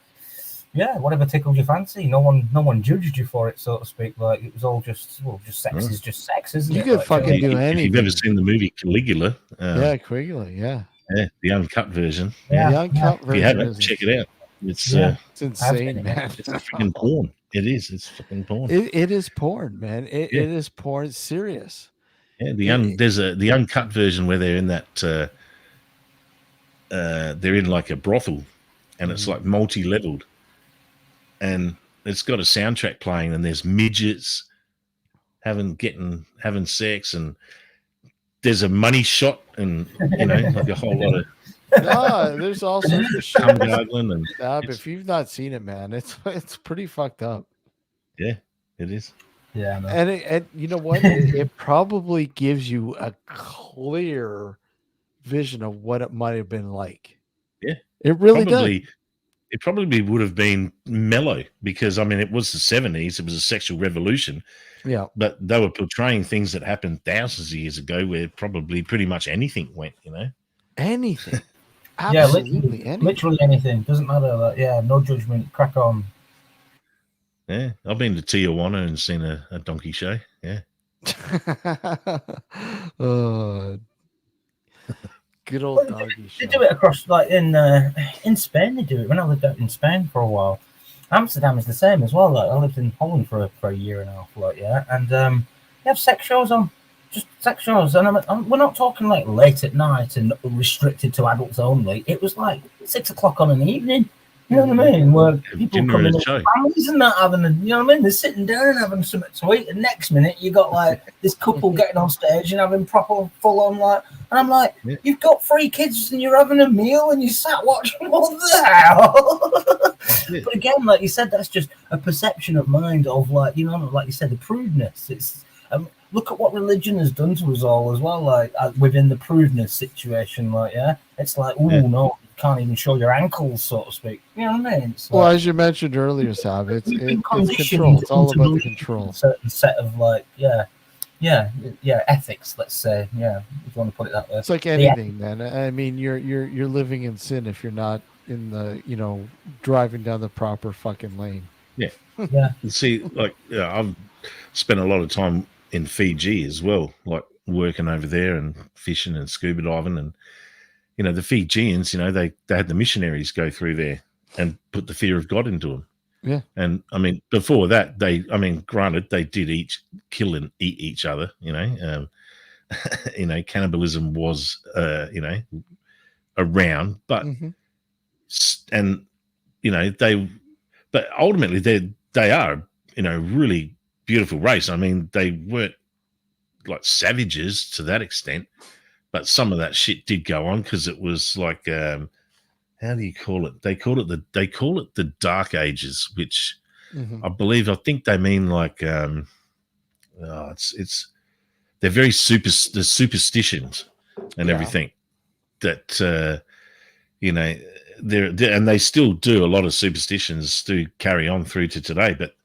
whatever tickled your fancy. No one judged you for it, so to speak. Like it was all just sex is just sex, isn't You it? could Like, fucking do anything. If you've ever seen the movie Caligula, Caligula, yeah, the uncut version. Yeah. The uncut version. If you haven't, is- check it out. It's It's insane, man. it's freaking porn. It is. It's fucking porn. It is porn, man. It is porn. It's serious. Yeah, there's the uncut version where they're in that they're in like a brothel, and it's like multi-leveled, and it's got a soundtrack playing, and there's midgets having sex, and there's a money shot, and you know, like a whole lot of No, there's all sorts of shit. cum gargling, and If you've not seen it, man, it's pretty fucked up. yeah, it is. Yeah, no. And you know what? it probably gives you a clear vision of what it might have been like. Yeah, it really does. It probably would have been mellow because I mean it was the 70s. It was a sexual revolution. Yeah, but they were portraying things that happened thousands of years ago, where probably pretty much anything went. You know, anything. Yeah, Absolutely anything. literally anything. Doesn't matter. Like, yeah, no judgment. Crack on. Yeah, I've been to Tijuana and seen a donkey show. Yeah. Good old doggy show. They do it across, like in Spain. They do it. When I lived out in Spain for a while, Amsterdam is the same as well. Like I lived in Holland for a year and a half. Like and they have sex shows on, just sex shows, and we're not talking like late at night and restricted to adults only. It was like 6 o'clock on an evening. You know what I mean? Where people come in with families and that having, you know what I mean? They're sitting down and having something to eat. And next minute, you got like this couple getting on stage and having proper full on like, and I'm like, you've got 3 kids and you're having a meal and you sat watching all that. But again, like you said, that's just a perception of mind of like, you know, like you said, the prudeness. It's look at what religion has done to us all as well. Like within the prudeness situation, like it's like, no. Can't even show your ankles, so to speak. You know what I mean? It's well, like, as you mentioned earlier, Sav, it's control. conditioned It's all into about the believing control. a certain set of like, ethics. Let's say, if you want to put it that way. It's like anything, man. I mean, you're living in sin if you're not in the, you know, driving down the proper fucking lane. Yeah. Yeah. And see, like, I've spent a lot of time in Fiji as well, like working over there and fishing and scuba diving, and you know, the Fijians, you know, they had the missionaries go through there and put the fear of God into them. Yeah. And I mean, before that, granted, they did kill and eat each other, you know. You know, cannibalism was, you know, around, but, and, you know, but ultimately they are, you know, really beautiful race. I mean, they weren't like savages to that extent. But some of that shit did go on because it was like, how do you call it? They call it the Dark Ages, which I think they mean like, it's they're very the superstitions and everything that you know they're and they still do a lot of superstitions to carry on through to today. But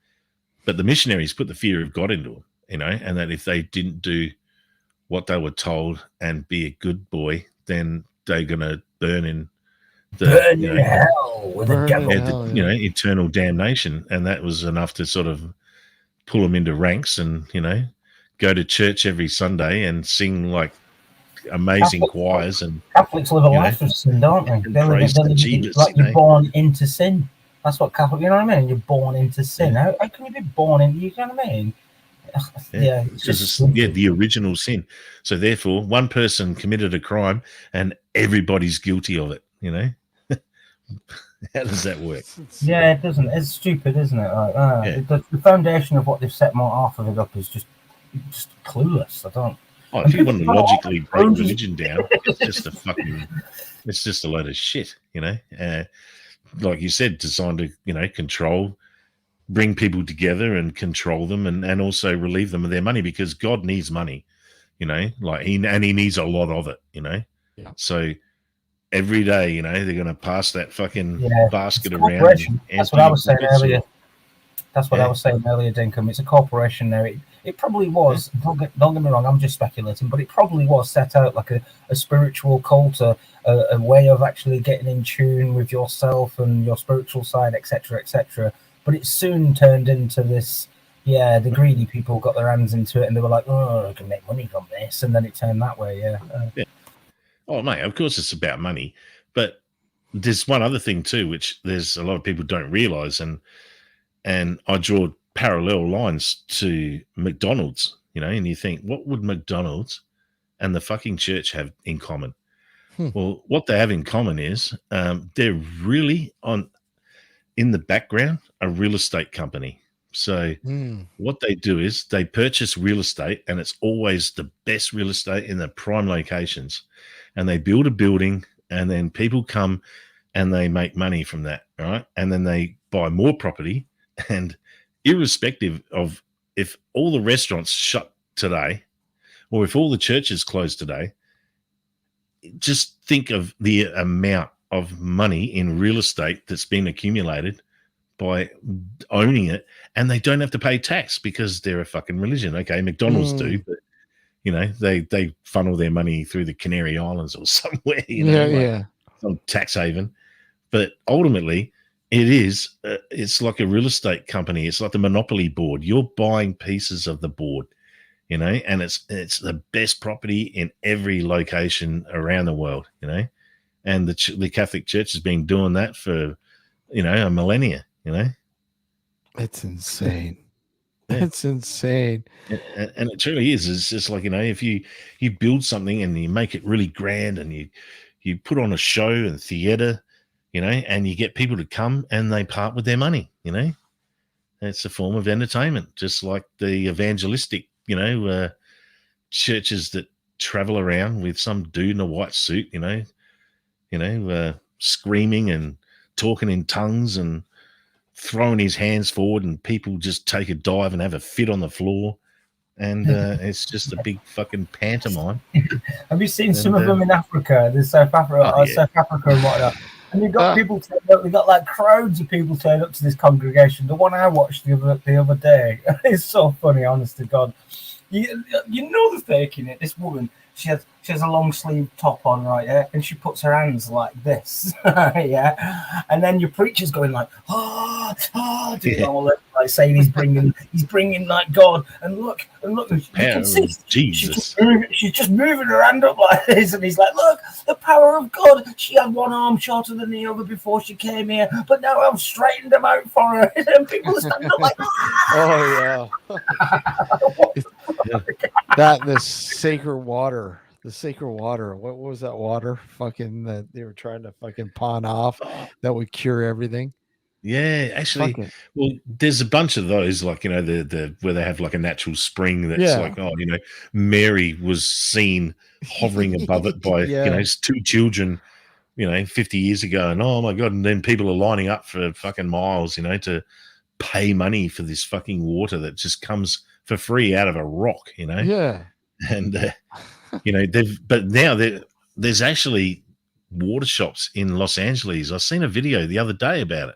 the missionaries put the fear of God into them, you know, and that if they didn't do what they were told and be a good boy, then they're gonna burn in hell with a devil. You know, eternal damnation. And that was enough to sort of pull them into ranks and, you know, go to church every Sunday and sing like amazing choirs. And Catholics live a life of sin, don't they? They live like you're born into sin. That's what Catholic, you know what I mean? You're born into sin. How can you be born into, you know what I mean? The original sin. So therefore, one person committed a crime and everybody's guilty of it. You know, how does that work? Yeah, it doesn't. It's stupid, isn't it? Like, the foundation of what they've set more half of it up is just just clueless. I don't. Oh, if you want to logically break Drones is- religion down, it's just it's just a load of shit, you know. Like you said, designed to, you know, bring people together and control them, and also relieve them of their money, because God needs money, you know, like he needs a lot of it, you know. Yeah. So every day, you know, they're going to pass that fucking basket around. Corporation. That's what I was saying earlier. That's what Yeah. I was saying earlier, Dinkum. It's a corporation now. It probably was, don't get me wrong, I'm just speculating, but it probably was set out like a spiritual cult, a way of actually getting in tune with yourself and your spiritual side, etc., etc. But it soon turned into this, the greedy people got their hands into it and they were like, oh, I can make money from this. And then it turned that way, Yeah. Oh, mate, of course it's about money. But there's one other thing too, which there's a lot of people don't realize, and I draw parallel lines to McDonald's, you know, and you think, what would McDonald's and the fucking church have in common? Well, what they have in common is they're really in the background a real estate company. So what they do is they purchase real estate, and it's always the best real estate in the prime locations, and they build a building, and then people come and they make money from that, right? And then they buy more property, and irrespective of if all the restaurants shut today or if all the churches closed today, just think of the amount of money in real estate that's been accumulated by owning it, and they don't have to pay tax because they're a fucking religion. Okay, McDonald's do, but you know, they funnel their money through the Canary Islands or somewhere, you know, some tax haven. But ultimately, it's like a real estate company. It's like the monopoly board. You're buying pieces of the board, you know, and it's the best property in every location around the world, you know. And the Catholic Church has been doing that for, you know, a millennia, you know. It's insane. It's insane. And it truly is. It's just like, you know, if you build something and you make it really grand and you put on a show and theater, you know, and you get people to come and they part with their money, you know. It's a form of entertainment, just like the evangelistic, you know, churches that travel around with some dude in a white suit, you know, screaming and talking in tongues and throwing his hands forward, and people just take a dive and have a fit on the floor. And it's just a big fucking pantomime. Have you seen some of them in Africa? There's South Africa, South Africa and whatnot. And you've got people turn up. We've got like crowds of people turn up to this congregation. The one I watched the other day, it's so funny, honest to God. You know they're faking it. This woman, she has a long sleeve top on, right? Yeah, and she puts her hands like this, yeah. And then your preacher's going like, doing all that, like saying he's bringing like God. And look, you can see Jesus. She's just moving her hand up like this, and he's like, look, the power of God. She had one arm shorter than the other before she came here, but now I've straightened them out for her. And people are standing up like, oh yeah. That the sacred water. The sacred water. What was that water? Fucking that they were trying to fucking pawn off that would cure everything. Yeah, actually, well, there's a bunch of those, like, you know, the where they have like a natural spring that's like, oh, you know, Mary was seen hovering above it by, you know, 2 children, you know, 50 years ago, and oh my God, and then people are lining up for fucking miles, you know, to pay money for this fucking water that just comes for free out of a rock, you know. Yeah. And you know, but now there's actually water shops in Los Angeles. I seen a video the other day about it,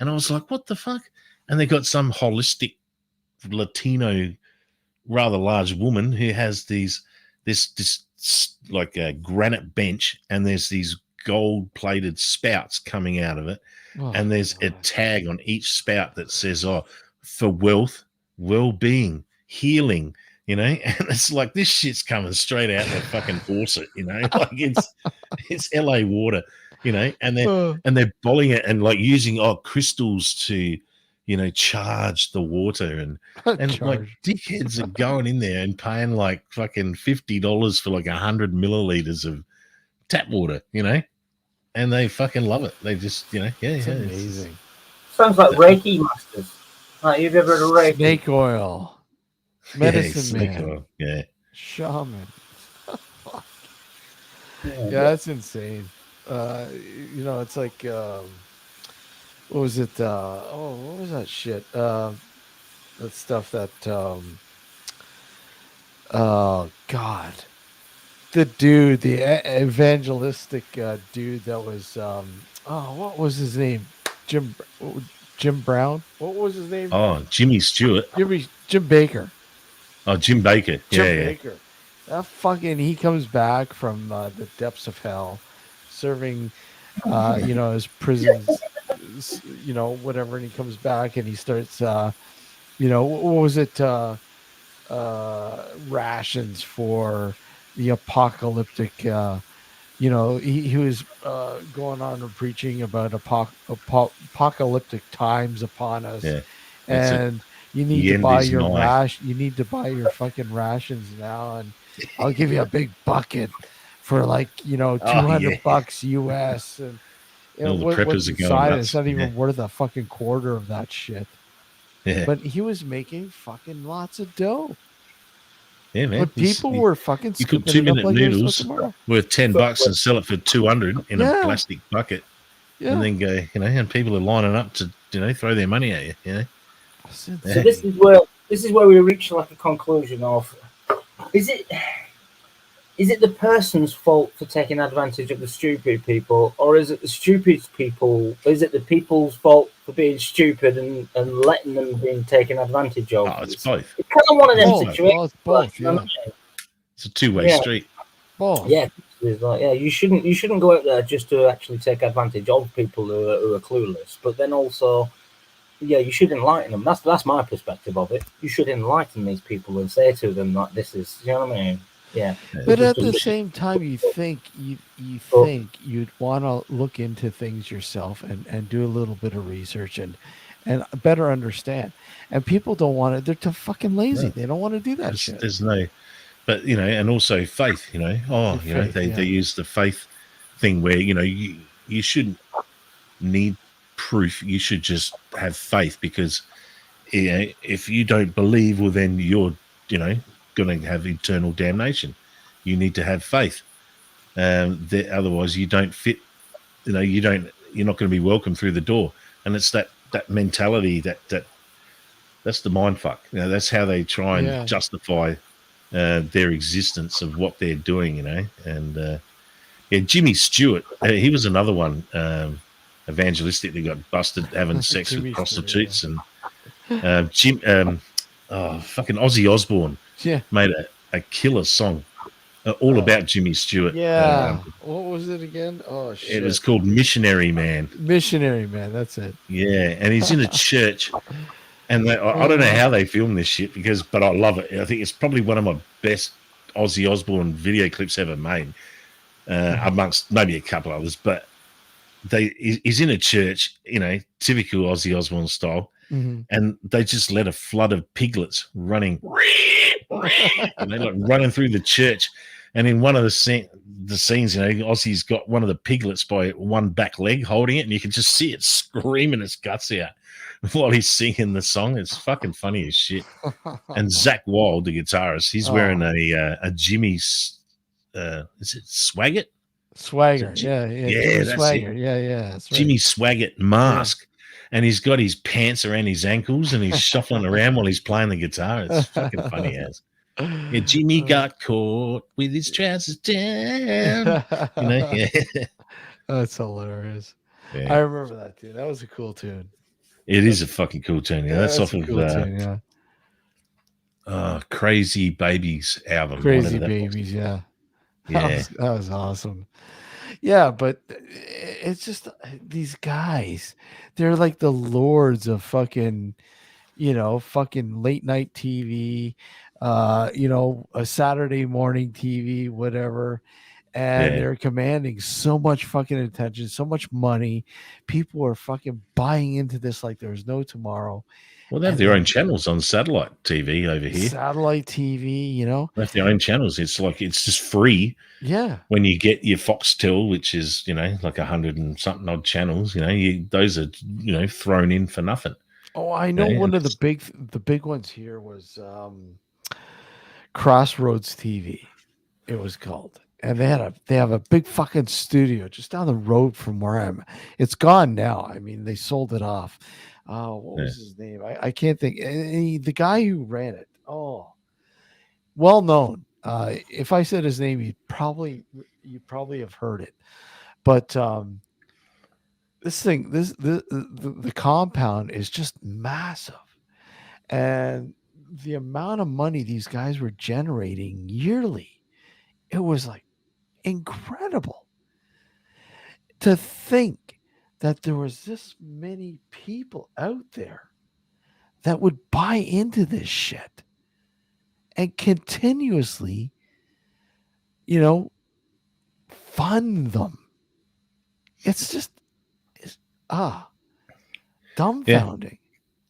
and I was like, what the fuck? And they got some holistic Latino, rather large woman who has this like a granite bench, and there's these gold plated spouts coming out of it. And there's a tag on each spout that says, oh, for wealth, well-being, healing, you know. And it's like, this shit's coming straight out of the fucking faucet, you know. Like it's LA water, you know, and they're boiling it and like using crystals to, you know, charge the water, and like dickheads are going in there and paying like fucking $50 for like 100 milliliters of tap water, you know, and they fucking love it. They just, you know, it's amazing. Sounds like Reiki masters. Like you've ever heard of Reiki? Snake oil. Medicine snake man. oil. Yeah. Shaman. Yeah, Yeah, that's insane. It's like what was it? What was that shit? That stuff that oh god. The dude, the evangelistic dude that was what was his name? Jim Brown? What was his name? Oh, Jimmy Stewart. Jim Baker. Oh, Jim Baker. Jim Yeah, Baker. That fucking he comes back from the depths of hell, serving his prisons, whatever, and he comes back and he starts what was it? Rations for the apocalyptic he was going on and preaching about apocalyptic times upon us, yeah. That's it. and you need The to end buy is your nigh. you need to buy your fucking rations now, and I'll give you a big bucket for like $200 US, and All the what's preppers are going inside it? It's nuts. not Yeah. even worth a fucking quarter of that shit. Yeah. But he was making fucking lots of dough. Yeah, man. But people were fucking You cook scooping it up 2-minute like there's no noodles tomorrow. worth $10 and sell it for 200 in Yeah. a plastic bucket, Yeah. and then go, and people are lining up to, throw their money at you. So this is where we reach like a conclusion of: is it the person's fault for taking advantage of the stupid people, or is it the stupid people? Is it the people's fault for being stupid and letting them being taken advantage of? Oh, it's both. It's kind of one of them Both. situations. Well, it's both, like, yeah. It's a two-way Yeah. street. Both. Yeah, it's like, you shouldn't go out there just to actually take advantage of people who are clueless. But then also, you should enlighten them. That's my perspective of it. You should enlighten these people and say to them that this is, you know what I mean? Yeah. But at the same time, you think you'd want to look into things yourself and do a little bit of research and better understand. And people don't want it. They're too fucking lazy. No. They don't want to do that shit. There's no, but and also faith. They use the faith thing where you shouldn't need proof. You should just have faith, because if you don't believe, well, then you're going to have eternal damnation. You need to have faith. Otherwise, you don't fit. You're not going to be welcome through the door. And it's that mentality that's the mind fuck. That's how they try and justify their existence of what they're doing. And Jimmy Stewart, he was another one. Evangelistic that got busted having sex with prostitutes, and fucking Ozzy Osbourne made a killer song all about Jimmy Stewart. What was it again? Oh shit! It was called Missionary Man. Missionary Man, that's it. Yeah, and he's in a church, and I don't know how they filmed this shit, but I love it. I think it's probably one of my best Ozzy Osbourne video clips ever made, amongst maybe a couple others, but. He's in a church, typical Ozzy Osbourne style, and they just let a flood of piglets running, and they running through the church. And in one of the scenes, Ozzy's got one of the piglets by one back leg holding it, and you can just see it screaming its guts out while he's singing the song. It's fucking funny as shit. And Zach Wild, the guitarist, he's wearing a Jimmy's, is it Swaggart? Swagger, Jimmy that's Swagger, it. That's right. Jimmy Swaggart mask, and he's got his pants around his ankles, and he's shuffling around while he's playing the guitar. It's fucking funny as. Yeah, Jimmy got caught with his trousers down. That's hilarious. Yeah. I remember that tune. That was a cool tune. It is a fucking cool tune. Yeah, that's off of cool tune, Crazy Babies album. Crazy Babies, yeah. That was awesome. Yeah, but it's just these guys. They're like the lords of fucking, fucking late night TV, a Saturday morning TV, whatever. And they're commanding so much fucking attention, so much money. People are fucking buying into this like there's no tomorrow. Well, they have their own channels on satellite TV over here. Satellite TV, They have their own channels. It's just free. Yeah. When you get your Foxtel, which is, like 100 and something odd channels, those are, thrown in for nothing. Oh, I know one of the big ones here was Crossroads TV. It was called, and they have a big fucking studio just down the road from where I'm. It's gone now. I mean, they sold it off. What was his name? I can't think. The guy who ran it. Oh, well known. If I said his name, you probably have heard it. But the compound is just massive, and the amount of money these guys were generating yearly, it was like incredible to think that there was this many people out there that would buy into this shit and continuously, fund them. It's just dumbfounding.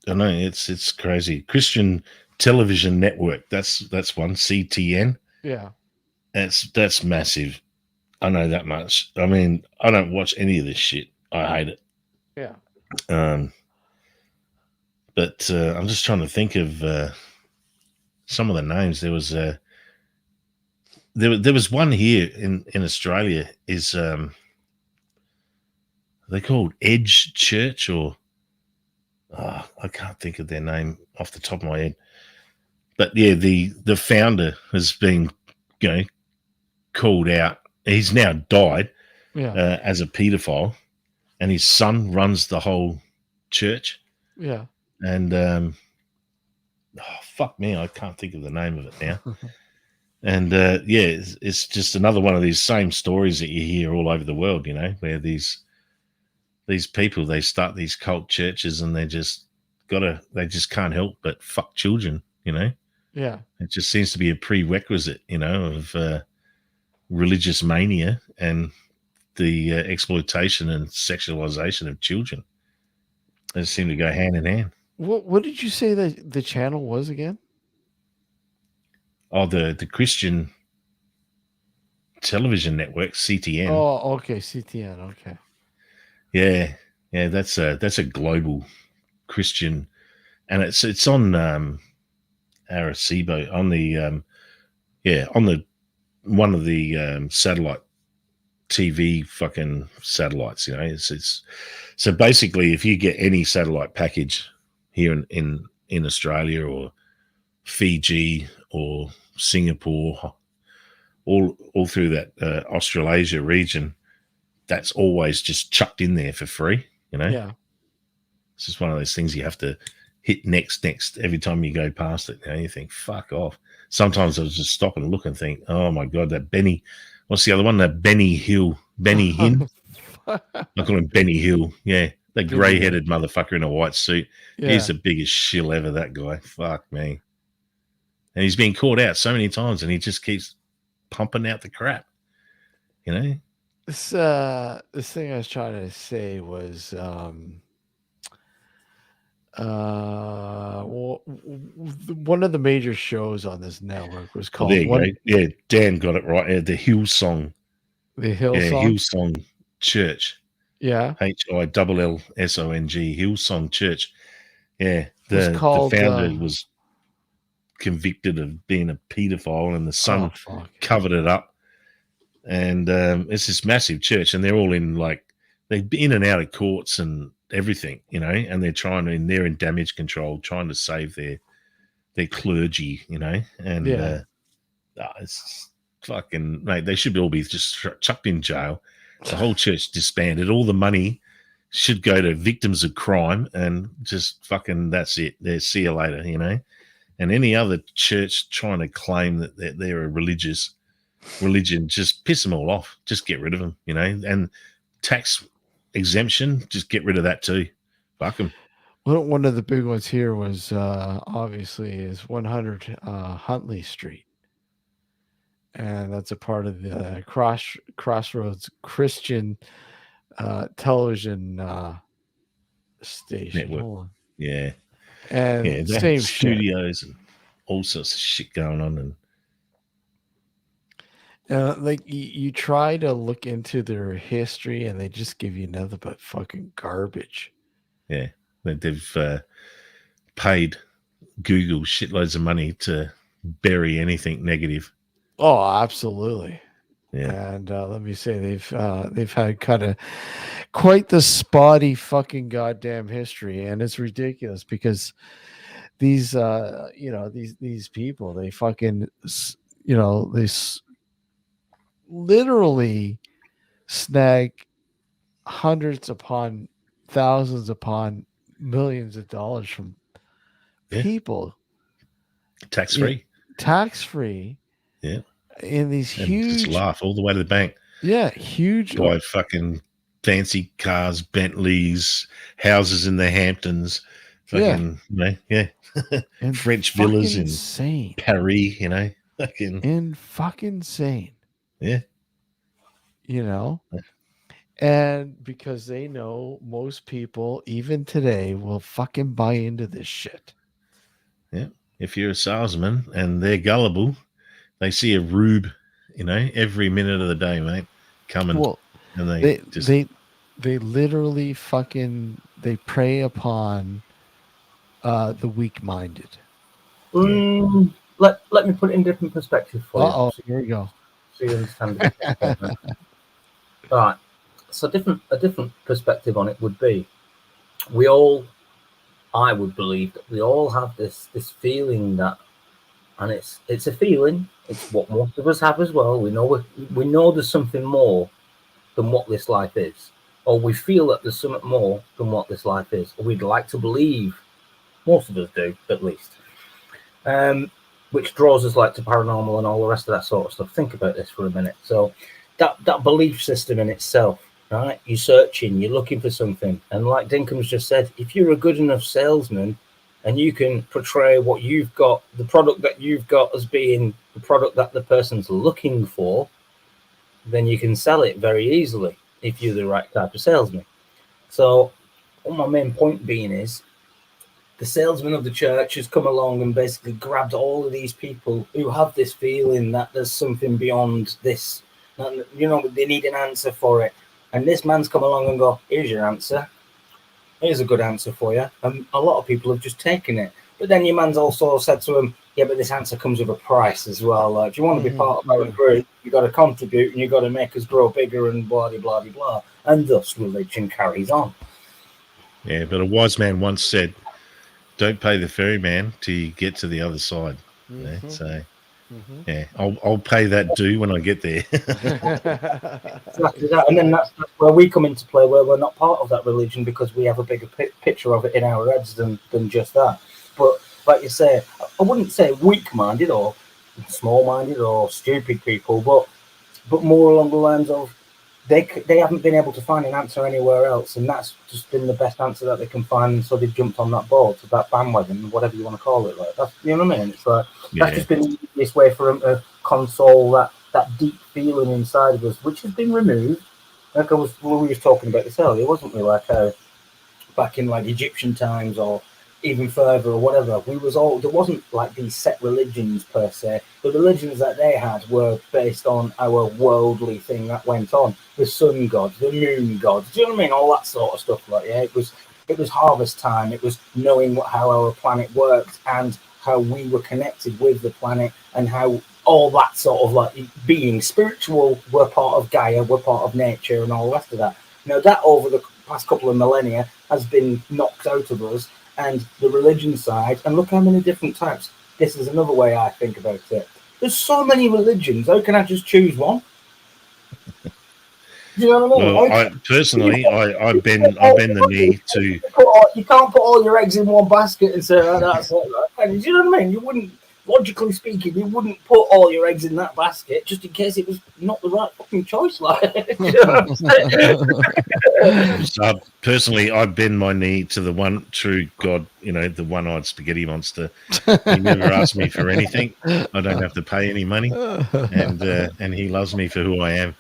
I know it's crazy. Christian Television Network. That's one. CTN. Yeah. That's massive. I know that much. I mean, I don't watch any of this shit. I hate it. Yeah. But I'm just trying to think of some of the names. There was there was one here in Australia. Is they called Edge Church or I can't think of their name off the top of my head. But yeah, the founder has been called out. He's now died as a pedophile, and his son runs the whole church. Yeah. And fuck me, I can't think of the name of it now. And it's just another one of these same stories that you hear all over the world, where these people, they start these cult churches and they just can't help but fuck children, Yeah. It just seems to be a prerequisite, of religious mania and the exploitation and sexualization of children. They seem to go hand in hand. What did you say that the channel was again? Oh, the Christian Television Network, CTN. Oh, okay, CTN. Okay. Yeah, that's a global Christian, and it's on Arecibo on the on the one of the satellite TV fucking satellites. It's so basically, if you get any satellite package here in Australia or Fiji or Singapore, all through that Australasia region, that's always just chucked in there for free. Yeah. It's just one of those things you have to hit next every time you go past it. You think, fuck off. Sometimes I'll just stop and look and think, oh my God, that Benny, what's the other one? That Benny Hinn. I call him Benny Hill. Yeah. That grey headed motherfucker in a white suit. Yeah. He's the biggest shill ever, that guy. Fuck me. And he's been caught out so many times and he just keeps pumping out the crap. This thing I was trying to say was one of the major shows on this network was called Yeah, Dan got it right. The Hillsong. The Hillsong? Hillsong Church. Yeah. HILLSONG, Hillsong Church. Yeah. The founder was convicted of being a pedophile and the son covered it up. And it's this massive church, and they're all in they're in and out of courts and everything, and they're in damage control, trying to save their clergy, and it's fucking, mate, they should all be just chucked in jail. The whole church disbanded. All the money should go to victims of crime, and just fucking that's it. See you later, And any other church trying to claim that they're a religion, just piss them all off. Just get rid of them, And tax exemption, just get rid of that too. Fuck them. Well, one of the big ones here was obviously is 100 Huntley Street, and that's a part of the Crossroads Christian television station. Network. Yeah. And same studios shit. And all sorts of shit going on. And you try to look into their history and they just give you nothing but fucking garbage. Yeah. They've paid Google shitloads of money to bury anything negative. Oh, absolutely. Yeah. And let me say they've had kind of quite the spotty fucking goddamn history, and it's ridiculous because these these people, they fucking literally snag hundreds upon thousands upon millions of dollars from people tax free. Tax free. Yeah. In these and huge, just laugh all the way to the bank. Yeah, huge. Buy fucking fancy cars, Bentleys, houses in the Hamptons, fucking And French fucking villas in insane. Paris, fucking fucking insane. Yeah. And because they know most people, even today, will fucking buy into this shit. Yeah. If you're a salesman and they're gullible, they see a rube, every minute of the day, mate, coming. Well, and they literally fucking prey upon the weak-minded. Let me put it in different perspective for you. Oh, here we go. So you understand. All right. So a different perspective on it would be, I would believe that we all have this feeling that, and it's a feeling. It's what most of us have as well. We know there's something more than what this life is, or we feel that there's something more than what this life is, or we'd like to believe. Most of us do, at least. Which draws us like to paranormal and all the rest of that sort of stuff. Think about this for a minute. So that belief system in itself, right? You're searching, you're looking for something, and like Dinkum's just said, if you're a good enough salesman and you can portray what you've got, the product that you've got, as being the product that the person's looking for, then you can sell it very easily if you're the right type of salesman. So what my main point being is, the salesman of the church has come along and basically grabbed all of these people who have this feeling that there's something beyond this. And, they need an answer for it. And this man's come along and go, here's your answer. Here's a good answer for you. And a lot of people have just taken it. But then your man's also said to him, yeah, but this answer comes with a price as well. If you want to be part of our group, you've got to contribute and you've got to make us grow bigger and blah, blah, blah, blah. And thus religion carries on. Yeah, but a wise man once said, don't pay the ferryman till you get to the other side. Yeah, so, yeah, I'll pay that due when I get there. Exactly that. And then that's where we come into play, where we're not part of that religion because we have a bigger picture of it in our heads than just that. But like you say, I wouldn't say weak-minded or small-minded or stupid people, but more along the lines of they haven't been able to find an answer anywhere else, and that's just been the best answer that they can find. So they've jumped on that board, to that bandwagon, whatever you want to call it. Like that's, you know what I mean? It's like that's just been this way for them to console that deep feeling inside of us, which has been removed. Like we were talking about this earlier, wasn't we? Like back in like Egyptian times or even further or whatever, there wasn't like these set religions per se. The religions that they had were based on our worldly thing that went on. The sun gods, the moon gods, do you know what I mean? All that sort of stuff. Like, yeah, it was harvest time. It was knowing how our planet worked and how we were connected with the planet and how all that sort of like being spiritual were part of Gaia, were part of nature and all the rest of that. Now that over the past couple of millennia has been knocked out of us. And the religion side, and look how many different types. This is another way I think about it. There's so many religions. How can I just choose one? Do you know what I mean? Well, I bend the knee to. You can't put all your eggs in one basket and say, oh, that's it. Do you know what I mean? You wouldn't, logically speaking, you wouldn't put all your eggs in that basket just in case it was not the right fucking choice. Like, you know So personally, I bend my knee to the one true God, the one-eyed spaghetti monster. He never asked me for anything. I don't have to pay any money, and he loves me for who I am.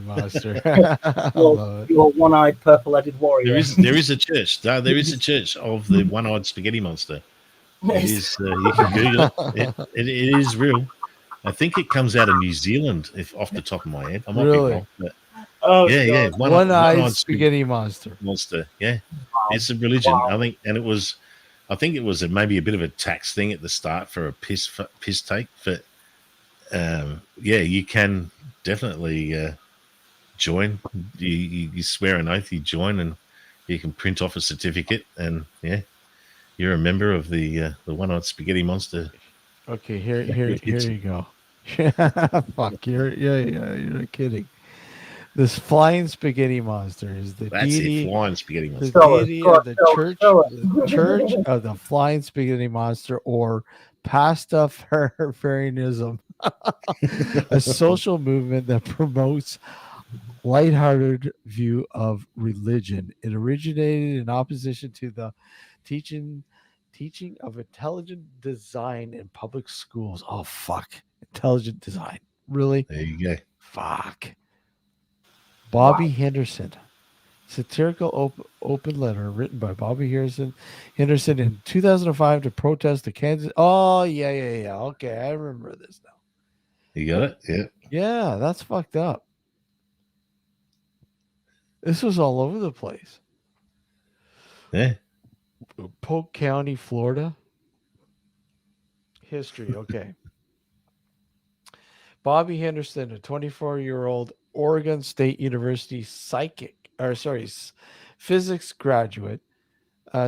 Monster. You're one-eyed, purple-headed warrior. There is a church. There is a church of the one-eyed spaghetti monster. It is. You can Google it. It is real. I think it comes out of New Zealand, if off the top of my head. I might be wrong, but yeah. One-eyed spaghetti monster. Yeah, it's a religion, I think, and it was I think it was maybe a bit of a tax thing at the start for a piss take, but yeah, you can definitely join. You swear an oath, you join, and you can print off a certificate, and yeah, you're a member of the one-eyed spaghetti monster. Okay, here you go. Fuck, you're kidding. This flying spaghetti monster is the That's deity, it, flying spaghetti the monster. deity of the church of the flying spaghetti monster, or Pastafarianism, a social movement that promotes lighthearted view of religion. It originated in opposition to the teaching of intelligent design in public schools. Oh fuck, intelligent design, really? There you go. Fuck. Bobby Henderson, satirical open letter written by Bobby Henderson in 2005 to protest the Kansas. Oh yeah. Okay, I remember this now. You got it? Yeah. Yeah, that's fucked up. This was all over the place. Yeah. Polk County, Florida. History. Okay. Bobby Henderson, a 24-year-old Oregon State University physics graduate,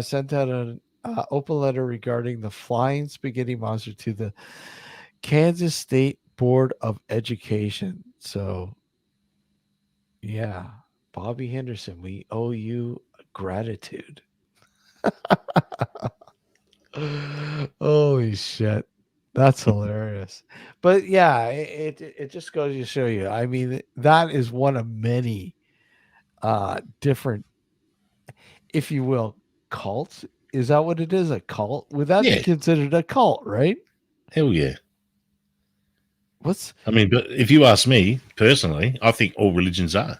sent out an open letter regarding the flying spaghetti monster to the Kansas State Board of Education. So, yeah, Bobby Henderson, we owe you gratitude. Holy shit. That's hilarious. But yeah, it just goes to show you. I mean, that is one of many different, if you will, cults. Is that what it is? A cult? Would that be considered a cult, right? Hell yeah. But if you ask me personally, I think all religions are.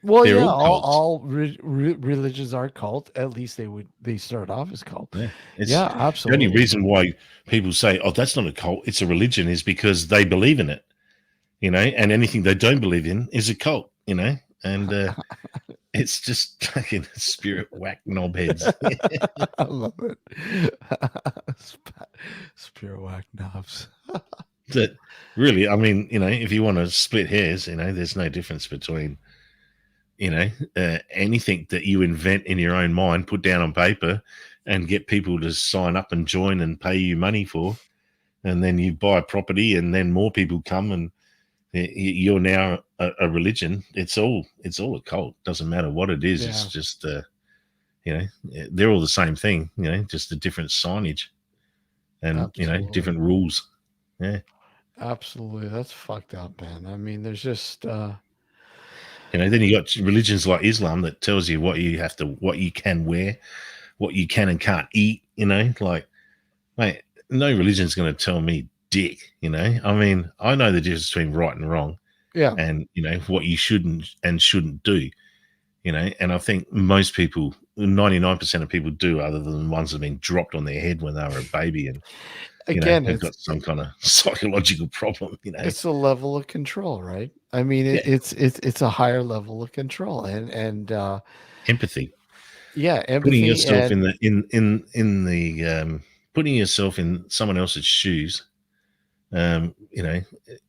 Well, they're all religions are cult. At least they start off as cult. Yeah, absolutely. The only reason why people say, "Oh, that's not a cult; it's a religion," is because they believe in it. And anything they don't believe in is a cult. And it's just fucking spirit whack knobheads. I love it. Spirit whack knobs. That really, I mean, if you want to split hairs, there's no difference between. Anything that you invent in your own mind, put down on paper, and get people to sign up and join and pay you money for, and then you buy a property, and then more people come, and you're now a religion. It's all a cult. Doesn't matter what it is. Yeah. It's just they're all the same thing. Just a different signage, and Absolutely. Different rules. Yeah, absolutely. That's fucked up, man. I mean, there's just. Then you got religions like Islam that tells you what you can wear, what you can and can't eat. Like, mate, no religion's going to tell me dick. I mean, I know the difference between right and wrong. Yeah. And what you shouldn't and shouldn't do. And I think most people, 99% of people do, other than the ones that have been dropped on their head when they were a baby and. Again, they've got some kind of psychological problem. It's a level of control, right? I mean, it's a higher level of control and empathy. Yeah, empathy. Putting yourself putting yourself in someone else's shoes,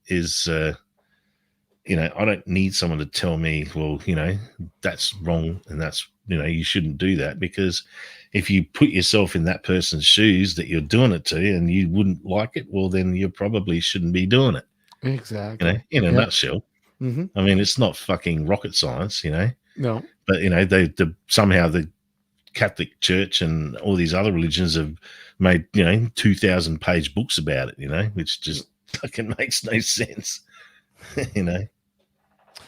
is I don't need someone to tell me, well, that's wrong and that's you shouldn't do that, because if you put yourself in that person's shoes that you're doing it to and you wouldn't like it, well, then you probably shouldn't be doing it. Exactly. In a nutshell. Mm-hmm. I mean, it's not fucking rocket science, No. But, somehow the Catholic Church and all these other religions have made, 2,000-page books about it, which just fucking makes no sense,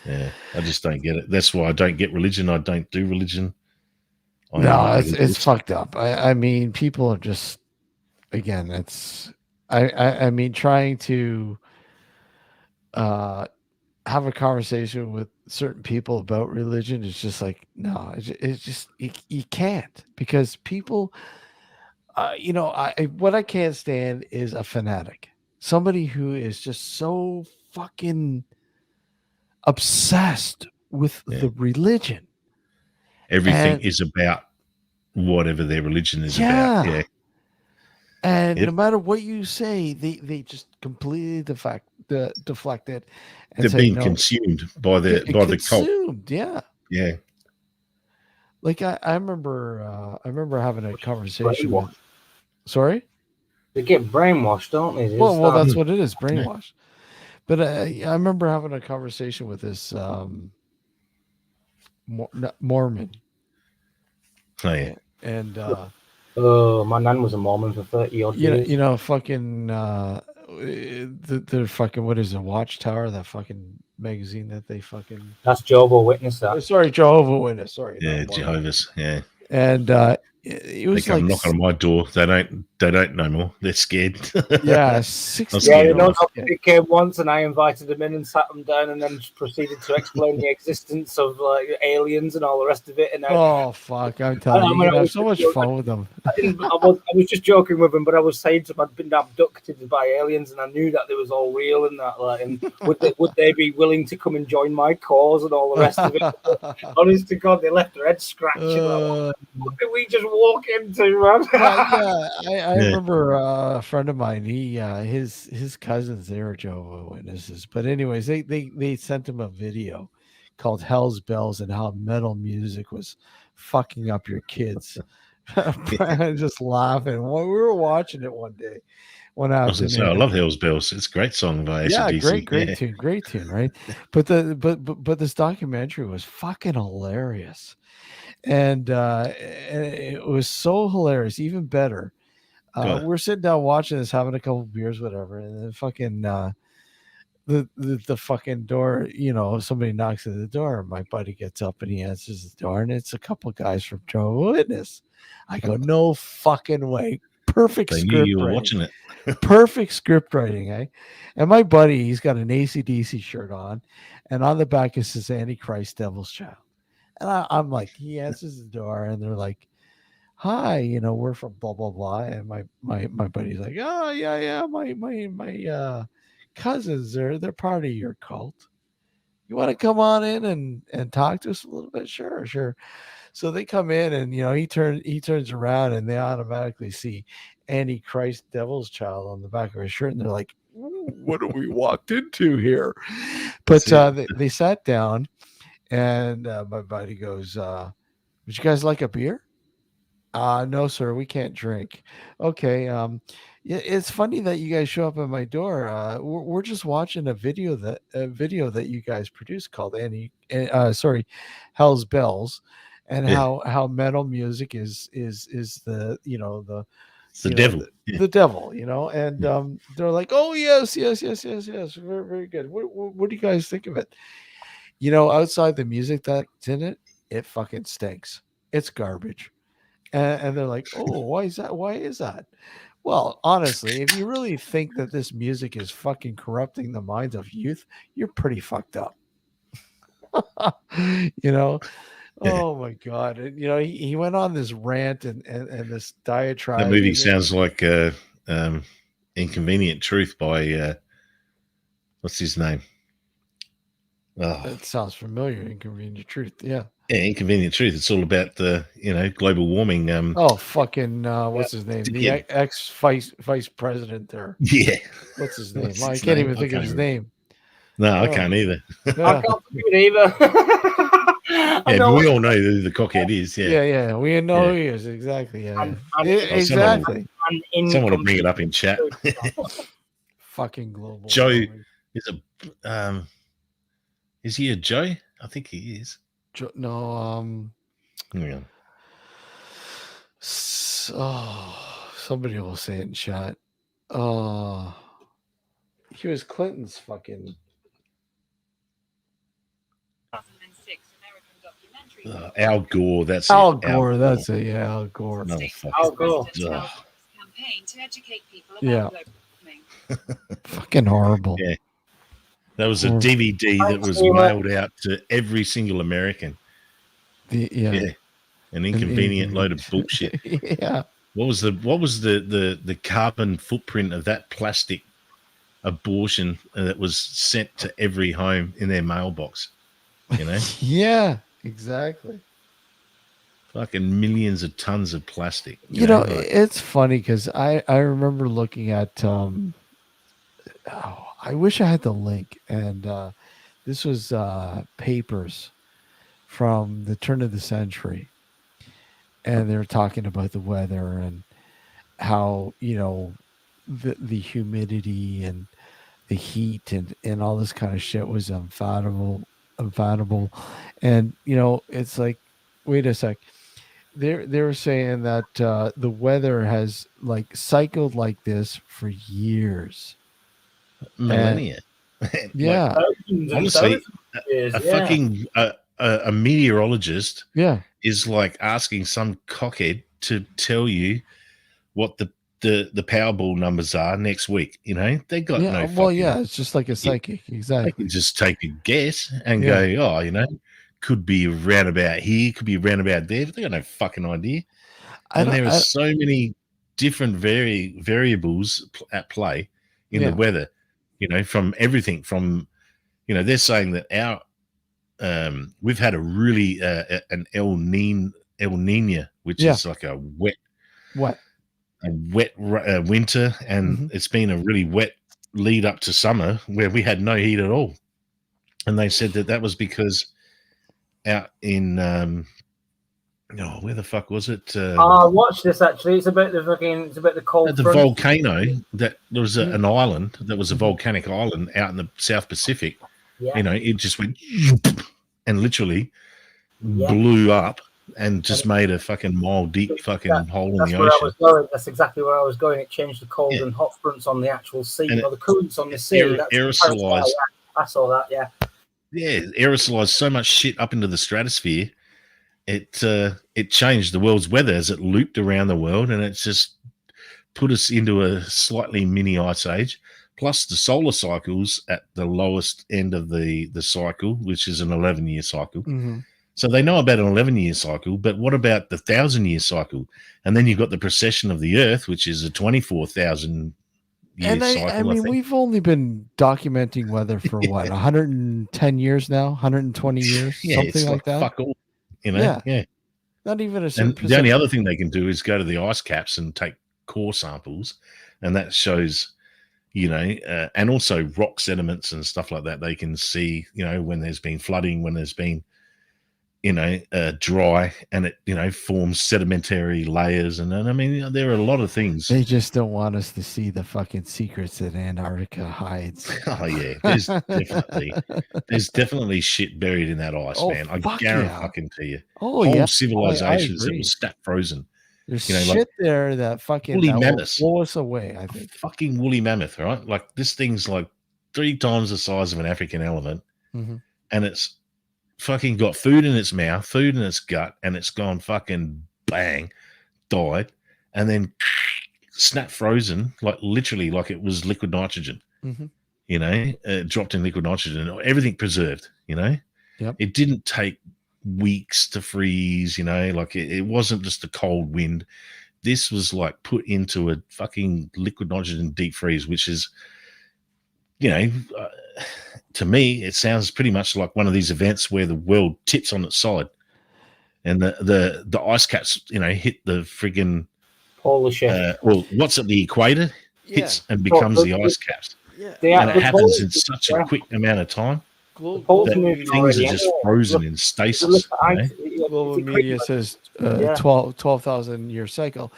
Yeah, I just don't get it. That's why I don't get religion. I don't do religion. No, it's fucked up. I mean, people are just, again, I mean, trying to have a conversation with certain people about religion is just like, no, it's just, you can't, because people, what I can't stand is a fanatic, somebody who is just so fucking obsessed with the religion. Everything is about whatever their religion is Yeah. about. Yeah. And Yep. no matter what you say, they just completely deflect it and They're say being no. consumed by the cult. Consumed, yeah. Yeah. Like I remember having a conversation with. Sorry. They get brainwashed, don't they? Well, that's what it is, brainwashed. But I remember having a conversation with this Mormon. Oh yeah. And my nan was a Mormon for 30 odd years. You know, fucking the fucking, what is it, Watchtower, that fucking magazine that they fucking. That's Jehovah's Witness. That. Sorry, Jehovah's Witness. Sorry. Yeah, Jehovah's. Yeah. And it was they come like knock on my door. They don't no more. They're scared. Yeah, 60. Yeah, you know, he came once, and I invited him in and sat him down, and then proceeded to explain the existence of like aliens and all the rest of it. And oh fuck, I'm telling you, you have so much fun with them. I was just joking with him, but I was saying to him I'd been abducted by aliens, and I knew that it was all real and that. Like, and would they be willing to come and join my cause and all the rest of it? Honest to God, they left their heads scratching. What did we just walk into, man? I remember a friend of mine. He his cousins, they were Jehovah's Witnesses. But anyways, they sent him a video called "Hell's Bells" and how metal music was fucking up your kids. Just laughing. We were watching it one day. When I love Hell's Bells. It's a great song by AC/DC. Great tune, right? But but this documentary was fucking hilarious. And it was so hilarious, even better. We're sitting down watching this, having a couple beers, whatever, and then fucking the fucking door, you know, somebody knocks at the door. My buddy gets up and he answers the door, and it's a couple guys from Jehovah's Witness. I go, no fucking way. Perfect they script knew you were writing. watching it. Perfect script writing, eh? And my buddy, he's got an AC/DC shirt on, and on the back it says Antichrist Devil's Child. And I'm like, he answers the door, and they're like, "Hi, you know, we're from blah blah blah." And my buddy's like, "Oh yeah, my cousins, they're part of your cult. You want to come on in and talk to us a little bit?" Sure. So they come in, and you know, he turns around, and they automatically see Antichrist Devil's Child on the back of his shirt, and they're like, "What have we walked into here?" But they sat down. And my buddy goes, would you guys like a beer? No, sir, we can't drink. Okay. It's funny that you guys show up at my door. We're just watching a video that you guys produced called Hell's Bells, and how metal music is the, you know, the devil. The devil, you know. And they're like, oh yes, very, very good. What do you guys think of it? You know, outside the music that's in it, it fucking stinks. It's garbage. And they're like, oh, why is that? Why is that? Well, honestly, if you really think that this music is fucking corrupting the minds of youth, you're pretty fucked up. You know? Oh my God. And, you know, he went on this rant and this diatribe. That movie sounds like Inconvenient Truth by what's his name? Oh. That sounds familiar. Inconvenient Truth. Yeah. Yeah, Inconvenient Truth. It's all about the, you know, global warming. Fucking what's his name? The ex vice president there. Yeah. What's his name? I can't even think of his name. No, I can't either. I can't think of it either. But we all know who the cockhead is. Yeah. We know who he is. Exactly. Yeah. Exactly. Someone will bring it up in chat. Fucking global. Joe is a. Is he a Joe? I think he is. No. Yeah. Somebody will say it in chat. He was Clinton's fucking. Al Gore. That's Al Gore. That's it. Yeah, Al Gore. No, Al Gore. Yeah. Fucking horrible. Yeah. That was a DVD that was mailed out to every single American. Yeah. An inconvenient load of bullshit. Yeah. What was the carbon footprint of that plastic abortion that was sent to every home in their mailbox? You know? Yeah, exactly. fucking millions of tons of plastic. You know, like- it's funny because I remember looking at I wish I had the link, and this was papers from the turn of the century, and they were talking about the weather and how, you know, the humidity and the heat and all this kind of shit was unfathomable. And, you know, it's like, wait a sec. They were saying that the weather has like cycled like this for years. millennia. Yeah. Honestly, fucking a meteorologist Yeah. is like asking some cockhead to tell you what the Powerball numbers are next week. You know, they got Yeah. no. Well, fucking, yeah, it's just like a psychic. They Exactly. can just take a guess and Yeah. go, oh, you know, could be round about here, could be round about there. But they got no fucking idea. And there are so many different variables at play in the weather. You know, from everything from, you know, they're saying that our we've had a really an El Nino, which is like a wet winter, and it's been a really wet lead up to summer where we had no heat at all. And they said that was because out in where the fuck was it? Watch this. Actually, it's about the cold. The front. volcano that there was an island that was a volcanic island out in the South Pacific. Yeah. You know, it just went and literally blew up and just made a fucking mile deep fucking hole in the where I ocean. was going. That's exactly where I was going. It changed the cold and hot fronts on the actual sea, or the currents on the sea. Aerosolized. I saw that. Yeah. Yeah, aerosolized so much shit up into the stratosphere. It changed the world's weather as it looped around the world, and it's just put us into a slightly mini ice age. Plus the solar cycles at the lowest end of the cycle, which is an 11-year cycle. Mm-hmm. So they know about an 11-year cycle, but what about the 1,000-year cycle? And then you've got the precession of the Earth, which is a 24,000-year cycle. I mean, we've only been documenting weather for what, 110 years now, 120 years, something like that. Fuck all, you know? Yeah. Not even a certain And the only other thing they can do is go to the ice caps and take core samples, and that shows, you know, and also rock sediments and stuff like that. They can see, you know, when there's been flooding, when there's been, you know, dry, and it, you know, forms sedimentary layers. And I mean, there are a lot of things. They just don't want us to see the fucking secrets that Antarctica hides. Oh yeah, there's definitely shit buried in that ice, man. I guarantee to you. Oh, whole civilizations that was snap frozen. There's shit there that fucking woolly mammoths will blow us away, I think. Fucking woolly mammoth, right? Like this thing's like 3 times the size of an African elephant, and it's fucking got food in its mouth, food in its gut, and it's gone fucking bang, died, and then snap frozen, like literally like it was liquid nitrogen. You know, dropped in liquid nitrogen, everything preserved. You know, it didn't take weeks to freeze. You know, like it wasn't just a cold wind. This was like put into a fucking liquid nitrogen deep freeze, which is, you know, to me, it sounds pretty much like one of these events where the world tips on its side, and the ice caps, you know, hit the friggin' polar shift. Well, what's at the equator hits and becomes the ice caps. And it happens in such a quick amount of time that things are just frozen in stasis. Global media says 12,000 year cycle.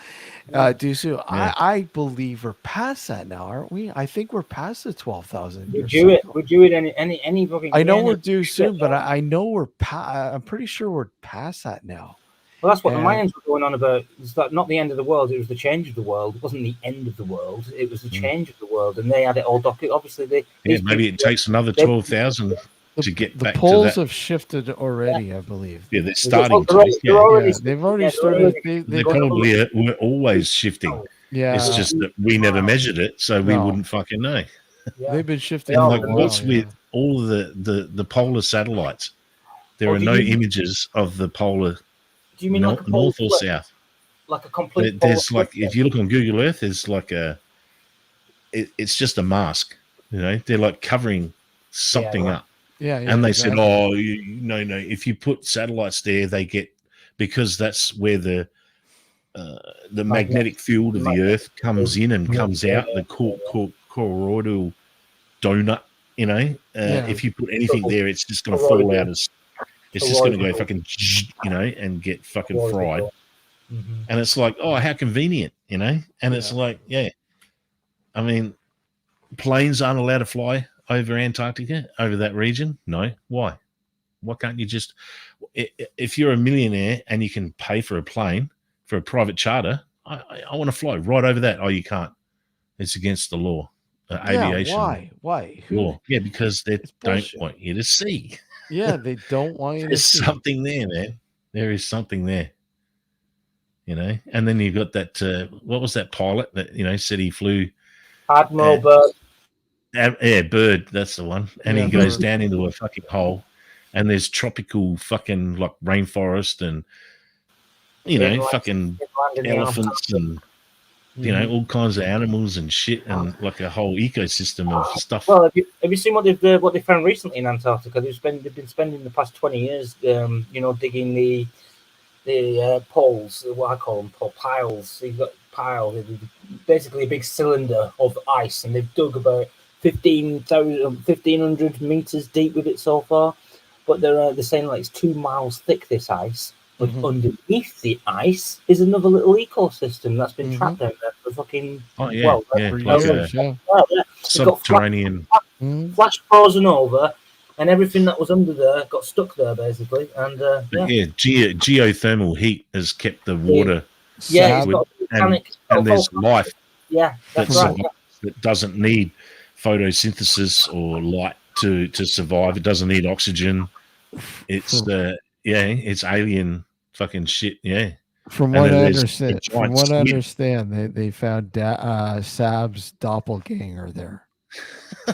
Dusu, I believe we're past that now, aren't we? I think we're past the 12,000. We're due it any fucking. I know we're due soon, but I know we're I'm pretty sure we're past that now. Well, that's what the Mayans were going on about. It's not the end of the world; it was the change of the world. It wasn't the end of the world; it was the change of the world, and they had it all documented. Obviously, maybe it takes another 12,000 to get back to that. The poles have shifted already, I believe. Yeah, they're starting to. They've already started. They probably were always shifting. Yeah, it's just that we never measured it, so we wouldn't fucking know. They've been shifting. And like, what's with all the polar satellites? There are no images of the polar. Do you mean like north or south? Like a complete. There's like, if you look on Google Earth, there's like it's just a mask. You know, they're like covering something up. Yeah, and they said, no, if you put satellites there, they get because that's where the magnetic field of the Earth comes in and comes out. The choroidal donut, if you put anything there, it's just going to fall out as. It's just going to go fucking, and get fucking fried. And it's like, oh, how convenient, And it's like, yeah. I mean, planes aren't allowed to fly over Antarctica, over that region. No. Why? Why can't you just, if you're a millionaire and you can pay for a plane, for a private charter, I want to fly right over that. Oh, you can't. It's against the law. Aviation. Why? Law. Yeah, because they don't want you to see. Yeah, they don't want you to see. There's something there, man. There is something there. And then you've got that, what was that pilot that, said he flew? Admiral Byrd. Yeah, Bird, that's the one. And he goes down into a fucking hole, and there's tropical fucking like rainforest and, fucking elephants and, all kinds of animals and shit, and like a whole ecosystem of stuff. Well, have you seen what they found recently in Antarctica? They've been spending the past 20 years, digging the poles, what I call them, piles. So you've got piles, basically a big cylinder of ice, and they've dug about 1,500 meters deep with it so far. But they're saying like it's 2 miles thick, this ice. But underneath the ice is another little ecosystem that's been trapped out there for fucking subterranean, flash frozen over, and everything that was under there got stuck there basically. And geothermal heat has kept the water. And there's life. Yeah, that's right. That doesn't need photosynthesis or light to survive. It doesn't need oxygen. It's it's alien fucking shit. Yeah. From what I understand, they found Sab's doppelganger there.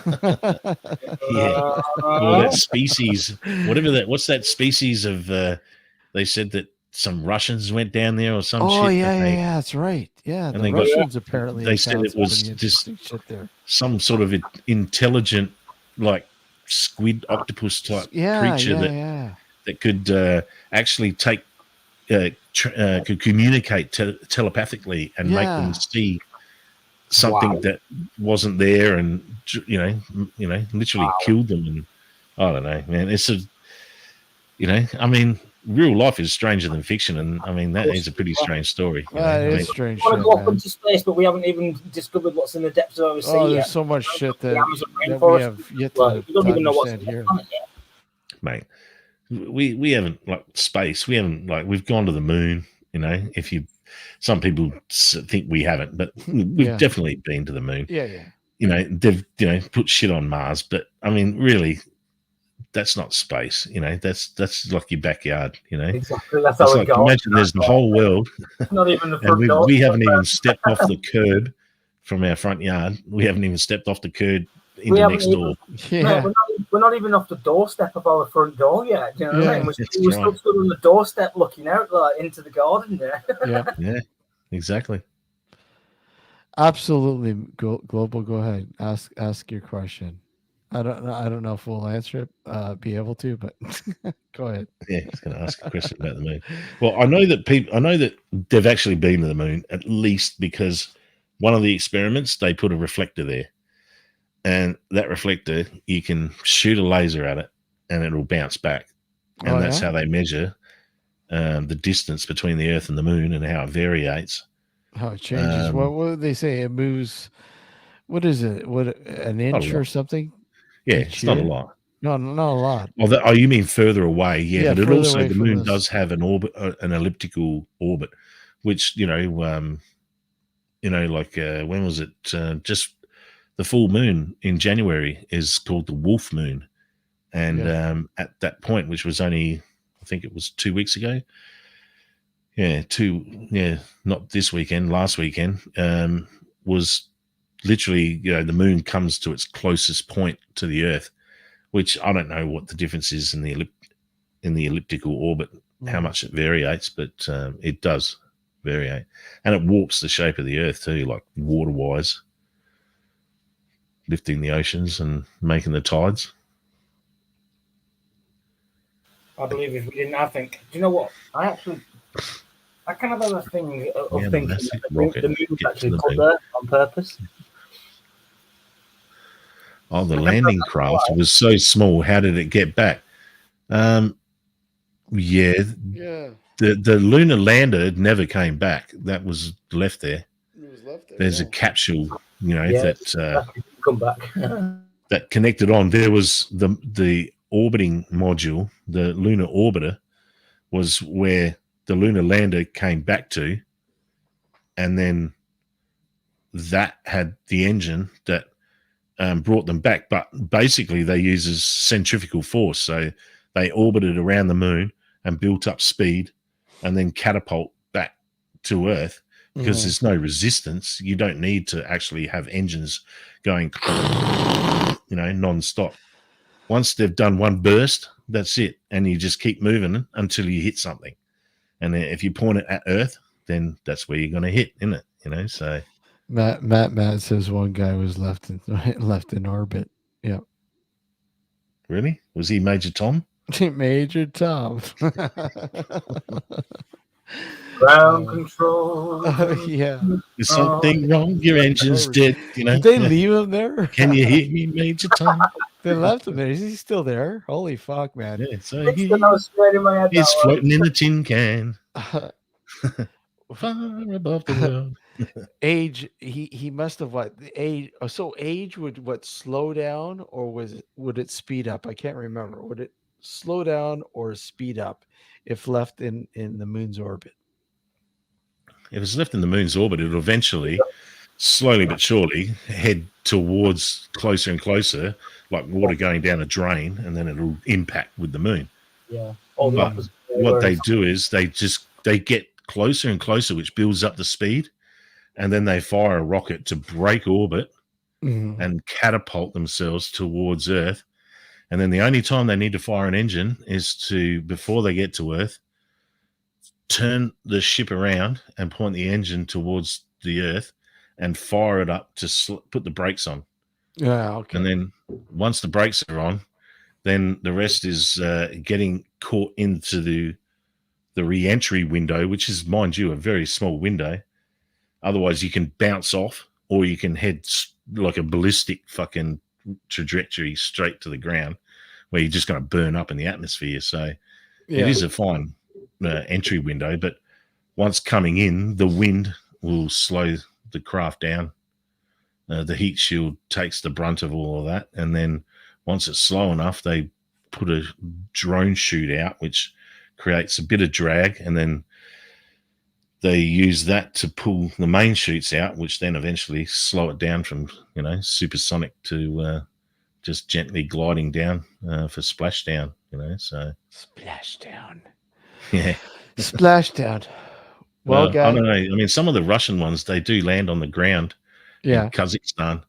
Well, that species, what's that species of? They said that some Russians went down there or some shit. Oh yeah, that's right. Yeah, and the Russians apparently. They said it was just some sort of intelligent, like squid octopus type creature that could actually could communicate telepathically and make them see something that wasn't there, and literally killed them. And I don't know, man. It's I mean, real life is stranger than fiction, and I mean that is a pretty strange story. It is strange. We want to go up into space, but we haven't even discovered what's in the depths of our sea. Oh, there's yet. so much shit that we have yet to we don't even know what's understand here, mate. We haven't like space. We haven't we've gone to the moon. Some people think we haven't, but we've definitely been to the moon. Yeah. They've put shit on Mars, but I mean, really, that's not space. That's like your backyard. Exactly. That's how we go. Imagine there's the whole world, not even the front and door. we haven't even stepped off the curb from our front yard. We haven't even stepped off the curb into next door. No, we're not even off the doorstep of our front door yet. Do you know what I mean? We're still stood on the doorstep looking out into the garden there. Yeah, exactly. Absolutely. Global, go ahead. Ask your question. I don't know if we'll answer it, be able to, but go ahead. Yeah, I was going to ask a question about the moon. Well, I know that they've actually been to the moon, at least because one of the experiments, they put a reflector there. And that reflector, you can shoot a laser at it and it'll bounce back. And that's how they measure the distance between the Earth and the moon and how it variates. How it changes. What do they say? It moves, what is it? An inch or something? Yeah, it's not a lot. No, not a lot. Oh, you mean further away? Yeah, but it also, the moon does have an orbit, an elliptical orbit, which, when was it? Just the full moon in January is called the Wolf Moon. And at that point, which was only, I think it was 2 weeks ago. Not this weekend, last weekend, was literally, the moon comes to its closest point to the Earth, which I don't know what the difference is in the elliptical orbit, how much it variates, but it does variate. And it warps the shape of the Earth too, like water-wise, lifting the oceans and making the tides. I believe if we didn't, I think, do you know what? I actually I kind of have a thing of Yeah, the thinking massive that rocket the moon's hit actually the put moon. there on purpose. Oh, the landing craft was so small. How did it get back? Yeah, Yeah. the lunar lander never came back. That was left there. It was left there. There's yeah. a capsule, Yes, that come back. that connected on. There was the orbiting module, the lunar orbiter, was where the lunar lander came back to, and then that had the engine that brought them back. But basically, they uses centrifugal force, so they orbited around the moon and built up speed, and then catapult back to Earth because there's no resistance. You don't need to actually have engines going, non-stop. Once they've done one burst, that's it, and you just keep moving until you hit something. And then if you point it at Earth, then that's where you're going to hit, isn't it? So Matt says one guy was left in orbit. Yeah. Really? Was he Major Tom? Major Tom. Ground control. Yeah. There's something wrong. Your engine's dead. Did they leave him there? Can you hear me, Major Tom? They left him there. Is he still there? Holy fuck, man. Yeah, so It's the most straight in my head. he's that one. floating in a tin can. Far above the world. Age, he must have what? Age. So age would what slow down, or would it speed up? I can't remember. Would it slow down or speed up if left in the moon's orbit? If it's left in the moon's orbit, it'll eventually, slowly but surely, head towards closer and closer, like water going down a drain, and then it'll impact with the moon. Yeah. But what they do is they get closer and closer, which builds up the speed, and then they fire a rocket to break orbit and catapult themselves towards Earth. And then the only time they need to fire an engine is before they get to Earth, turn the ship around and point the engine towards the Earth and fire it up to put the brakes on. Yeah, okay. And then once the brakes are on, then the rest is getting caught into the re-entry window, which is, mind you, a very small window. Otherwise, you can bounce off, or you can head like a ballistic fucking trajectory straight to the ground, where you're just going to burn up in the atmosphere. So it is a fine entry window, but once coming in, the wind will slow the craft down. The heat shield takes the brunt of all of that, and then once it's slow enough, they put a drone chute out, which creates a bit of drag, and then they use that to pull the main chutes out, which then eventually slow it down from supersonic to just gently gliding down for splashdown. So splashdown. Yeah, splashdown. Well, I don't know. I mean, some of the Russian ones, they do land on the ground. Yeah, in Kazakhstan,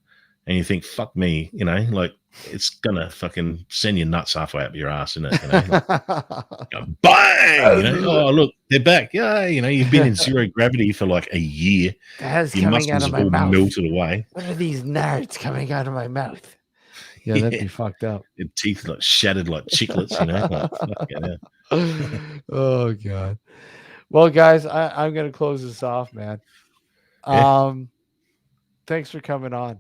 and you think, fuck me, like it's gonna fucking send you nuts halfway up your ass, isn't it? Like, bang! Oh look, they're back. Yeah, you've been in zero gravity for like a year. That's your coming out muscles of my have all mouth. melted away. What are these nards coming out of my mouth? Yeah, that'd be fucked up. Your teeth like shattered like chiclets, Oh god. Well, guys, I'm gonna close this off, man. Thanks for coming on.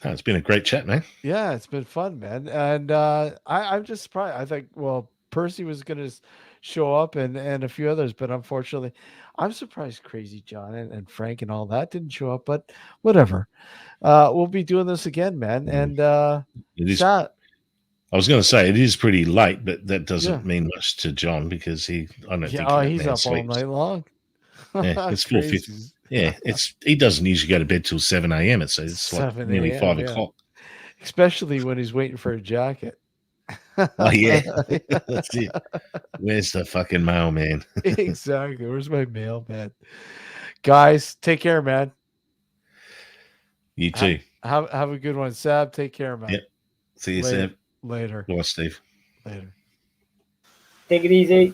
Oh, it's been a great chat, man. Yeah, it's been fun, man. And I'm just surprised. I think, Percy was going to show up and a few others, but unfortunately, I'm surprised Crazy John and Frank and all that didn't show up, but whatever. We'll be doing this again, man. And it is. I was going to say it is pretty late, but that doesn't mean much to John because I don't think he's up sleeps all night long. Yeah, it's 4:50. Yeah, he doesn't usually go to bed till 7 a.m. It's like nearly 5 o'clock. Especially when he's waiting for a jacket. Oh yeah, that's it. Where's the fucking mailman? Exactly. Where's my mailman? Guys, take care, man. You too. Have a good one, Sab. Take care, man. Yep. See you, Sab. Later. Bye, Steve. Later. Take it easy.